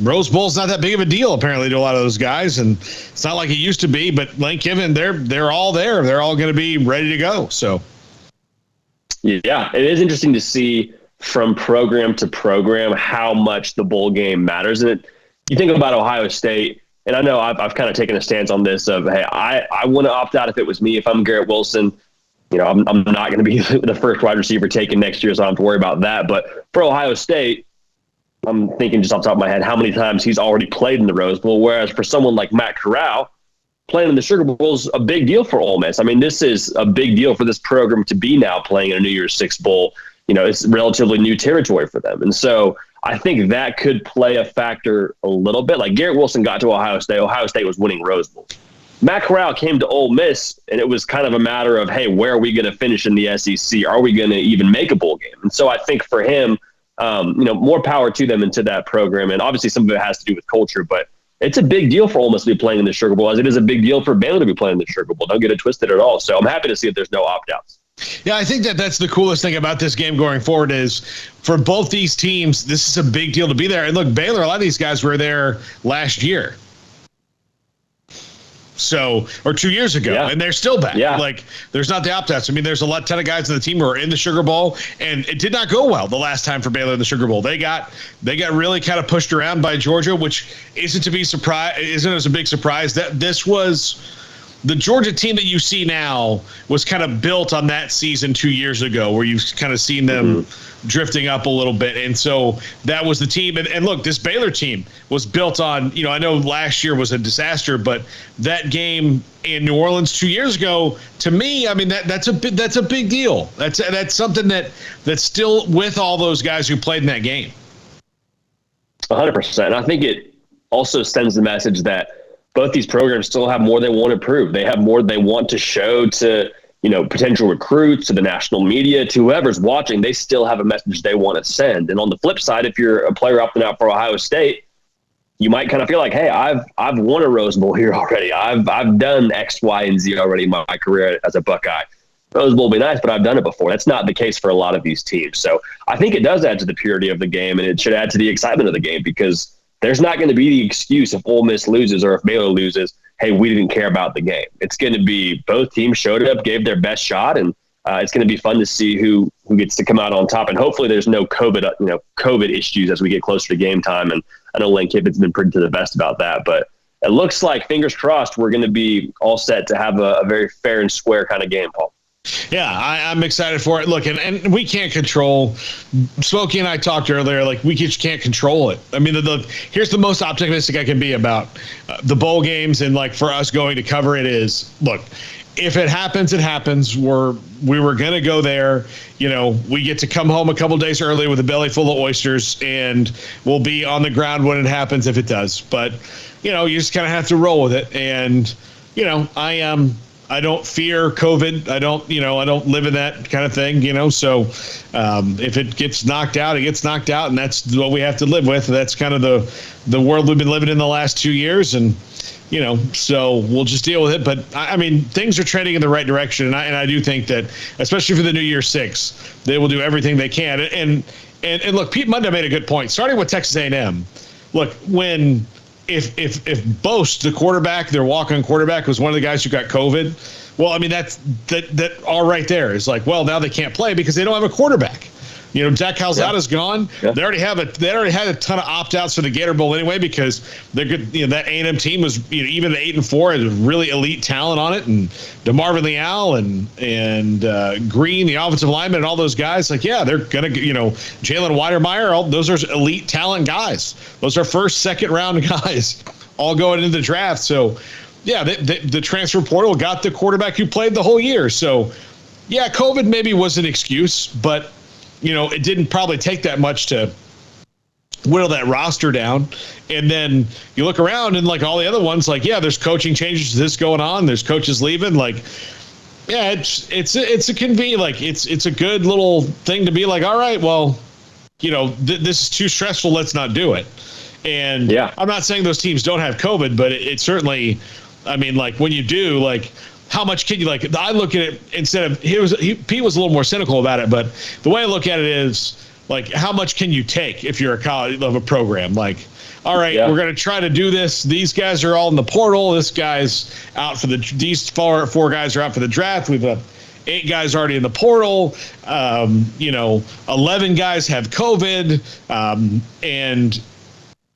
Rose Bowl's not that big of a deal, apparently, to a lot of those guys, and it's not like it used to be. But Lane Kiffin, they're all there. They're all going to be ready to go. So, yeah, it is interesting to see from program to program how much the bowl game matters. And you think about Ohio State, and I know I've kind of taken a stance on this of, hey, I want to opt out if it was me. If I'm Garrett Wilson, I'm not going to be the first wide receiver taken next year, so I don't have to worry about that. But for Ohio State, I'm thinking just off the top of my head how many times he's already played in the Rose Bowl, whereas for someone like Matt Corral, playing in the Sugar Bowl is a big deal for Ole Miss. I mean, this is a big deal for this program to be now playing in a New Year's Six Bowl. It's relatively new territory for them. And so I think that could play a factor a little bit. Like Garrett Wilson got to Ohio State. Ohio State was winning Rose Bowl. Matt Corral came to Ole Miss, and it was kind of a matter of, hey, where are we going to finish in the SEC? Are we going to even make a bowl game? And so I think for him, more power to them and to that program. And obviously some of it has to do with culture, but it's a big deal for Ole Miss to be playing in the Sugar Bowl, as it is a big deal for Baylor to be playing in the Sugar Bowl. Don't get it twisted at all. So I'm happy to see that there's no opt-outs. Yeah, I think that's the coolest thing about this game going forward is for both these teams, this is a big deal to be there. And look, Baylor, a lot of these guys were there last year. Or 2 years ago, and they're still back. Yeah. Like, there's not the opt-outs. I mean, there's a ton of guys on the team who are in the Sugar Bowl, and it did not go well the last time for Baylor in the Sugar Bowl. They got really kind of pushed around by Georgia, which isn't as a big surprise. That this was the Georgia team that you see now was kind of built on that season 2 years ago, where you've kind of seen them drifting up a little bit. And so that was the team. And look, this Baylor team was built on, I know last year was a disaster, but that game in New Orleans 2 years ago, to me, I mean, that's a big deal. That's something that's still with all those guys who played in that game. 100%. And I think it also sends the message that both these programs still have more they want to prove. They have more they want to show to, potential recruits, to the national media, to whoever's watching. They still have a message they want to send. And on the flip side, if you're a player opting out for Ohio State, you might kind of feel like, hey, I've won a Rose Bowl here already. I've done X, Y, and Z already in my career as a Buckeye. Rose Bowl will be nice, but I've done it before. That's not the case for a lot of these teams. So I think it does add to the purity of the game, and it should add to the excitement of the game, because there's not going to be the excuse if Ole Miss loses or if Baylor loses, hey, we didn't care about the game. It's going to be both teams showed up, gave their best shot, and it's going to be fun to see who gets to come out on top. And hopefully there's no COVID issues as we get closer to game time. And I know Lane Kiffin's been pretty to the vest about that, but it looks like, fingers crossed, we're going to be all set to have a very fair and square kind of game, Paul. Yeah, I'm excited for it. Look, and we can't control. Smokey and I talked earlier. Like, we just can't control it. I mean, here's the most optimistic I can be about the bowl games, and like for us going to cover it is, look, if it happens, it happens. We were gonna go there. We get to come home a couple days early with a belly full of oysters, and we'll be on the ground when it happens if it does. But you just kind of have to roll with it. And I don't fear COVID. I don't live in that kind of thing, So if it gets knocked out, it gets knocked out, and that's what we have to live with. That's kind of the world we've been living in the last 2 years, and so we'll just deal with it. But I mean, things are trending in the right direction, and I do think that, especially for the New Year's Six, they will do everything they can. And look, Pete Mundo made a good point. Starting with Texas A&M, look, when if Boast, the quarterback, their walk-on quarterback, was one of the guys who got COVID, well, I mean, that all right there is like, well, now they can't play because they don't have a quarterback. You know, Dak Calzada's gone. Yeah. They already had a ton of opt-outs for the Gator Bowl anyway because they're good. You know, that A&M team was, you know, even at 8-4, had really elite talent on it, and DeMarvin Leal and Green, the offensive lineman, and all those guys. Like, yeah, they're gonna, you know, Jalen Weidermeyer. Those are elite talent guys. Those are first, second round guys, all going into the draft. So, yeah, the transfer portal got the quarterback who played the whole year. So, yeah, COVID maybe was an excuse, but you know, it didn't probably take that much to whittle that roster down. And then you look around and like all the other ones, like, yeah, there's coaching changes, this going on, there's coaches leaving. Like, yeah, it's a convenient, like it's a good little thing to be like, all right, well, you know, this is too stressful. Let's not do it. And yeah, I'm not saying those teams don't have COVID, but it certainly, I mean, like when you do, like, how much can you, like, I look at it instead of, Pete was a little more cynical about it, but the way I look at it is like, how much can you take if you're a college of a program? Like, all right, we're going to try to do this. These guys are all in the portal. This guy's out for these four guys are out for the draft. We've 8 guys already in the portal. 11 guys have COVID. And,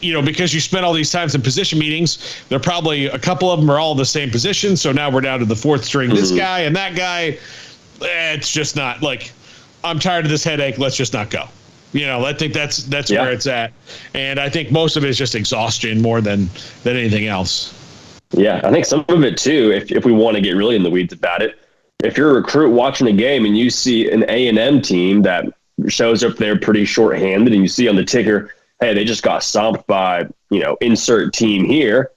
you know, because you spent all these times in position meetings, they're probably a couple of them are all in the same position. So now we're down to the 4th string, this guy and that guy. It's just not like, I'm tired of this headache. Let's just not go. You know, I think that's where it's at. And I think most of it is just exhaustion more than anything else. Yeah, I think some of it too, if we want to get really in the weeds about it, if you're a recruit watching a game and you see an A&M team that shows up there pretty shorthanded and you see on the ticker, hey, they just got stomped by, you know, insert team here.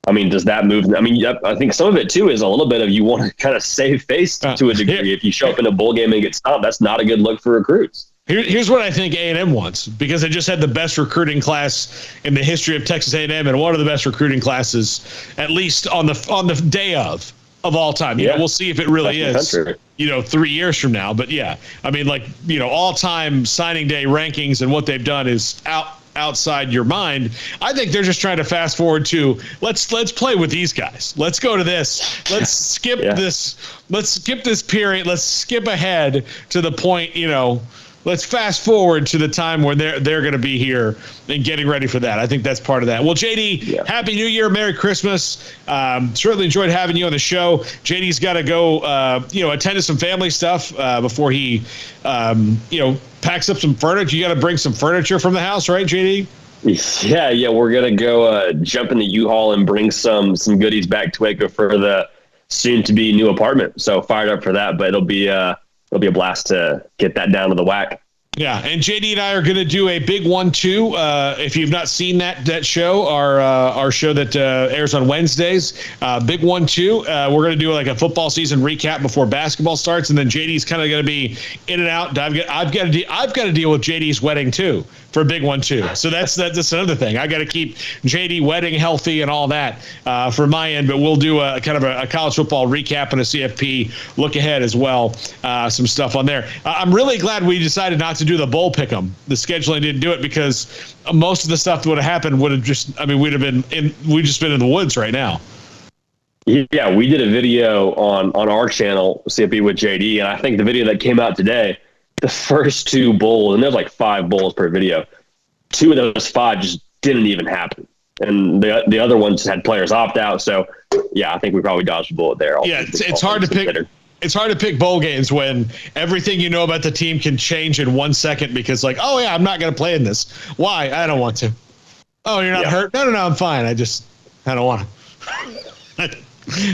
I mean, does that move? I mean, I think some of it too is a little bit of you want to kind of save face to a degree. If you show up in a bowl game and get stomped, that's not a good look for recruits. Here's what I think A&M wants, because they just had the best recruiting class in the history of Texas A&M and one of the best recruiting classes, at least on the day of all time. You know, we'll see if it really is, you know, 3 years from now. But yeah, I mean, like, you know, all-time signing day rankings and what they've done is outside your mind. I think they're just trying to fast forward to let's play with these guys. Let's go to this. Let's skip this. Let's skip this period. Let's skip ahead to the point, you know. Let's fast forward to the time where they're going to be here and getting ready for that. I think that's part of that. Well, JD, Happy New Year, Merry Christmas. Certainly enjoyed having you on the show. JD's got to go, attend to some family stuff before he, packs up some furniture. You got to bring some furniture from the house, right, JD? Yeah, we're gonna go jump in the U-Haul and bring some goodies back to Waco for the soon-to-be new apartment. So fired up for that, but it'll be a blast to get that down to the whack. Yeah, and JD and I are going to do a big 1-2. If you've not seen that show, our show that airs on Wednesdays, big 1-2. We're going to do like a football season recap before basketball starts, and then JD's kind of going to be in and out. I've got to deal with JD's wedding too for a big 1-2. So that's another thing. I got to keep JD wedding healthy and all that for my end. But we'll do a kind of a college football recap and a CFP look ahead as well. Some stuff on there. I'm really glad we decided not to do the bowl pick'em. The scheduling didn't do it because most of the stuff that would have happened we'd just been in the woods right now. Yeah, we did a video on our channel, CFP with JD, and I think the video that came out today, the first 2 bowls, and there's like 5 bowls per video, 2 of those 5 just didn't even happen. And the other ones had players opt out. So yeah, I think we probably dodged a bullet there. Yeah, it's hard to pick. It's hard to pick bowl games when everything you know about the team can change in 1 second because, like, oh, yeah, I'm not going to play in this. Why? I don't want to. Oh, you're not hurt? No, I'm fine. I don't want to.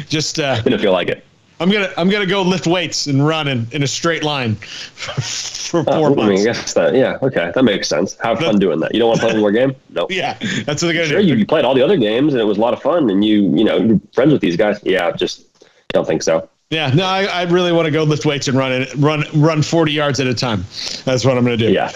Just didn't feel like it. I'm gonna go lift weights and run in a straight line for 4 months. I mean, I guess that makes sense. Have fun doing that. You don't want to play one more game? No. Yeah, that's what they're gonna do. You played all the other games and it was a lot of fun, and you're friends with these guys. Yeah, just don't think so. Yeah, no, I really want to go lift weights and run 40 yards at a time. That's what I'm going to do. Yeah,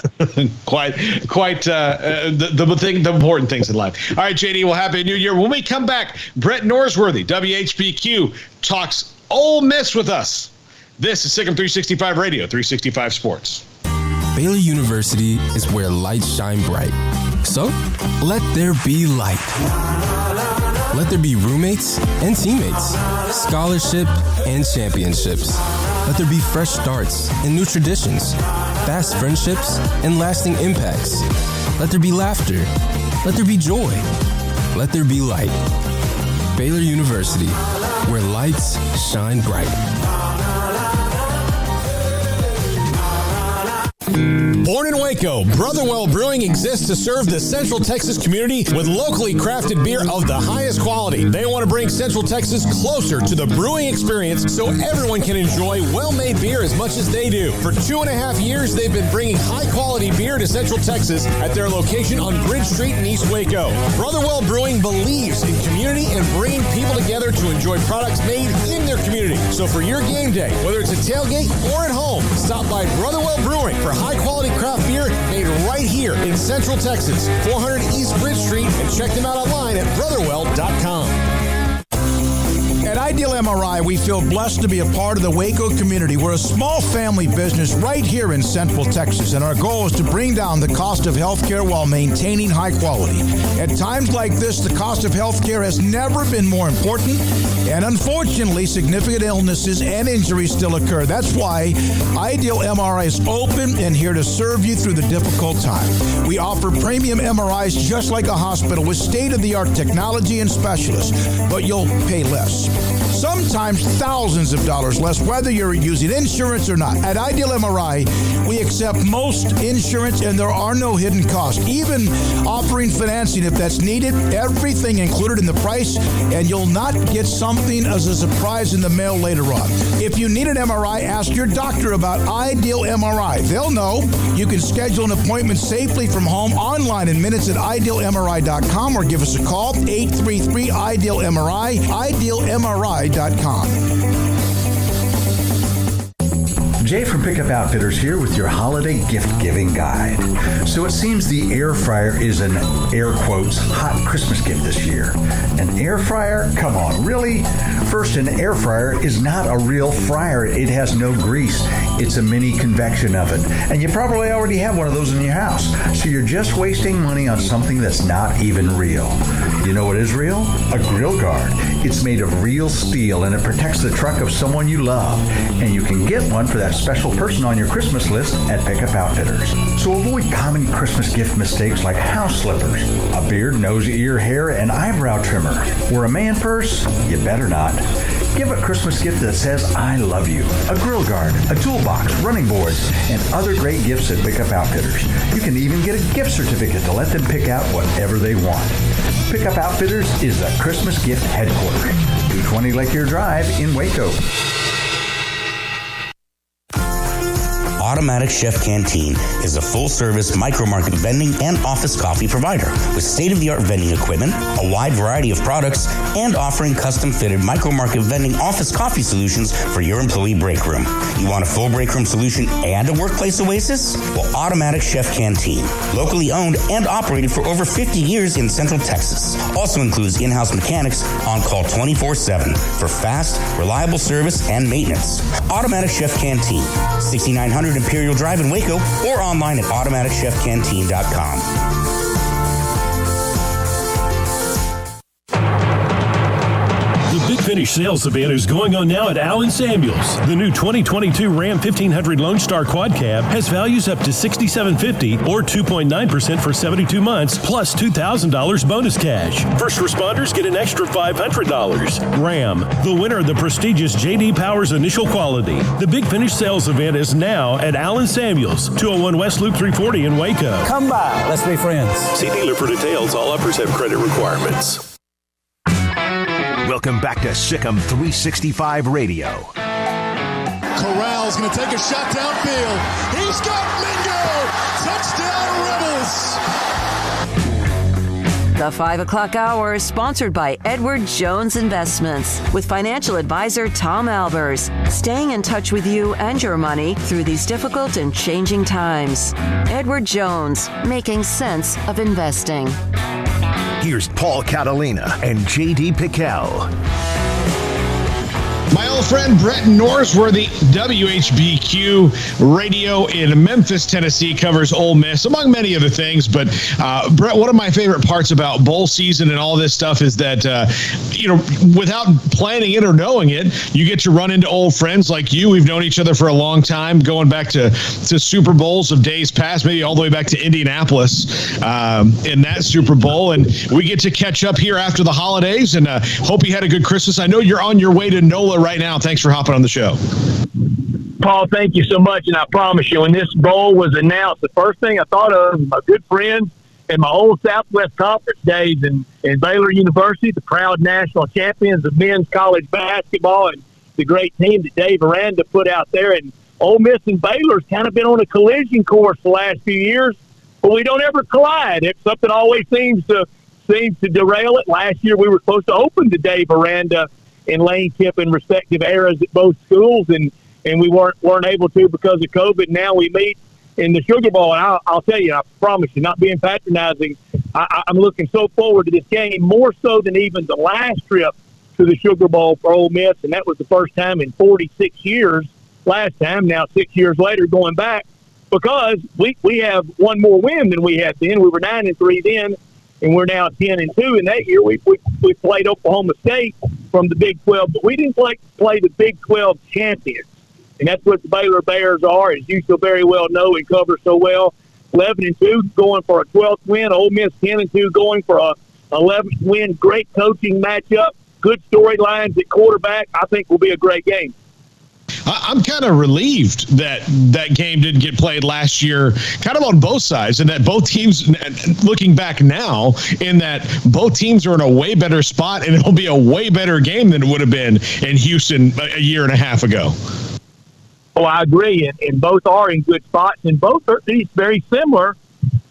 quite the important things in life. All right, JD, well, Happy New Year. When we come back, Brett Norsworthy, WHBQ, talks Ole Miss with us. This is Sikkim 365 Radio, 365 Sports. Baylor University is where lights shine bright. So, let there be light. Let there be roommates and teammates, scholarship and championships. Let there be fresh starts and new traditions, fast friendships and lasting impacts. Let there be laughter. Let there be joy. Let there be light. Baylor University, where lights shine bright. Born in Waco, Brotherwell Brewing exists to serve the Central Texas community with locally crafted beer of the highest quality. They want to bring Central Texas closer to the brewing experience so everyone can enjoy well-made beer as much as they do. For 2.5 years, they've been bringing high-quality beer to Central Texas at their location on Bridge Street in East Waco. Brotherwell Brewing believes in community and bringing people together to enjoy products made in their community. So for your game day, whether it's a tailgate or at home, stop by Brotherwell Brewing for high-quality craft beer made right here in Central Texas, 400 East Bridge Street, and check them out online at brotherwell.com. At Ideal MRI, we feel blessed to be a part of the Waco community. We're a small family business right here in Central Texas, and our goal is to bring down the cost of healthcare while maintaining high quality. At times like this, the cost of healthcare has never been more important, and unfortunately, significant illnesses and injuries still occur. That's why Ideal MRI is open and here to serve you through the difficult time. We offer premium MRIs just like a hospital with state-of-the-art technology and specialists, but you'll pay less. Sometimes thousands of dollars less, whether you're using insurance or not. At Ideal MRI, we accept most insurance and there are no hidden costs, even offering financing if that's needed. Everything included in the price, and you'll not get something as a surprise in the mail later on. If you need an MRI, ask your doctor about Ideal MRI. They'll know. You can schedule an appointment safely from home online in minutes at idealmri.com or give us a call, 833-IDEAL-MRI, idealmri.com. Jay from Pickup Outfitters here with your holiday gift-giving guide. So it seems the air fryer is an, air quotes, hot Christmas gift this year. An air fryer? Come on, really? First, an air fryer is not a real fryer. It has no grease. It's a mini convection oven. And you probably already have one of those in your house. So you're just wasting money on something that's not even real. You know what is real? A grill guard. It's made of real steel and it protects the truck of someone you love. And you can get one for that special person on your Christmas list at Pickup Outfitters. So avoid common Christmas gift mistakes like house slippers, a beard, nose, ear, hair, and eyebrow trimmer. Or a man purse? You better not. Give a Christmas gift that says, I love you. A grill guard, a toolbox, running boards, and other great gifts at Pickup Outfitters. You can even get a gift certificate to let them pick out whatever they want. Pickup Outfitters is the Christmas gift headquarters. 220 Lake Erie Drive in Waco. Automatic Chef Canteen is a full-service micro-market vending and office coffee provider with state-of-the-art vending equipment, a wide variety of products, and offering custom-fitted micro-market vending office coffee solutions for your employee break room. You want a full break room solution and a workplace oasis? Well, Automatic Chef Canteen, locally owned and operated for over 50 years in Central Texas, also includes in-house mechanics on call 24/7 for fast, reliable service and maintenance. Automatic Chef Canteen, 6900 Imperial Drive in Waco, or online at automaticchefcanteen.com. The Big Finish sales event is going on now at Allen Samuels. The new 2022 Ram 1500 Lone Star Quad Cab has values up to $6,750 or 2.9% for 72 months, plus $2,000 bonus cash. First responders get an extra $500. Ram, the winner of the prestigious J.D. Powers Initial Quality. The Big Finish sales event is now at Allen Samuels, 201 West Loop 340 in Waco. Come by. Let's be friends. See dealer for details. All offers have credit requirements. Welcome back to Sikkim 365 Radio. Corral's going to take a shot downfield. He's got Mingo. Touchdown, Rebels. The 5 o'clock hour is sponsored by Edward Jones Investments with financial advisor Tom Albers, staying in touch with you and your money through these difficult and changing times. Edward Jones, making sense of investing. Here's Paul Catalina and J.D. Pickell. My old friend Brett Norsworthy, WHBQ Radio in Memphis, Tennessee, covers Ole Miss, among many other things. But, Brett, one of my favorite parts about bowl season and all this stuff is that, without planning it or knowing it, you get to run into old friends like you. We've known each other for a long time, going back to Super Bowls of days past, maybe all the way back to Indianapolis in that Super Bowl. And we get to catch up here after the holidays, and hope you had a good Christmas. I know you're on your way to NOLA right now. Thanks for hopping on the show. Paul, thank you so much. And I promise you, when this bowl was announced, the first thing I thought of was my good friends and my old Southwest Conference days in Baylor University, the proud national champions of men's college basketball, and the great team that Dave Aranda put out there. And Ole Miss and Baylor's kind of been on a collision course the last few years, but we don't ever collide. It's something always seems to derail it. Last year we were supposed to open the Dave Aranda and Lane Kiffin respective eras at both schools, and we weren't able to because of COVID. Now we meet in the Sugar Bowl, and I'll tell you, I promise you, not being patronizing, I'm looking so forward to this game, more so than even the last trip to the Sugar Bowl for Ole Miss, and that was the first time in 46 years last time. Now 6 years later going back, because we have one more win than we had then. We were 9-3 then, and we're now 10-2. And that year we played Oklahoma State from the Big 12, but we didn't play the Big 12 champions. And that's what the Baylor Bears are, as you so very well know and cover so well. 11-2 going for a 12th win. Ole Miss 10-2 going for a 11th win. Great coaching matchup. Good storylines at quarterback. I think will be a great game. I'm kind of relieved that game didn't get played last year, kind of on both sides, and that both teams, looking back now, in that both teams are in a way better spot, and it'll be a way better game than it would have been in Houston a year and a half ago. Oh, I agree, and both are in good spots, and both are very similar,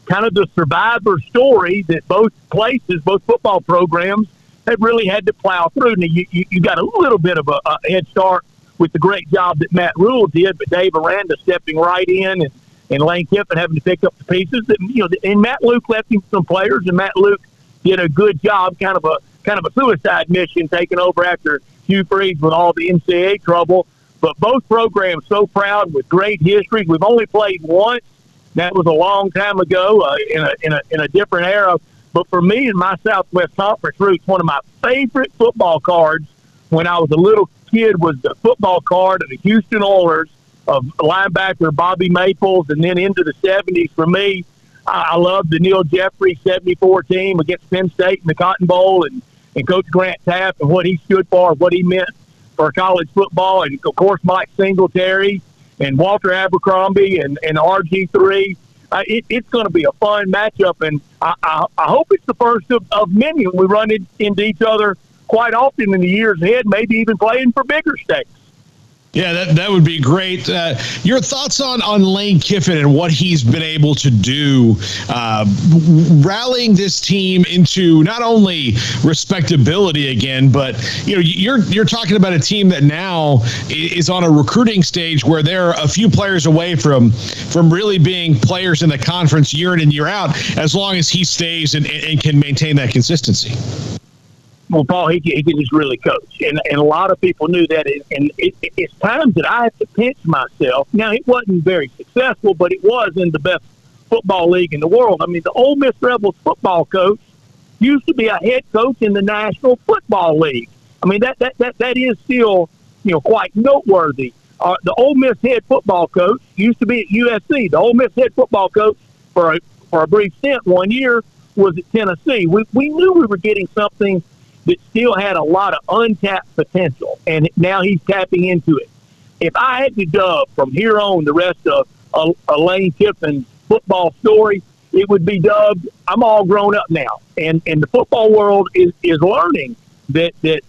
kind of the survivor story that both places, both football programs, have really had to plow through. Now, you got a little bit of a head start with the great job that Matt Rule did, but Dave Aranda stepping right in and Lane Kiffin having to pick up the pieces. And Matt Luke left him some players, and Matt Luke did a good job, kind of a suicide mission, taking over after Hugh Freeze with all the NCAA trouble. But both programs so proud with great history. We've only played once. That was a long time ago in a different era. But for me in my Southwest Conference roots, one of my favorite football cards when I was a little kid was the football card of the Houston Oilers of linebacker Bobby Maples, and then into the 70s. For me, I love the Neil Jeffrey 74 team against Penn State in the Cotton Bowl, and Coach Grant Taft and what he stood for, what he meant for college football, and of course Mike Singletary and Walter Abercrombie and RG3. It's going to be a fun matchup, and I hope it's the first of many. We run into each other quite often in the years ahead, maybe even playing for bigger stakes. Yeah, that would be great. Your thoughts on Lane Kiffin and what he's been able to do, rallying this team into not only respectability again, but you're talking about a team that now is on a recruiting stage where they're a few players away from really being players in the conference year in and year out, as long as he stays and can maintain that consistency. Well, Paul, he can just really coach, and a lot of people knew that. And it's times that I have to pinch myself. Now, it wasn't very successful, but it was in the best football league in the world. I mean, the Ole Miss Rebels football coach used to be a head coach in the National Football League. I mean, that is still quite noteworthy. The Ole Miss head football coach used to be at USC. The Ole Miss head football coach for a brief stint 1 year was at Tennessee. We knew we were getting something that still had a lot of untapped potential, and now he's tapping into it. If I had to dub from here on the rest of Lane Kiffin's football story, it would be dubbed, I'm all grown up now. And the football world is learning that the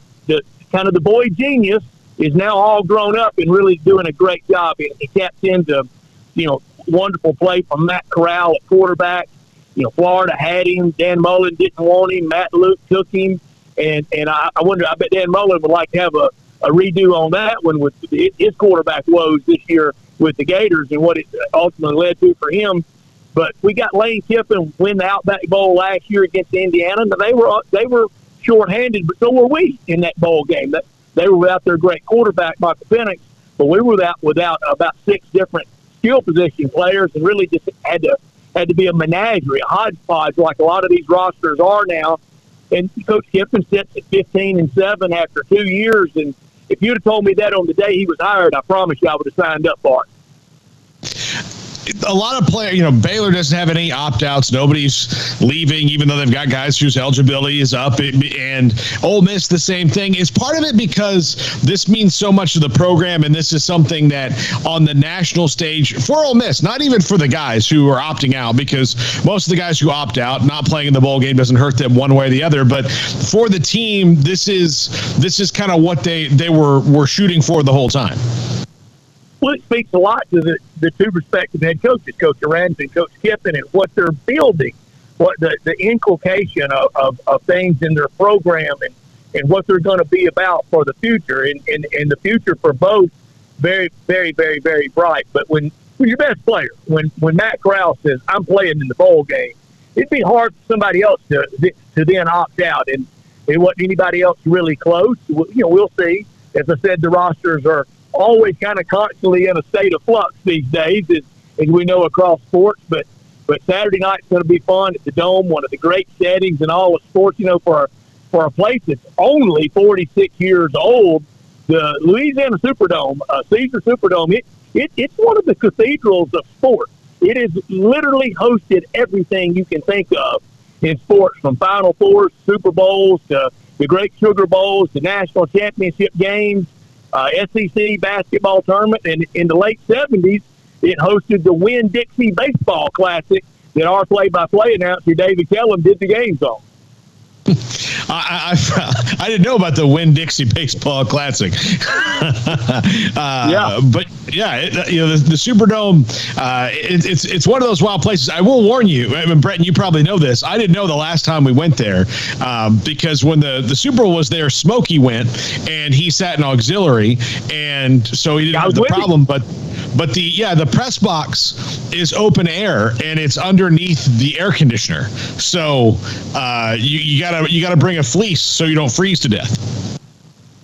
kind of the boy genius is now all grown up and really doing a great job. He taps into, wonderful play from Matt Corral at quarterback. Florida had him. Dan Mullen didn't want him. Matt Luke took him. And I wonder, I bet Dan Mullen would like to have a redo on that one with his quarterback woes this year with the Gators and what it ultimately led to for him. But we got Lane Kiffin win the Outback Bowl last year against Indiana. They were shorthanded, but so were we in that bowl game. They were without their great quarterback, Michael Penix, but we were without about 6 different skill position players, and really just had to be a menagerie, a hodgepodge, like a lot of these rosters are now. And Coach Kiffin sits at 15-7 after 2 years, and if you'd have told me that on the day he was hired, I promise you I would have signed up for it. A lot of players, Baylor doesn't have any opt-outs. Nobody's leaving, even though they've got guys whose eligibility is up. And Ole Miss, the same thing. Is part of it because this means so much to the program, and this is something that on the national stage for Ole Miss, not even for the guys who are opting out, because most of the guys who opt out, not playing in the bowl game doesn't hurt them one way or the other. But for the team, this is kind of what they were shooting for the whole time. Well, it speaks a lot to the two respective head coaches, Coach Aranda and Coach Kiffin, and what they're building, what the inculcation of things in their program and what they're going to be about for the future. And the future for both, very, very, very, very bright. But when your best player, when Matt Corral says, I'm playing in the bowl game, it'd be hard for somebody else to then opt out. And it wasn't anybody else really close. We'll see. As I said, the rosters are always kind of constantly in a state of flux these days, as we know across sports. But Saturday night's going to be fun at the Dome, one of the great settings in all of sports. For a place that's only 46 years old, the Louisiana Superdome, Caesar Superdome, it's one of the cathedrals of sport. It has literally hosted everything you can think of in sports, from Final Fours, Super Bowls, to the Great Sugar Bowls, to national championship games, SEC basketball tournament, and in the late 70s, it hosted the Winn-Dixie Baseball Classic that our play-by-play announcer, David Kellum, did the games on. I didn't know about the Winn-Dixie Baseball Classic. Yeah. But yeah, the Superdome, it's one of those wild places. I will warn you, Brett, and you probably know this. I didn't know the last time we went there because when the Super Bowl was there, Smokey went and he sat in auxiliary, and so he didn't have the problem. But the press box is open air and it's underneath the air conditioner. So you gotta bring a fleece so you don't freeze to death.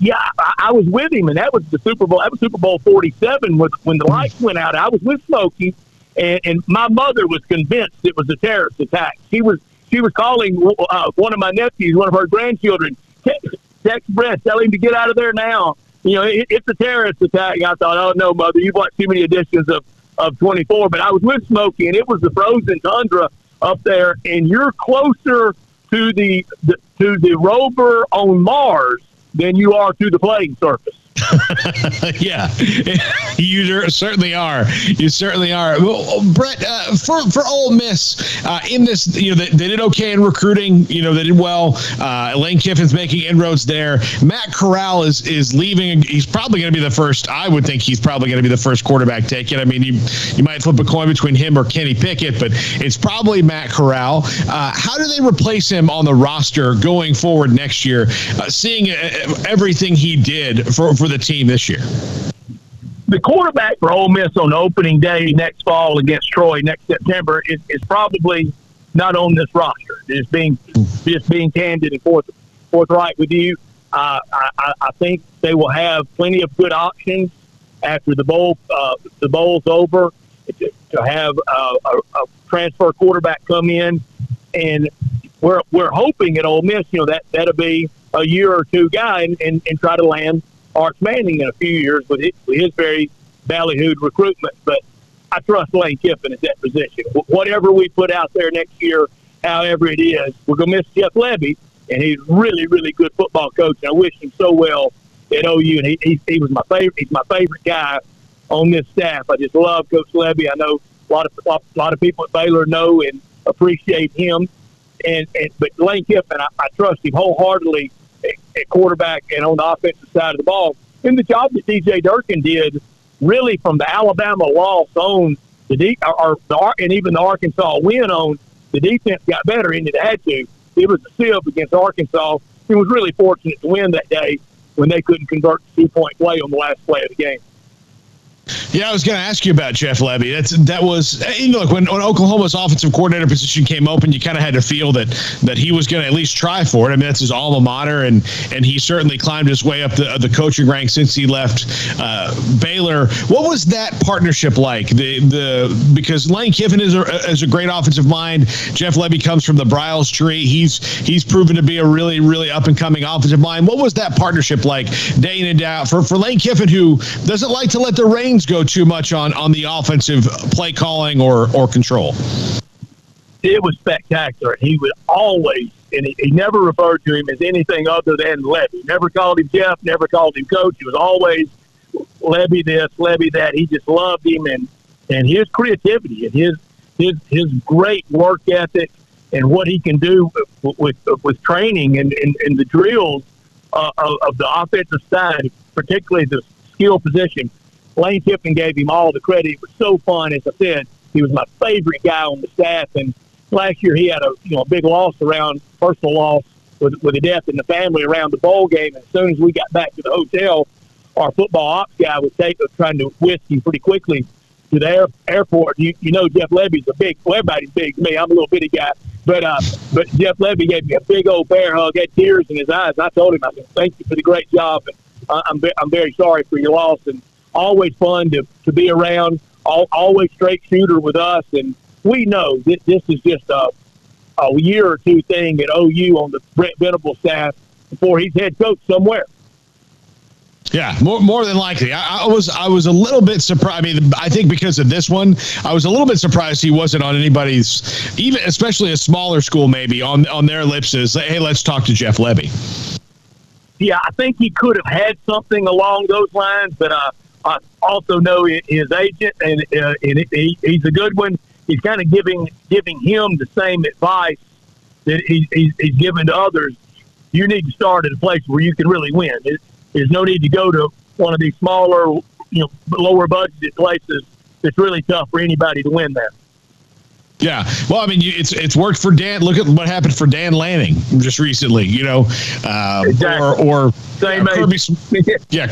Yeah, I was with him, and that was the Super Bowl. That was Super Bowl 47 when the lights went out. I was with Smokey, and my mother was convinced it was a terrorist attack. She was calling one of my nephews, one of her grandchildren, text Brett, tell him to get out of there now. It's a terrorist attack. I thought, oh no, Mother, you've watched too many editions of 24. But I was with Smokey, and it was the frozen tundra up there, and you're closer to the rover on Mars than you are to the playing surface. Yeah, you certainly are. You certainly are. Well, Brett, for Ole Miss, in this, they did okay in recruiting. They did well. Lane Kiffin's making inroads there. Matt Corral is leaving. He's probably going to be the first. I would think he's probably going to be the first quarterback taken. I mean, you might flip a coin between him or Kenny Pickett, but it's probably Matt Corral. How do they replace him on the roster going forward next year? Seeing everything he did for the team this year. The quarterback for Ole Miss on opening day next fall against Troy next September is probably not on this roster. Just being candid and forthright with you, I think they will have plenty of good options after the bowl's over to have a transfer quarterback come in, and we're hoping at Ole Miss, that'll be a year or two guy and try to land Arch Manning in a few years with his very ballyhooed recruitment. But I trust Lane Kiffin at that position. Whatever we put out there next year, however it is, we're going to miss Jeff Levy, and he's really, really good football coach. And I wish him so well at OU, and he was my favorite. He's my favorite guy on this staff. I just love Coach Levy. I know a lot of people at Baylor know and appreciate him. But Lane Kiffin, I trust him wholeheartly at quarterback and on the offensive side of the ball. And the job that DJ Durkin did, really from the Alabama loss on and even the Arkansas win on, the defense got better and it had to. It was a sieve against Arkansas. He was really fortunate to win that day when they couldn't convert the 2-point play on the last play of the game. Yeah, I was going to ask you about Jeff Lebby. That was look, when Oklahoma's offensive coordinator position came open, you kind of had to feel that he was going to at least try for it. I mean, that's his alma mater, and he certainly climbed his way up the coaching ranks since he left Baylor. What was that partnership like? Because Lane Kiffin is a great offensive mind. Jeff Lebby comes from the Briles tree. He's proven to be a really, really up and coming offensive mind. What was that partnership like day in and day out for Lane Kiffin, who doesn't like to let the reins go too much on the offensive play calling or control? It was spectacular. He would always, and he never referred to him as anything other than Lebby. Never called him Jeff, never called him coach. It was always Lebby this, Lebby that. He just loved him, and his creativity and his great work ethic and what he can do with training and the drills of the offensive side, particularly the skill position. Lane Kiffin gave him all the credit. It was so fun. As I said, he was my favorite guy on the staff. And last year he had a big loss personal loss with a death in the family around the bowl game. And as soon as we got back to the hotel, our football ops guy was trying to whisk him pretty quickly to the airport. You know, Jeff Lebby's everybody's big to me. I'm a little bitty guy. But Jeff Lebby gave me a big old bear hug, had tears in his eyes. I told him, I said, thank you for the great job. And I'm very sorry for your loss. And always fun to be around, always straight shooter with us. And we know this is just a year or two thing at OU on the Brett Venable staff before he's head coach somewhere. Yeah, more than likely. I was a little bit surprised. I mean, I think because of this one, I was a little bit surprised he wasn't on anybody's, even especially a smaller school, maybe on their lips is, hey, let's talk to Jeff Lebby. Yeah, I think he could have had something along those lines, but I also know his agent, and he's a good one. He's kind of giving him the same advice that he's given to others. You need to start at a place where you can really win. There's no need to go to one of these smaller, lower budgeted places. It's really tough for anybody to win there. Yeah, well, I mean, it's worked for Dan. Look at what happened for Dan Lanning just recently. Exactly. or same Kirby. Yeah,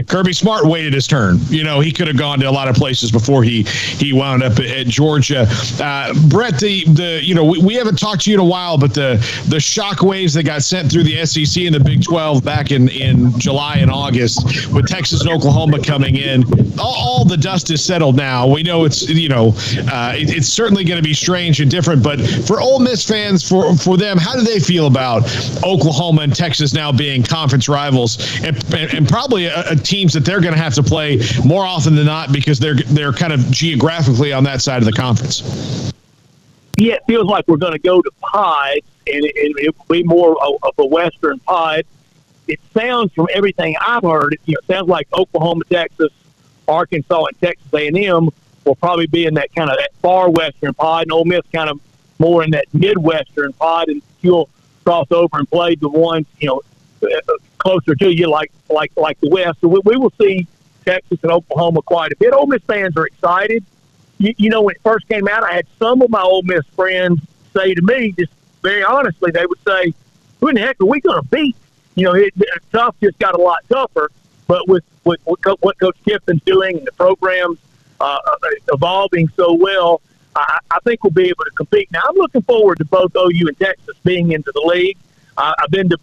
Kirby Smart waited his turn. He could have gone to a lot of places before he wound up at Georgia. Brett, we haven't talked to you in a while, but the shockwaves that got sent through the SEC and the Big 12 back in July and August with Texas and Oklahoma coming in, all the dust is settled now. We know it's it's certainly going to be strange and different, but for Ole Miss fans, for them, how do they feel about Oklahoma and Texas now being conference rivals and probably teams that they're going to have to play more often than not because they're kind of geographically on that side of the conference? Yeah, it feels like we're going to go to Pied, and it will be more of a Western Pied. It sounds, from everything I've heard, it sounds like Oklahoma, Texas, Arkansas, and Texas A&M will probably be in that kind of that far Western Pied, and Ole Miss kind of more in that Midwestern Pied, and you'll cross over and play the ones, closer to you, like the West. So we will see Texas and Oklahoma quite a bit. Ole Miss fans are excited. When it first came out, I had some of my Ole Miss friends say to me, just very honestly, they would say, who in the heck are we going to beat? Tough just got a lot tougher. But with what Coach Kiffin's doing and the programs evolving so well, I think we'll be able to compete. Now, I'm looking forward to both OU and Texas being into the league. I've been to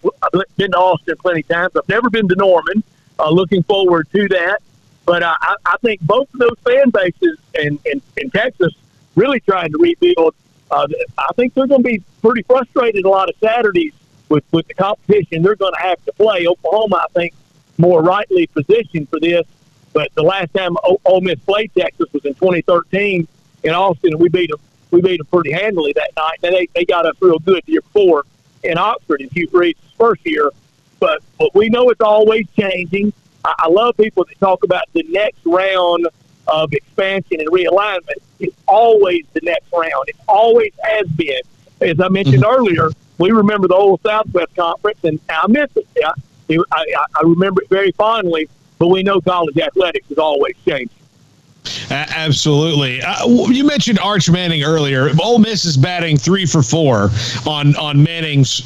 Austin plenty of times. I've never been to Norman. Looking forward to that. But I think both of those fan bases in Texas really trying to rebuild. I think they're going to be pretty frustrated a lot of Saturdays with the competition they're going to have to play. Oklahoma, I think, more rightly positioned for this. But the last time Ole Miss played Texas was in 2013 in Austin, and we beat them pretty handily that night. And they got us real good the year before in Oxford in Hugh Freeze's first year. But we know it's always changing. I love people that talk about the next round of expansion and realignment. It's always the next round. It always has been. As I mentioned earlier, we remember the old Southwest Conference, and I miss it. I remember it very fondly, but we know college athletics has always changed. Absolutely. You mentioned Arch Manning earlier. Ole Miss is batting 3 for 4 on Manning's,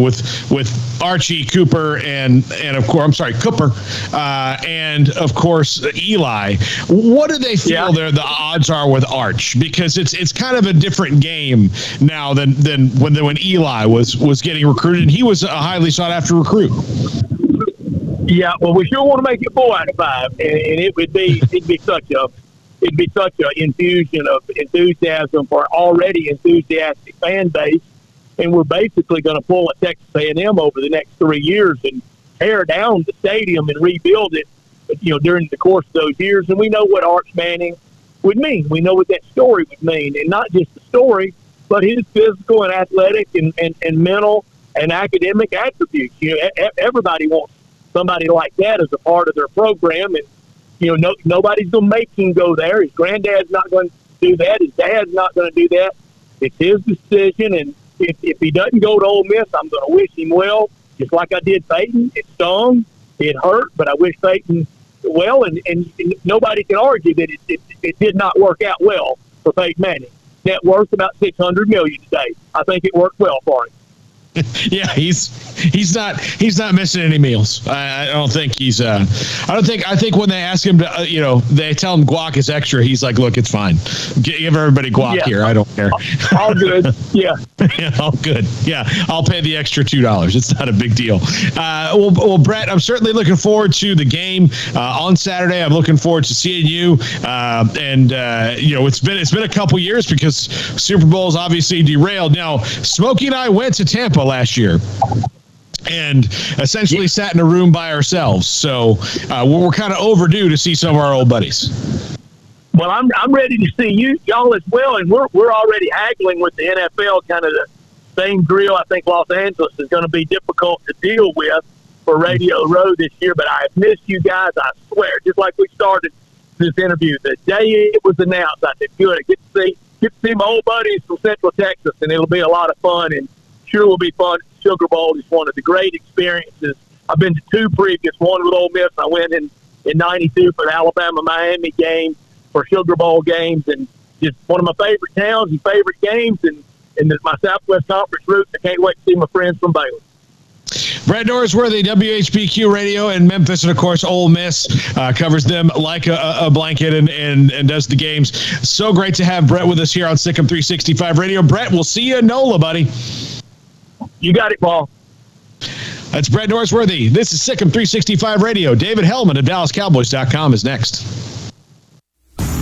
with Archie, Cooper, and of course, Cooper, and of course Eli. What do they feel the odds are with Arch? Because it's kind of a different game now than when Eli was getting recruited, and he was a highly sought after recruit. Yeah, well, we sure want to make it 4 out of 5, and it'd be such a infusion of enthusiasm for already enthusiastic fan base, and we're basically going to pull a Texas A&M over the next 3 years and tear down the stadium and rebuild it, during the course of those years. And we know what Arch Manning would mean. We know what that story would mean, and not just the story, but his physical and athletic and mental and academic attributes. Everybody wants somebody like that as a part of their program, and nobody's going to make him go there. His granddad's not going to do that. His dad's not going to do that. It's his decision, and if he doesn't go to Ole Miss, I'm going to wish him well, just like I did Peyton. It stung, it hurt, but I wish Peyton well, and nobody can argue that it did not work out well for Peyton Manning. Net worth about $600 million today. I think it worked well for him. Yeah, he's not missing any meals. I don't think he's. I think when they ask him to, they tell him guac is extra. He's like, look, it's fine. Give everybody guac here. I don't care. All good. Yeah. Yeah, all good. Yeah, I'll pay the extra $2. It's not a big deal. Well, Brett, I'm certainly looking forward to the game on Saturday. I'm looking forward to seeing you. It's been a couple years because Super Bowl is obviously derailed. Now, Smokey and I went to Tampa last year and essentially sat in a room by ourselves. So we're kind of overdue to see some of our old buddies. Well, I'm ready to see y'all as well, and we're already haggling with the NFL, kind of the same drill. I think Los Angeles is going to be difficult to deal with for Radio Row this year, but I have missed you guys, I swear. Just like we started this interview, the day it was announced, I said, good, I get to see my old buddies from Central Texas, and it'll be a lot of fun, and sure will be fun. Sugar Bowl is one of the great experiences. I've been to 2 previous, one with Ole Miss. I went in 92 for the Alabama-Miami game, for Sugar Bowl games, and just one of my favorite towns and favorite games, and my Southwest Conference roots. I can't wait to see my friends from Baylor. Brett Norsworthy, WHBQ Radio in Memphis, and of course Ole Miss covers them like a blanket and does the games. So great to have Brett with us here on Sikkim 365 Radio. Brett, we'll see you in NOLA, buddy. You got it, Paul. That's Brett Norsworthy. This is Sikkim 365 Radio. David Hellman of DallasCowboys.com is next.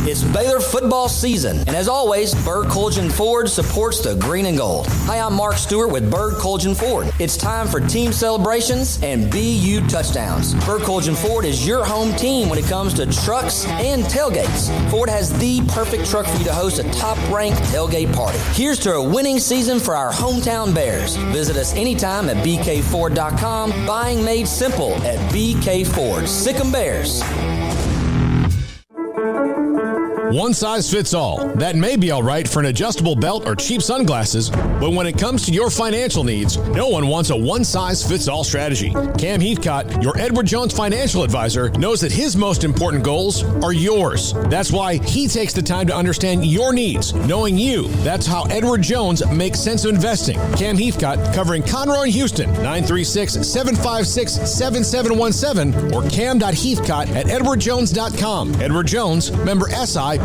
It's Baylor football season, and as always, Berg Colgin Ford supports the green and gold. Hi, I'm Mark Stewart with Berg Colgin Ford. It's time for team celebrations and BU touchdowns. Berg Colgin Ford is your home team when it comes to trucks and tailgates. Ford has the perfect truck for you to host a top-ranked tailgate party. Here's to a winning season for our hometown Bears. Visit us anytime at bkford.com. Buying made simple at BK Ford. Sick 'em Bears. One size fits all. That may be all right for an adjustable belt or cheap sunglasses, but when it comes to your financial needs, no one wants a one-size-fits-all strategy. Cam Heathcott, your Edward Jones financial advisor, knows that his most important goals are yours. That's why he takes the time to understand your needs, knowing you. That's how Edward Jones makes sense of investing. Cam Heathcott, covering Conroe and Houston, 936-756-7717 or cam.heathcott@edwardjones.com. Edward Jones, member SIPC.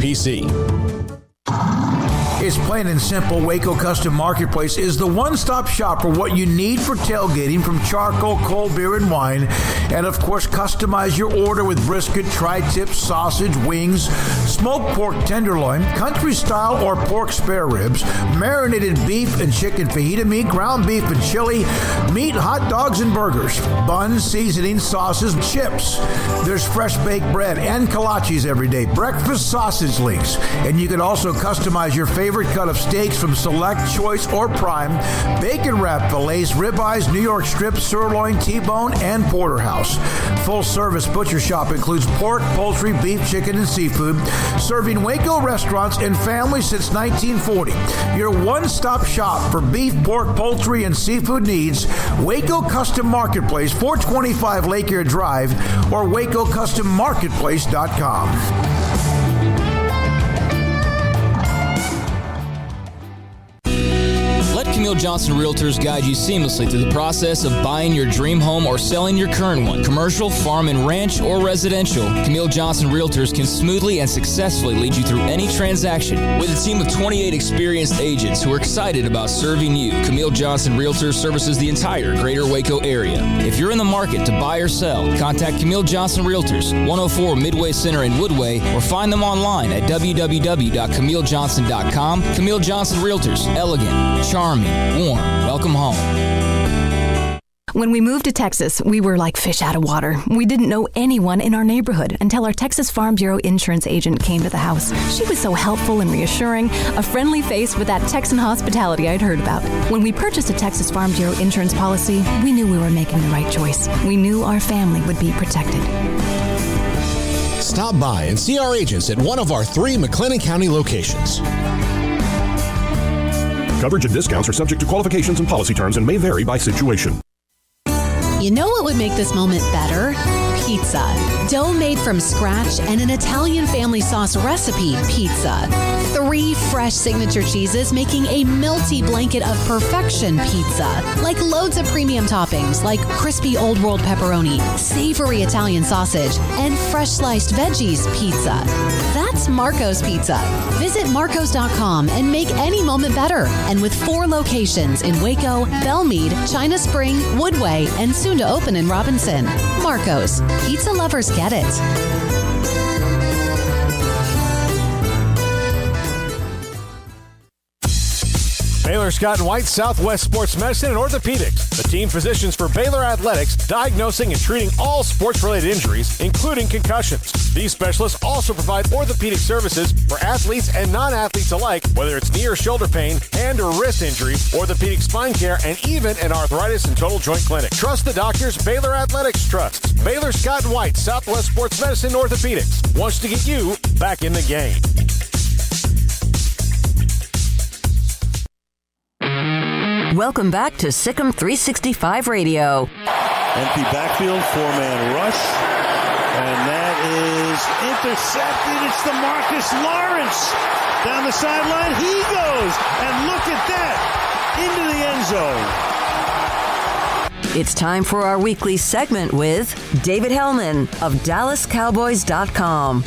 It's plain and simple. Waco Custom Marketplace is the one-stop shop for what you need for tailgating, from charcoal, cold beer, and wine. And, of course, customize your order with brisket, tri-tip, sausage, wings, smoked pork tenderloin, country-style or pork spare ribs, marinated beef and chicken fajita meat, ground beef and chili, meat, hot dogs, and burgers, buns, seasoning, sauces, chips. There's fresh baked bread and kolaches every day, breakfast sausage links. And you can also customize your favorite cut of steaks from Select, Choice, or Prime, bacon wrap fillets, ribeyes, New York strip, sirloin, T-bone, and porterhouse. Full service butcher shop includes pork, poultry, beef, chicken, and seafood, serving Waco restaurants and families since 1940. Your one-stop shop for beef, pork, poultry, and seafood needs. Waco Custom Marketplace, 425 Lake Erie Drive, or WacoCustomMarketplace.com. Camille Johnson Realtors guide you seamlessly through the process of buying your dream home or selling your current one. Commercial, farm and ranch, or residential, Camille Johnson Realtors can smoothly and successfully lead you through any transaction. With a team of 28 experienced agents who are excited about serving you, Camille Johnson Realtors services the entire greater Waco area. If you're in the market to buy or sell, contact Camille Johnson Realtors, 104 Midway Center in Woodway, or find them online at www.camillejohnson.com. Camille Johnson Realtors, elegant, charming, warm. Welcome home. When we moved to Texas, we were like fish out of water. We didn't know anyone in our neighborhood until our Texas Farm Bureau insurance agent came to the house. She was so helpful and reassuring, a friendly face with that Texan hospitality I'd heard about. When we purchased a Texas Farm Bureau insurance policy, we knew we were making the right choice. We knew our family would be protected. Stop by and see our agents at one of our 3 McLennan County locations. Coverage and discounts are subject to qualifications and policy terms and may vary by situation. You know what would make this moment better? Pizza. Dough made from scratch and an Italian family sauce recipe pizza. 3 fresh signature cheeses making a melty blanket of perfection pizza. Like loads of premium toppings like crispy Old World pepperoni, savory Italian sausage, and fresh sliced veggies pizza. That's Marco's Pizza. Visit marcos.com and make any moment better. And with 4 locations in Waco, Belmead, China Spring, Woodway, and soon to open in Robinson. Marco's. Pizza lovers get it. Baylor Scott and White, Southwest Sports Medicine and Orthopedics, the team physicians for Baylor Athletics, diagnosing and treating all sports-related injuries, including concussions. These specialists also provide orthopedic services for athletes and non-athletes alike, whether it's knee or shoulder pain, hand or wrist injury, orthopedic spine care, and even an arthritis and total joint clinic. Trust the doctors Baylor Athletics trusts. Baylor Scott and White, Southwest Sports Medicine and Orthopedics wants to get you back in the game. Welcome back to Sikkim 365 Radio. Empty backfield, 4-man rush. And that is intercepted. It's DeMarcus Lawrence down the sideline. He goes. And look at that. Into the end zone. It's time for our weekly segment with David Hellman of DallasCowboys.com.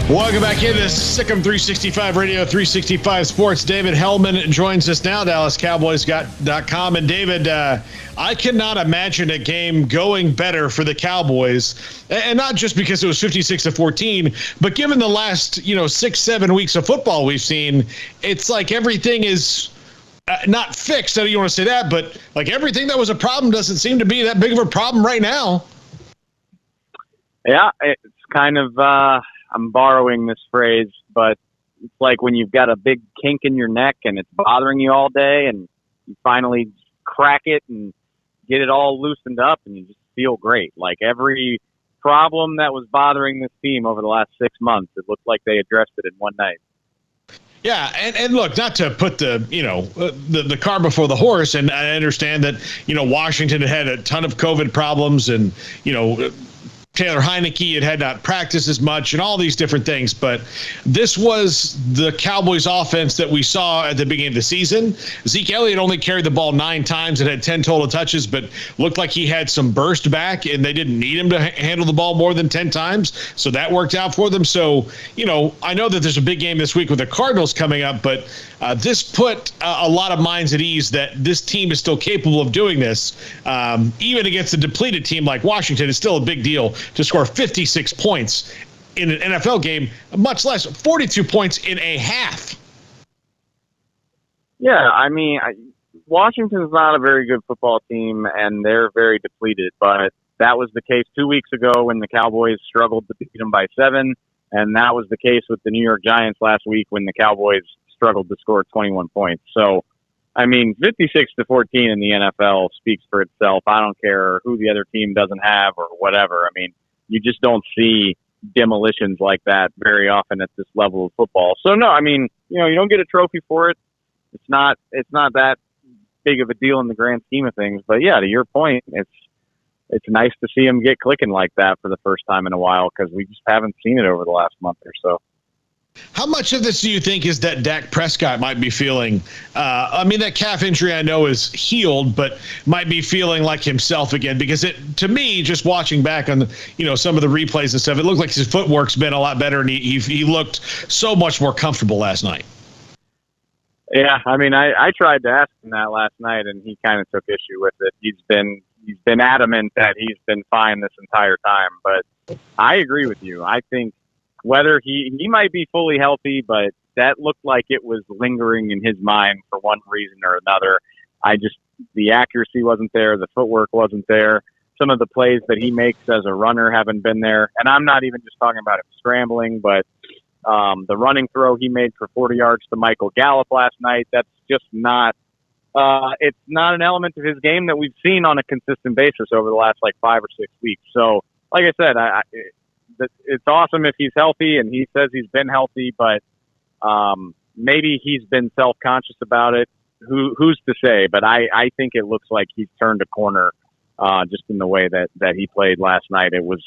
Welcome back into Sikkim 365 Radio, 365 Sports. David Hellman joins us now, DallasCowboys.com. And David, I cannot imagine a game going better for the Cowboys, and not just because it was 56-14, but given the last 6-7 weeks of football we've seen, it's like everything is not fixed. I don't want to say that, but like everything that was a problem doesn't seem to be that big of a problem right now. Yeah, it's kind of. I'm borrowing this phrase, but it's like when you've got a big kink in your neck and it's bothering you all day and you finally crack it and get it all loosened up and you just feel great. Like every problem that was bothering this team over the last 6 months, it looked like they addressed it in one night. Yeah, and look, not to put the cart before the horse, and I understand that, Washington had a ton of COVID problems and, Taylor Heineke had not practiced as much and all these different things, but this was the Cowboys offense that we saw at the beginning of the season. Zeke Elliott only carried the ball 9 times and had 10 total touches, but looked like he had some burst back and they didn't need him to handle the ball more than 10 times. So that worked out for them. So, I know that there's a big game this week with the Cardinals coming up, but this put a lot of minds at ease that this team is still capable of doing this. Even against a depleted team like Washington, it's still a big deal to score 56 points in an NFL game, much less 42 points in a half. Yeah, I mean, Washington's not a very good football team, and they're very depleted, but that was the case 2 weeks ago when the Cowboys struggled to beat them by 7, and that was the case with the New York Giants last week when the Cowboys struggled to score 21 points. So, I mean, 56-14 in the NFL speaks for itself. I don't care who the other team doesn't have or whatever. I mean, you just don't see demolitions like that very often at this level of football. So, no, I mean, you don't get a trophy for it. It's not that big of a deal in the grand scheme of things. But, yeah, to your point, it's nice to see them get clicking like that for the first time in a while because we just haven't seen it over the last month or so. How much of this do you think is that Dak Prescott might be feeling? That calf injury I know is healed, but might be feeling like himself again. Because to me, just watching back on some of the replays and stuff, it looked like his footwork's been a lot better, and he looked so much more comfortable last night. Yeah, I tried to ask him that last night, and he kind of took issue with it. He's been adamant that he's been fine this entire time, but I agree with you. I think whether he might be fully healthy, but that looked like it was lingering in his mind for one reason or another. The accuracy wasn't there. The footwork wasn't there. Some of the plays that he makes as a runner haven't been there. And I'm not even just talking about him scrambling, but the running throw he made for 40 yards to Michael Gallup last night, that's just not it's not an element of his game that we've seen on a consistent basis over the last 5 or 6 weeks. So, like I said, it's awesome if he's healthy, and he says he's been healthy, but maybe he's been self-conscious about it. Who's to say? But I think it looks like he's turned a corner just in the way that he played last night. It was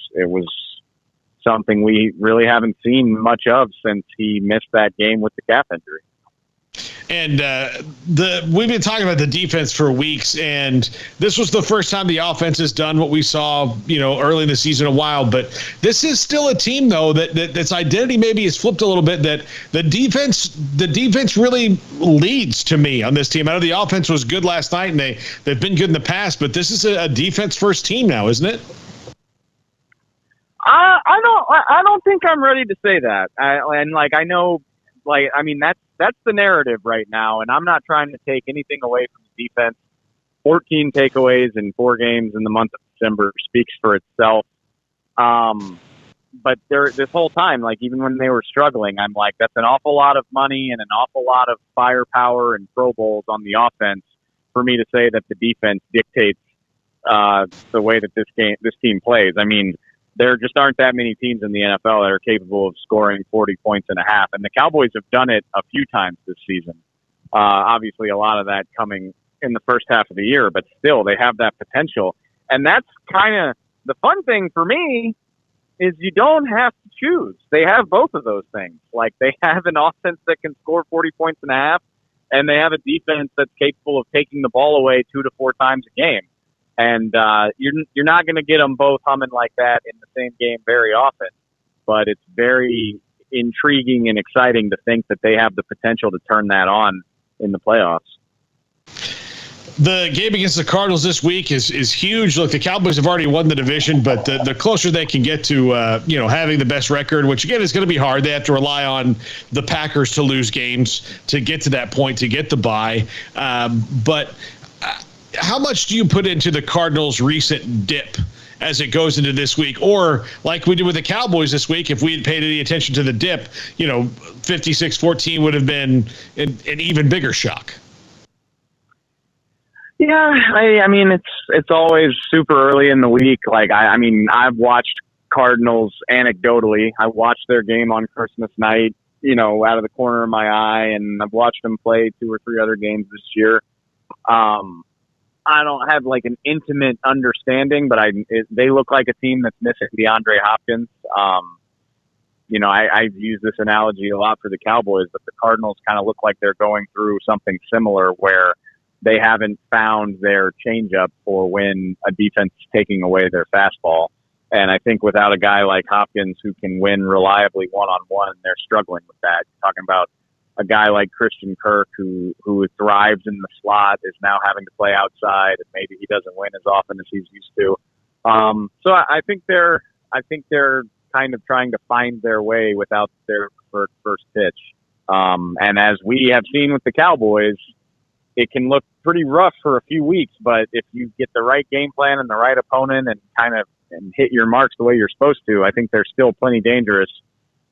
something we really haven't seen much of since he missed that game with the calf injury. And we've been talking about the defense for weeks, and this was the first time the offense has done what we saw, early in the season a while. But this is still a team, though, that's identity maybe has flipped a little bit. That the defense really leads to me on this team. I know the offense was good last night, and they've been good in the past, but this is a defense first team now, isn't it? I don't think I'm ready to say that. I know. That's the narrative right now, and I'm not trying to take anything away from the defense. 14 takeaways in 4 games in the month of December speaks for itself. But this whole time, even when they were struggling, I'm like, that's an awful lot of money and an awful lot of firepower and Pro Bowls on the offense for me to say that the defense dictates the way that this team plays. There just aren't that many teams in the NFL that are capable of scoring 40 points and a half. And the Cowboys have done it a few times this season. Obviously, a lot of that coming in the first half of the year, but still, they have that potential. And that's kind of the fun thing for me is you don't have to choose. They have both of those things. They have an offense that can score 40 points and a half, and they have a defense that's capable of taking the ball away 2 to 4 times a game. And you're not going to get them both humming like that in the same game very often, but it's very intriguing and exciting to think that they have the potential to turn that on in the playoffs. The game against the Cardinals this week is huge. Look, the Cowboys have already won the division, but the closer they can get to having the best record, which again is going to be hard. They have to rely on the Packers to lose games to get to that point, to get the bye. But how much do you put into the Cardinals' recent dip as it goes into this week? Or like we did with the Cowboys this week, if we had paid any attention to the dip, 56-14 would have been an even bigger shock. Yeah, it's always super early in the week. I've watched Cardinals anecdotally. I watched their game on Christmas night, out of the corner of my eye, and I've watched them play 2 or 3 other games this year. I don't have an intimate understanding, but they look like a team that's missing DeAndre Hopkins. I've used this analogy a lot for the Cowboys, but the Cardinals kind of look like they're going through something similar where they haven't found their changeup for when a defense is taking away their fastball. And I think without a guy like Hopkins who can win reliably one-on-one, they're struggling with that. You're talking about a guy like Christian Kirk who thrives in the slot is now having to play outside, and maybe he doesn't win as often as he's used to. So I think they're kind of trying to find their way without their first pitch. And as we have seen with the Cowboys, it can look pretty rough for a few weeks, but if you get the right game plan and the right opponent and hit your marks the way you're supposed to, I think they're still plenty dangerous,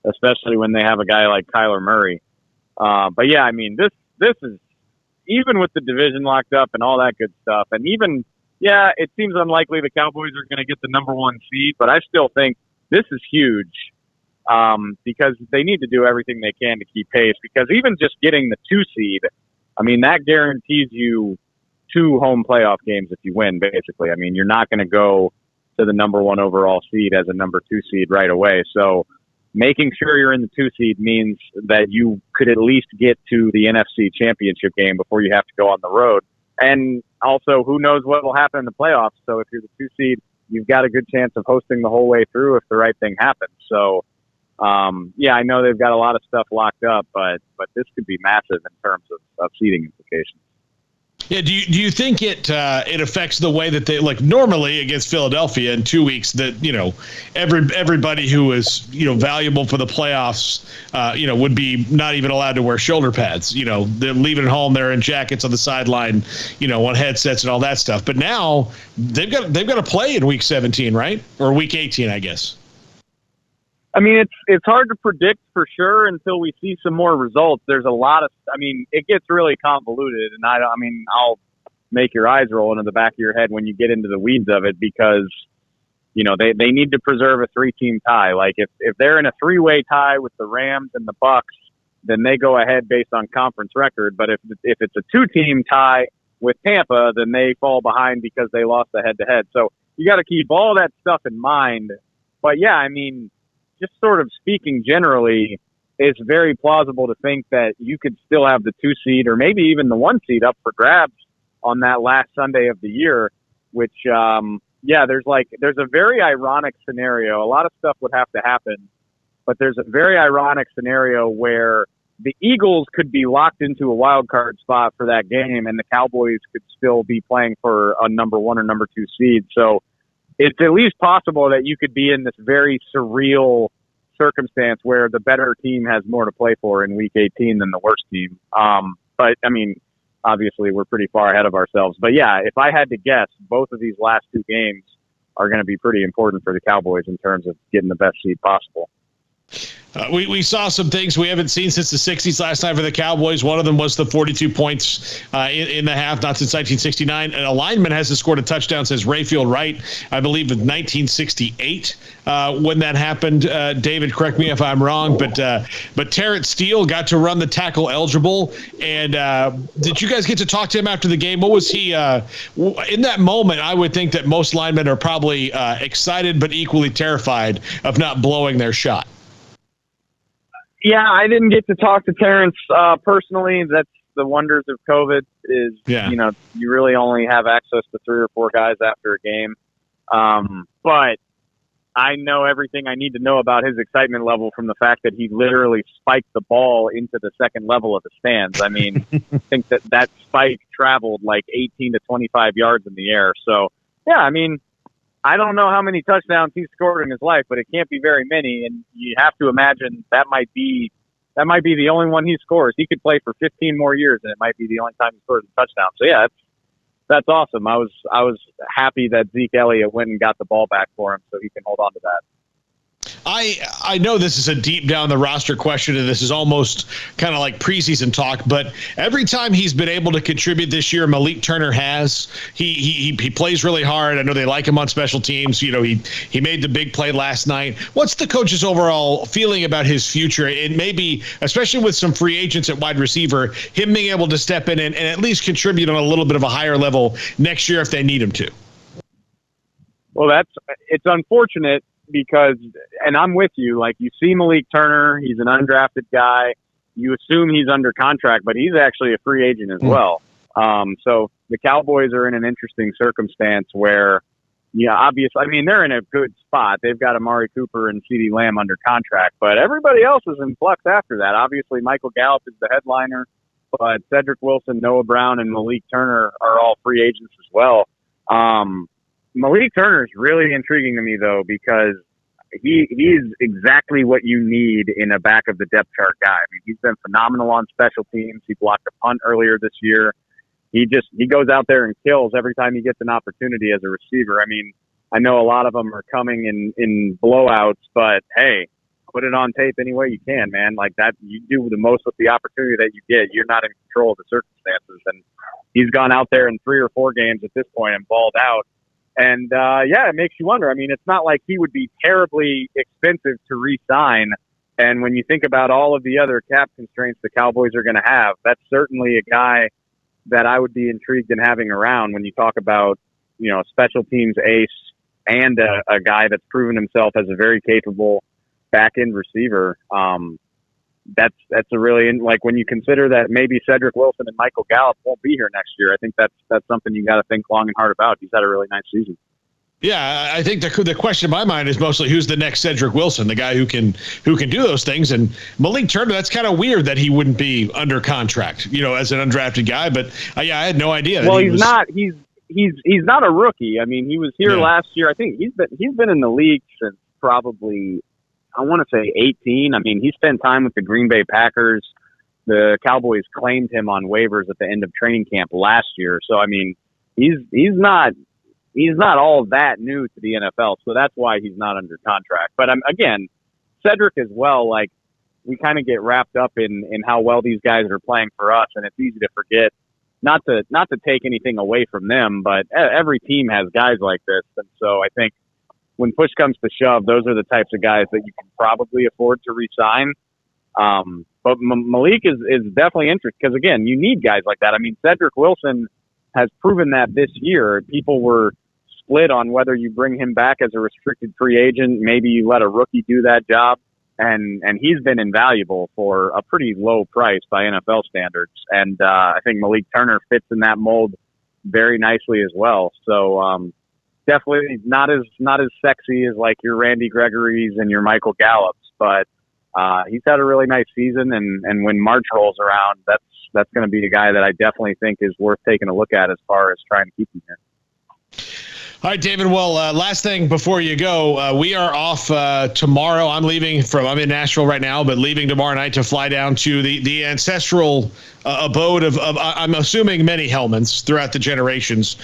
especially when they have a guy like Kyler Murray. But yeah, this is, even with the division locked up and all that good stuff, and even, it seems unlikely the Cowboys are going to get the number 1 seed, but I still think this is huge, because they need to do everything they can to keep pace, because even just getting the 2 seed, that guarantees you 2 home playoff games if you win, basically. You're not going to go to the number 1 overall seed as a number 2 seed right away. So, making sure you're in the 2 seed means that you could at least get to the NFC Championship game before you have to go on the road. And also, who knows what will happen in the playoffs. So if you're the 2 seed, you've got a good chance of hosting the whole way through if the right thing happens. So, I know they've got a lot of stuff locked up, but this could be massive in terms of seeding implications. Yeah, do you think it affects the way that they, like, normally against Philadelphia in 2 weeks, that everybody who is valuable for the playoffs would be not even allowed to wear shoulder pads. They're leaving home, they're in jackets on the sideline, on headsets and all that stuff. But now they've got to play in week 17, right? Or week 18, I guess. I mean, it's hard to predict for sure until we see some more results. There's a lot of, it gets really convoluted, and I'll make your eyes roll into the back of your head when you get into the weeds of it, because, they need to preserve a 3-team tie. Like if they're in a 3-way tie with the Rams and the Bucks, then they go ahead based on conference record. But if it's a 2-team tie with Tampa, then they fall behind because they lost the head-to-head. So you got to keep all that stuff in mind. But yeah, just sort of speaking generally, it's very plausible to think that you could still have the 2 seed or maybe even the 1 seed up for grabs on that last Sunday of the year, which, there's a very ironic scenario. A lot of stuff would have to happen, but there's a very ironic scenario where the Eagles could be locked into a wild card spot for that game, and the Cowboys could still be playing for a number 1 or number 2 seed. So it's at least possible that you could be in this very surreal circumstance where the better team has more to play for in week 18 than the worst team. But obviously we're pretty far ahead of ourselves. But yeah, if I had to guess, both of these last 2 games are going to be pretty important for the Cowboys in terms of getting the best seed possible. We saw some things we haven't seen since the 60s last night for the Cowboys. One of them was the 42 points in the half, not since 1969. And Alignment hasn't scored a touchdown since Rayfield Wright, I believe, in 1968 when that happened. David, correct me if I'm wrong, but Terrence Steele got to run the tackle eligible. And did you guys get to talk to him after the game? What was he in that moment? I would think that most linemen are probably excited but equally terrified of not blowing their shot. Yeah, I didn't get to talk to Terrence personally. That's the wonders of COVID is, you really only have access to 3 or 4 guys after a game. But I know everything I need to know about his excitement level from the fact that he literally spiked the ball into the second level of the stands. I think that spike traveled like 18 to 25 yards in the air. So, yeah, I don't know how many touchdowns he's scored in his life, but it can't be very many. And you have to imagine that might be the only one he scores. He could play for 15 more years, and it might be the only time he scores a touchdown. So yeah, that's awesome. I was happy that Zeke Elliott went and got the ball back for him, so he can hold on to that. I know this is a deep down the roster question, and this is almost kind of like preseason talk, but every time he's been able to contribute this year, Malik Turner has. He plays really hard. I know they like him on special teams. He made the big play last night. What's the coach's overall feeling about his future? And maybe, especially with some free agents at wide receiver, him being able to step in and at least contribute on a little bit of a higher level next year if they need him to. Well, it's unfortunate. Because, and I'm with you, like you see Malik Turner, he's an undrafted guy. You assume he's under contract, but he's actually a free agent as well. So the Cowboys are in an interesting circumstance where, obviously, they're in a good spot. They've got Amari Cooper and CeeDee Lamb under contract, but everybody else is in flux after that. Obviously, Michael Gallup is the headliner, but Cedric Wilson, Noah Brown, and Malik Turner are all free agents as well. Malik Turner is really intriguing to me, though, because he is exactly what you need in a back of the depth chart guy. He's been phenomenal on special teams. He blocked a punt earlier this year. He goes out there and kills every time he gets an opportunity as a receiver. I know a lot of them are coming in blowouts, but hey, put it on tape any way you can, man. Like that, you do the most with the opportunity that you get. You're not in control of the circumstances, and he's gone out there in 3 or 4 games at this point and balled out. And, it makes you wonder. It's not like he would be terribly expensive to re-sign. And when you think about all of the other cap constraints the Cowboys are going to have, that's certainly a guy that I would be intrigued in having around when you talk about, special teams ace and a guy that's proven himself as a very capable back end receiver. That's a really, like, when you consider that maybe Cedric Wilson and Michael Gallup won't be here next year, I think that's something you got to think long and hard about. He's had a really nice season. Yeah, I think the question in my mind is mostly who's the next Cedric Wilson, the guy who can do those things. And Malik Turner, that's kind of weird that he wouldn't be under contract, as an undrafted guy. But I had no idea. Well, he's not a rookie. I mean, he was here last year. I think he's been in the league since probably, I want to say 18. I mean, he spent time with the Green Bay Packers. The Cowboys claimed him on waivers at the end of training camp last year. So, I mean, he's not all that new to the NFL. So that's why he's not under contract. But again, Cedric as well, like, we kind of get wrapped up in how well these guys are playing for us. And it's easy to forget, not to take anything away from them, but every team has guys like this. And so I think when push comes to shove, those are the types of guys that you can probably afford to re-sign. But Malik is definitely interesting because, again, you need guys like that. I mean, Cedric Wilson has proven that this year. People were split on whether you bring him back as a restricted free agent. Maybe you let a rookie do that job. And he's been invaluable for a pretty low price by NFL standards. And I think Malik Turner fits in that mold very nicely as well. So definitely not as sexy as like your Randy Gregory's and your Michael Gallups, but he's had a really nice season. And when March rolls around, that's going to be a guy that I definitely think is worth taking a look at as far as trying to keep him here. All right, David. Well, last thing before you go, we are off tomorrow. I'm in Nashville right now, but leaving tomorrow night to fly down to the ancestral abode of I'm assuming many Hellmans throughout the generations,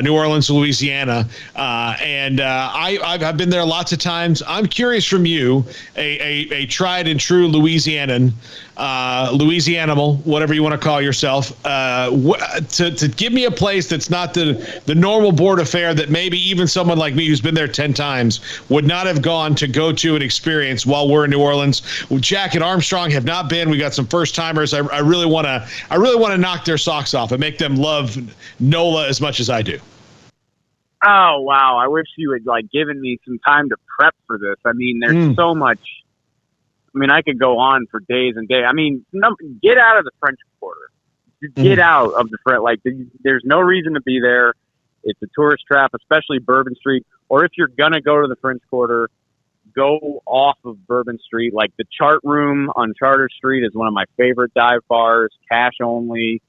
New Orleans, Louisiana. And I've been there lots of times. I'm curious from you, a tried and true Louisianan, Louisianimal, whatever you want to call yourself, to give me a place that's not the normal board affair that maybe even someone like me who's been there 10 times would not have gone to go to and experience while we're in New Orleans. Jack and Armstrong have not been. We got some first timers. I really want to knock their socks off and make them love NOLA as much as I do. Oh, wow. I wish you had given me some time to prep for this. I mean, there's so much. I mean, I could go on for days and days. I mean, get out of the French Quarter. Get out of the French. There's no reason to be there. It's a tourist trap, especially Bourbon Street. Or if you're going to go to the French Quarter, go off of Bourbon Street. Like the Chart Room on Charter Street is one of my favorite dive bars, cash only,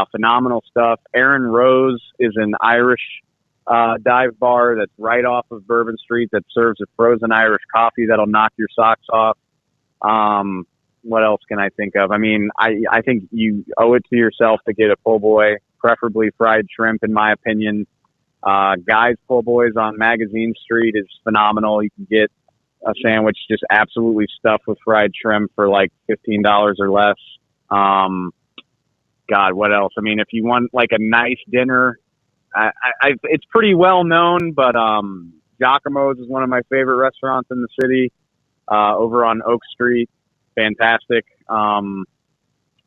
phenomenal stuff. Aaron Rose is an Irish dive bar that's right off of Bourbon Street that serves a frozen Irish coffee that'll knock your socks off. What else can I think of? I mean, I think you owe it to yourself to get a po' boy, preferably fried shrimp, in my opinion. Guy's Po' Boys on Magazine Street is phenomenal. You can get a sandwich just absolutely stuffed with fried shrimp for like $15 or less. God, what else? I mean, if you want like a nice dinner, it's pretty well known, but Giacomo's is one of my favorite restaurants in the city, over on Oak Street. Fantastic.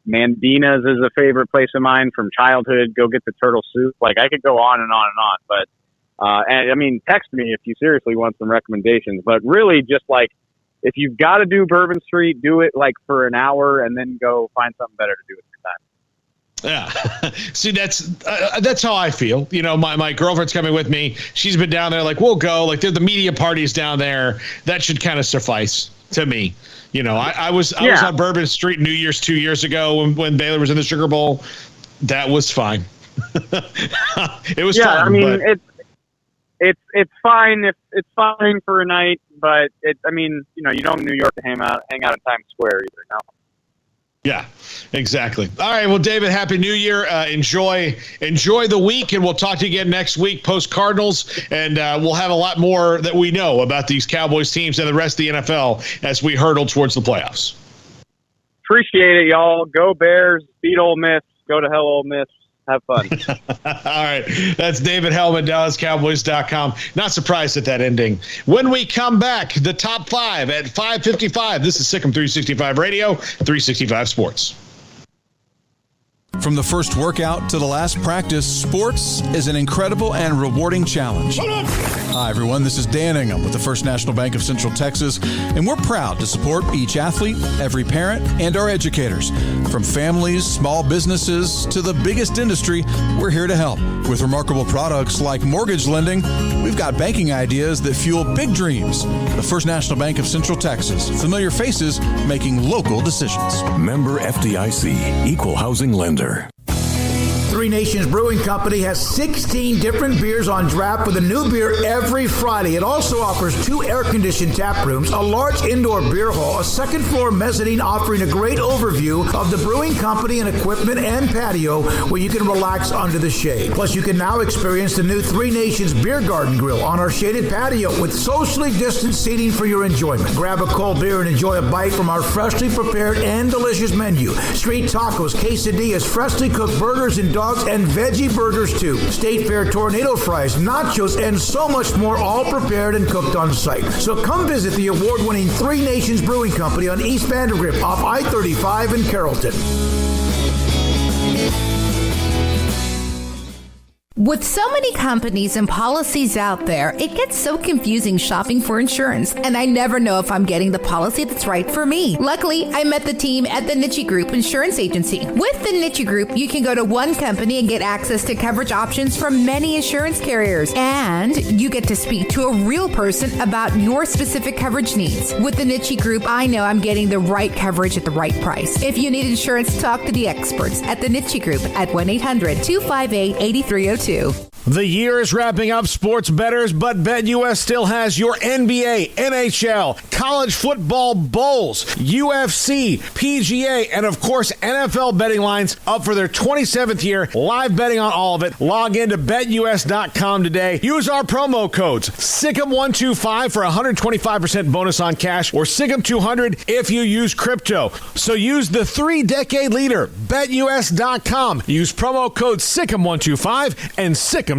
Mandina's is a favorite place of mine from childhood. Go get the turtle soup. Like, I could go on and on and on, but and I mean, text me if you seriously want some recommendations, but really just like, if you've got to do Bourbon Street, do it like for an hour and then go find something better to do with your time. Yeah. See, that's how I feel. You know, my girlfriend's coming with me. She's been down there. Like, we'll go. Like, the media parties down there. That should kind of suffice to me. You know, I was on Bourbon Street New Year's 2 years ago when Baylor was in the Sugar Bowl. That was fine. It was fun. I mean, it's fine if it's fine for a night, but I mean, you know, you don't in New York to hang out in Times Square either. No. Yeah, exactly. All right. Well, David, Happy New Year. Enjoy the week, and we'll talk to you again next week post Cardinals, and we'll have a lot more that we know about these Cowboys teams and the rest of the NFL as we hurtle towards the playoffs. Appreciate it, y'all. Go Bears. Beat Ole Miss. Go to hell, Ole Miss. Have fun. All right. That's David Hellman, DallasCowboys.com. Not surprised at that ending. When we come back, the top five at 5:55. This is Sikkim 365 Radio, 365 Sports. From the first workout to the last practice, sports is an incredible and rewarding challenge. Hi, everyone. This is Dan Ingham with the First National Bank of Central Texas, and we're proud to support each athlete, every parent, and our educators. From families, small businesses, to the biggest industry, we're here to help. With remarkable products like mortgage lending, we've got banking ideas that fuel big dreams. The First National Bank of Central Texas. Familiar faces making local decisions. Member FDIC, Equal Housing Lender. Three Nations Brewing Company has 16 different beers on draft with a new beer every Friday. It also offers 2 air-conditioned tap rooms, a large indoor beer hall, a second-floor mezzanine offering a great overview of the brewing company and equipment and patio where you can relax under the shade. Plus, you can now experience the new Three Nations Beer Garden Grill on our shaded patio with socially distanced seating for your enjoyment. Grab a cold beer and enjoy a bite from our freshly prepared and delicious menu. Street tacos, quesadillas, freshly cooked burgers and dogs, and veggie burgers too. State Fair tornado fries, nachos, and so much more, all prepared and cooked on site. So come visit the award-winning Three Nations Brewing Company on East Vandergrift off I-35 in Carrollton. With so many companies and policies out there, it gets so confusing shopping for insurance, and I never know if I'm getting the policy that's right for me. Luckily, I met the team at the Niche Group Insurance Agency. With the Niche Group, you can go to one company and get access to coverage options from many insurance carriers, and you get to speak to a real person about your specific coverage needs. With the Niche Group, I know I'm getting the right coverage at the right price. If you need insurance, talk to the experts at the Niche Group at 1-800-258-8302. The year is wrapping up, sports bettors, but BetUS still has your NBA, NHL, college football bowls, UFC, PGA, and of course NFL betting lines up for their 27th year. Live betting on all of it. Log in to BetUS.com today. Use our promo codes SICK'EM125 for 125% bonus on cash, or SICK'EM200 if you use crypto. So use the 3-decade leader, BetUS.com. Use promo code SICK'EM125 and SICK'EM200.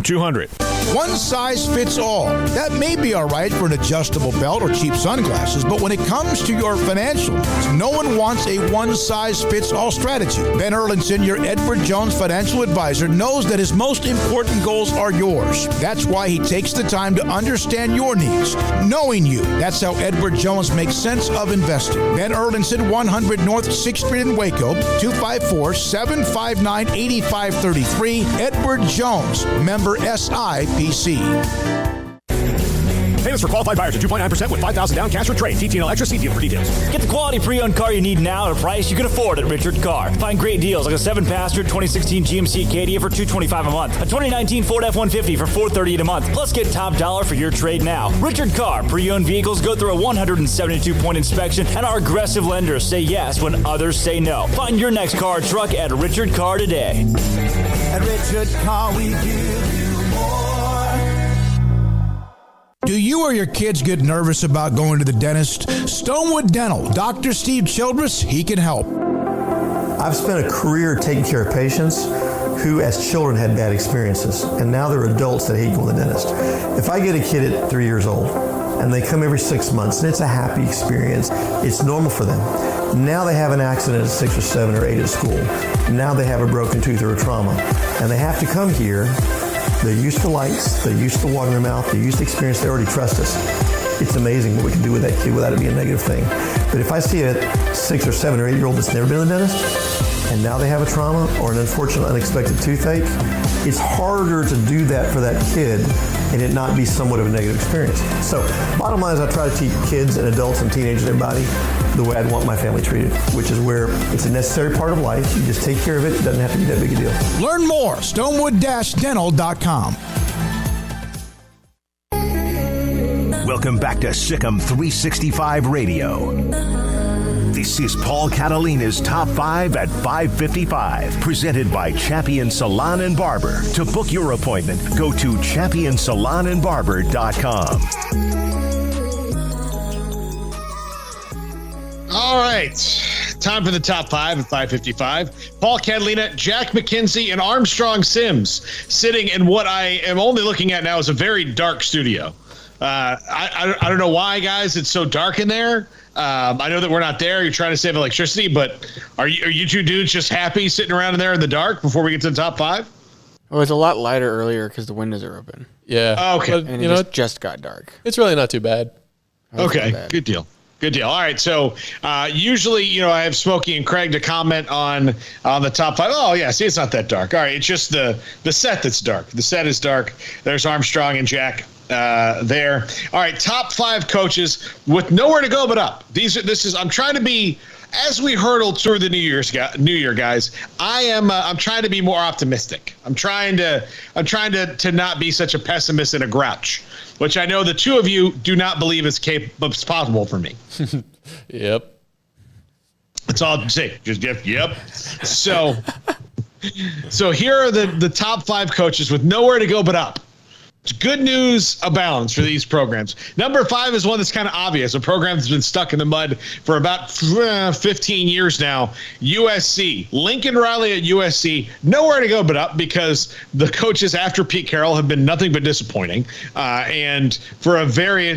One size fits all. That may be all right for an adjustable belt or cheap sunglasses, but when it comes to your financial needs, no one wants a one-size-fits-all strategy. Ben Erlinson, your Edward Jones financial advisor, knows that his most important goals are yours. That's why he takes the time to understand your needs, knowing you. That's how Edward Jones makes sense of investing. Ben Erlinson, 100 North 6th Street in Waco, 254-759-8533. Edward Jones, member SIPC. Payments for qualified buyers at 2.9% with $5,000 down, cash or trade. TTL Extra. See deal for details. Get the quality pre-owned car you need now at a price you can afford at Richard Car. Find great deals like a 7-passenger 2016 GMC Acadia for $225 a month, a 2019 Ford F-150 for $438 a month. Plus, get top dollar for your trade now. Richard Car. Pre-owned vehicles go through a 172-point inspection, and our aggressive lenders say yes when others say no. Find your next car or truck at Richard Car today. At Richard Car, we give you more. Do you or your kids get nervous about going to the dentist? Stonewood Dental, Dr. Steve Childress, he can help. I've spent a career taking care of patients who as children had bad experiences, and now they're adults that hate going to the dentist. If I get a kid at 3 years old and they come every 6 months and it's a happy experience, it's normal for them. Now they have an accident at 6 or 7 or 8 at school. Now they have a broken tooth or a trauma, and they have to come here. They're used to lights, they're used to water in their mouth, they're used to experience, they already trust us. It's amazing what we can do with that kid without it being a negative thing. But if I see a 6 or 7 or 8 year old that's never been to the dentist, and now they have a trauma or an unfortunate unexpected toothache, it's harder to do that for that kid and it not be somewhat of a negative experience. So bottom line is I try to teach kids and adults and teenagers and everybody the way I'd want my family treated, which is where it's a necessary part of life. You just take care of it. It doesn't have to be that big a deal. Learn more, stonewood-dental.com. Welcome back to Sikkim 365 Radio. This is Paul Catalina's Top 5 at 5:55, presented by Champion Salon and Barber. To book your appointment, go to championsalonandbarber.com. All right. Time for the top 5 at 5:55. Paul Catalina, Jack McKenzie, and Armstrong Sims sitting in what I am only looking at now is a very dark studio. I don't know why, guys. It's so dark in there. I know that we're not there. You're trying to save electricity, but are you two dudes just happy sitting around in there in the dark before we get to the top 5? Well, it's a lot lighter earlier because the windows are open. Yeah. Oh, okay. And it just got dark. It's really not too bad. Okay. Good deal. All right. So usually, I have Smokey and Craig to comment on the top 5. Oh, yeah. See, it's not that dark. All right. It's just the set that's dark. The set is dark. There's Armstrong and Jack there. All right. Top 5 coaches with nowhere to go but up. I'm trying to be, as we hurdle through the New Year, guys, I'm trying to be more optimistic. I'm trying to not be such a pessimist and a grouch, which I know the two of you do not believe is possible for me. Yep. That's all I'll say. Just yep. So here are the top 5 coaches with nowhere to go but up. Good news abounds for these programs. Number 5 is one that's kind of obvious. A program that's been stuck in the mud for about 15 years now. USC. Lincoln Riley at USC. Nowhere to go but up because the coaches after Pete Carroll have been nothing but disappointing. And for a variety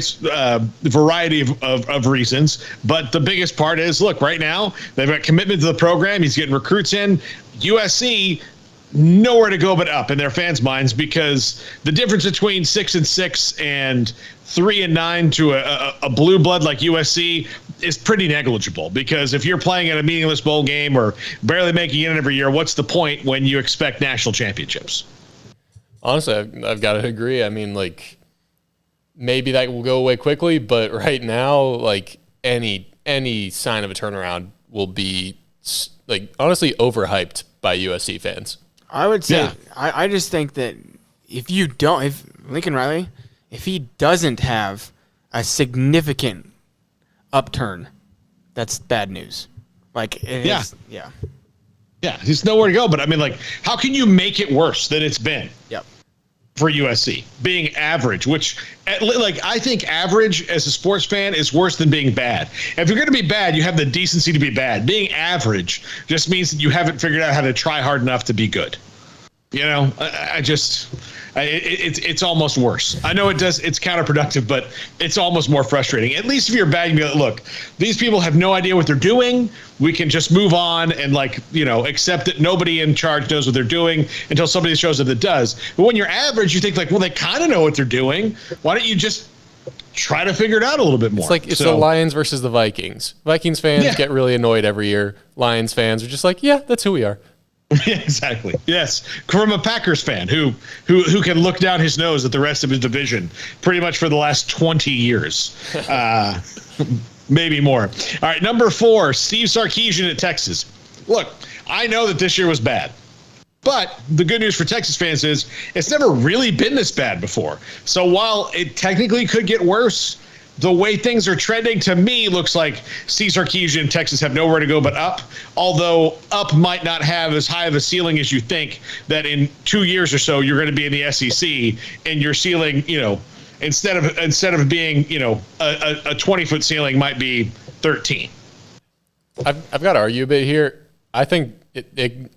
of reasons. But the biggest part is, look, right now, they've got commitment to the program. He's getting recruits in. USC, nowhere to go but up in their fans' minds because the difference between 6-6 and 3-9 to a blue blood like USC is pretty negligible because if you're playing at a meaningless bowl game or barely making it every year, what's the point when you expect national championships? Honestly, I've got to agree. I mean, maybe that will go away quickly, but right now, any sign of a turnaround will be honestly overhyped by USC fans. I would say, yeah. I just think that if Lincoln Riley, if he doesn't have a significant upturn, that's bad news. Yeah, he's nowhere to go. But I mean, how can you make it worse than it's been? Yep. For USC being average, which I think average as a sports fan is worse than being bad. If you're going to be bad, you have the decency to be bad. Being average just means that you haven't figured out how to try hard enough to be good. It's almost worse. I know it's counterproductive, but it's almost more frustrating. At least if you're bad, you go, look, these people have no idea what they're doing. We can just move on and accept that nobody in charge knows what they're doing until somebody shows up that does. But when you're average, you think well, they kind of know what they're doing. Why don't you just try to figure it out a little bit more? It's the Lions versus the Vikings. Vikings fans get really annoyed every year. Lions fans are just that's who we are. Exactly. Yes, from a Packers fan who can look down his nose at the rest of his division pretty much for the last 20 years, maybe more. All right, number 4, Steve Sarkisian at Texas. Look, I know that this year was bad, but the good news for Texas fans is it's never really been this bad before. So while it technically could get worse, the way things are trending to me looks like Steve Sarkisian and Texas have nowhere to go but up, although up might not have as high of a ceiling as you think, that in 2 years or so you're going to be in the SEC and your ceiling, instead of being, a 20-foot ceiling might be 13. I've got to argue a bit here. I think they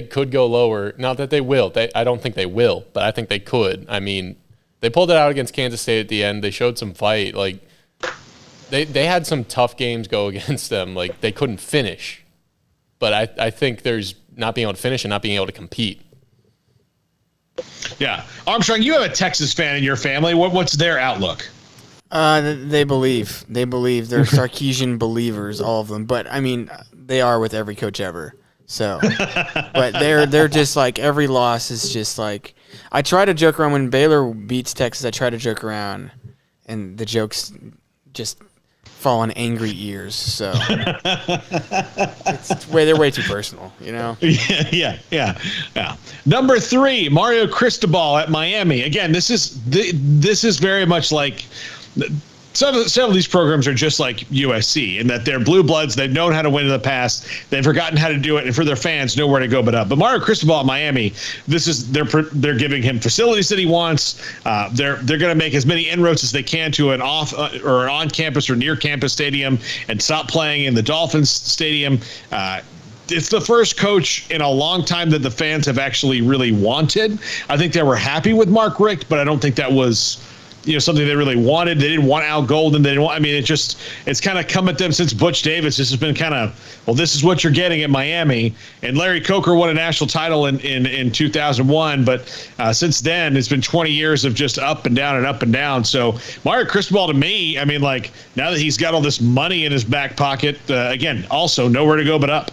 could go lower. Not that they will. I don't think they will, but I think they could. I mean, they pulled it out against Kansas State at the end. They showed some fight. They had some tough games go against them. They couldn't finish. But I think there's not being able to finish and not being able to compete. Yeah. Armstrong, you have a Texas fan in your family. What's their outlook? They believe. They're Sarkisian believers, all of them. But, I mean, they are with every coach ever. So, but they're just every loss is just I try to joke around when Baylor beats Texas. I try to joke around, and the jokes just fall on angry ears. So they're way too personal, Yeah. Number 3, Mario Cristobal at Miami. Again, this is very much like. Some of these programs are just like USC in that they're blue bloods. They've known how to win in the past. They've forgotten how to do it, and for their fans, nowhere to go but up. But Mario Cristobal at Miami, they're giving him facilities that he wants. They're going to make as many inroads as they can to an off or an on-campus or near-campus stadium and stop playing in the Dolphins stadium. It's the first coach in a long time that the fans have actually really wanted. I think they were happy with Mark Richt, but I don't think that was something they really wanted. They didn't want Al Golden. They didn't want, it's kind of come at them since Butch Davis. This has been kind of, well, this is what you're getting at Miami. And Larry Coker won a national title in 2001. But since then, it's been 20 years of just up and down and up and down. So Mario Cristobal, to me, now that he's got all this money in his back pocket, again, also nowhere to go but up.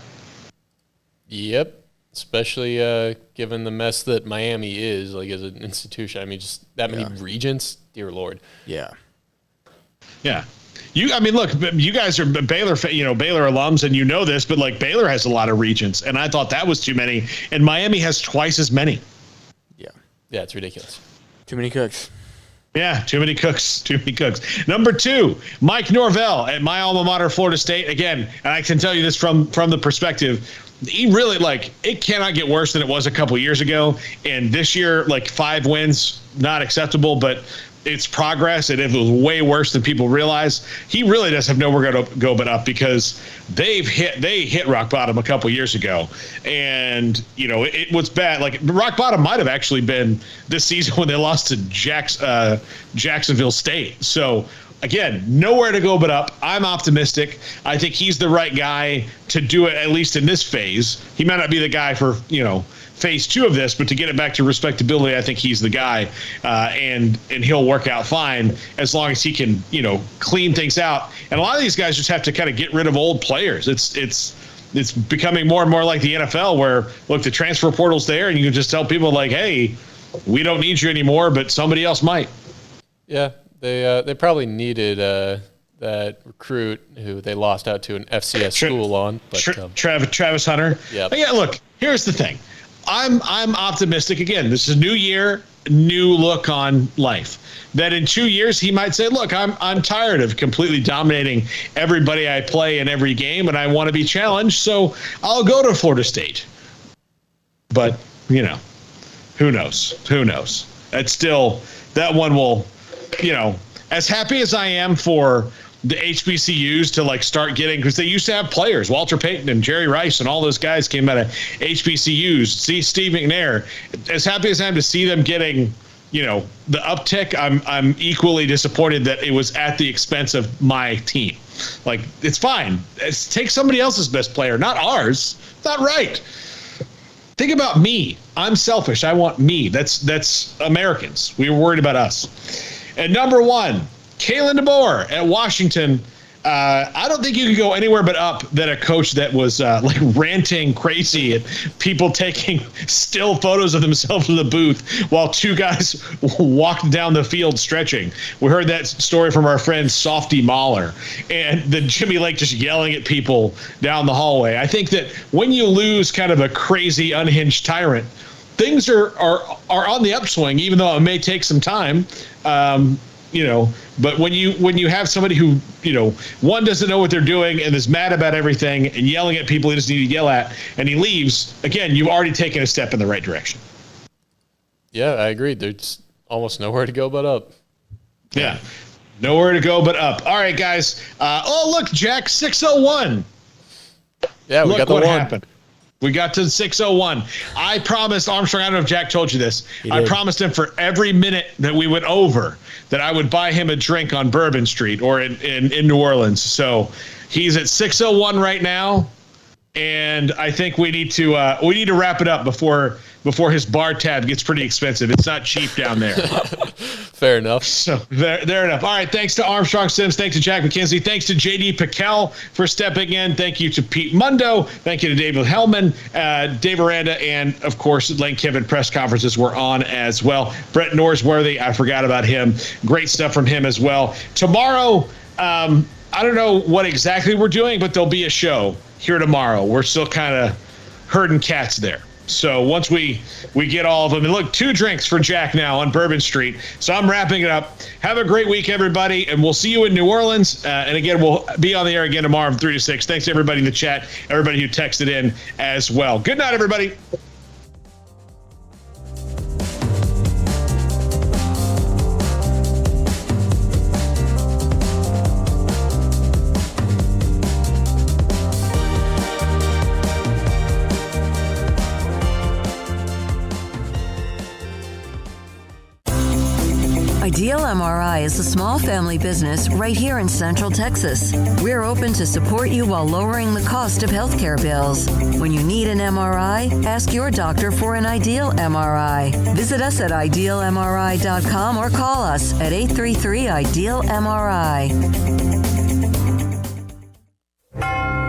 Yep. Especially given the mess that Miami is, like, as an institution. Just that many regents, dear Lord. Yeah. Yeah. Look, you guys are Baylor, Baylor alums, and you know this, but like Baylor has a lot of regents, and I thought that was too many, and Miami has twice as many. Yeah. Yeah, it's ridiculous. Too many cooks. Yeah, too many cooks. Number 2, Mike Norvell at my alma mater, Florida State. Again, and I can tell you this from the perspective, he really, it cannot get worse than it was a couple years ago. And this year, 5 wins, not acceptable, but it's progress. And it was way worse than people realize. He really does have nowhere to go but up, because they hit rock bottom a couple years ago. And, it was bad. Rock bottom might have actually been this season when they lost to Jacksonville State. So, again, nowhere to go but up. I'm optimistic. I think he's the right guy to do it, at least in this phase. He might not be the guy for, phase 2 of this, but to get it back to respectability, I think he's the guy. And he'll work out fine as long as he can, clean things out. And a lot of these guys just have to kind of get rid of old players. It's becoming more and more like the NFL, where, look, the transfer portal's there, and you can just tell people, hey, we don't need you anymore, but somebody else might. Yeah. They probably needed that recruit who they lost out to an FCS school on. But, Travis Hunter. Yeah. Yeah. Look, here's the thing. I'm optimistic. Again, this is a new year, new look on life. That in 2 years he might say, "Look, I'm tired of completely dominating everybody I play in every game, and I want to be challenged. So I'll go to Florida State." But who knows? Who knows? It's still, that one will. As happy as I am for the HBCUs to start getting, because they used to have players, Walter Payton and Jerry Rice and all those guys came out of HBCUs. See Steve McNair. As happy as I am to see them getting, the uptick, I'm equally disappointed that it was at the expense of my team. It's fine. Take somebody else's best player, not ours. It's not right. Think about me. I'm selfish. I want me. That's Americans. We were worried about us. And number 1, Kalen DeBoer at Washington. I don't think you could go anywhere but up than a coach that was ranting crazy at people taking still photos of themselves in the booth while 2 guys walked down the field stretching. We heard that story from our friend Softy Mahler, and then Jimmy Lake just yelling at people down the hallway. I think that when you lose kind of a crazy, unhinged tyrant, things are on the upswing, even though it may take some time. But when you have somebody who, one, doesn't know what they're doing and is mad about everything and yelling at people he doesn't need to yell at, and he leaves, again, you've already taken a step in the right direction. Yeah, I agree. There's almost nowhere to go but up. Yeah, nowhere to go but up. All right, guys. Look, Jack, 601. Yeah, we got the what one. Happened. We got to 601. I promised Armstrong, I don't know if Jack told you this, I promised him for every minute that we went over that I would buy him a drink on Bourbon Street or in New Orleans. So he's at 601 right now, and I think we need to wrap it up before his bar tab gets pretty expensive. It's not cheap down there. Fair enough. So there enough. All right. Thanks to Armstrong Sims. Thanks to Jack McKenzie. Thanks to JD Piquel for stepping in. Thank you to Pete Mundo. Thank you to David Hellman, Dave Aranda, and of course, Lane Kiffin press conferences were on as well. Brett Norsworthy, I forgot about him. Great stuff from him as well. Tomorrow, I don't know what exactly we're doing, but there'll be a show here tomorrow. We're still kind of herding cats there. So once we get all of them, and look, 2 drinks for Jack now on Bourbon Street. So I'm wrapping it up. Have a great week, everybody, and we'll see you in New Orleans. And again, we'll be on the air again tomorrow from 3 to 6. Thanks to everybody in the chat, everybody who texted in as well. Good night, everybody. Ideal MRI is a small family business right here in Central Texas. We're open to support you while lowering the cost of healthcare bills. When you need an MRI, ask your doctor for an Ideal MRI. Visit us at idealmri.com or call us at 833-IDEAL-MRI.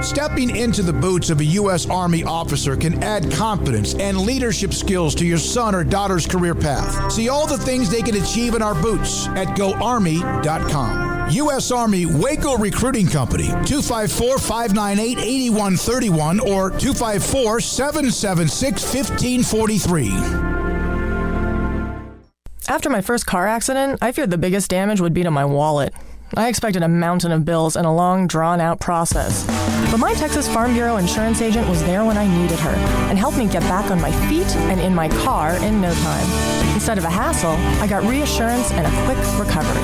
Stepping into the boots of a U.S. Army officer can add confidence and leadership skills to your son or daughter's career path. See all the things they can achieve in our boots at GoArmy.com. U.S. Army Waco Recruiting Company, 254-598-8131 or 254-776-1543. After my first car accident, I feared the biggest damage would be to my wallet. I expected a mountain of bills and a long, drawn-out process. But my Texas Farm Bureau insurance agent was there when I needed her and helped me get back on my feet and in my car in no time. Instead of a hassle, I got reassurance and a quick recovery.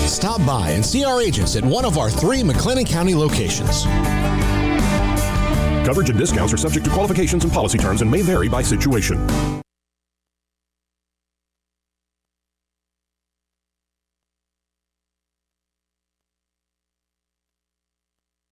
Stop by and see our agents at one of our 3 McLennan County locations. Coverage and discounts are subject to qualifications and policy terms and may vary by situation.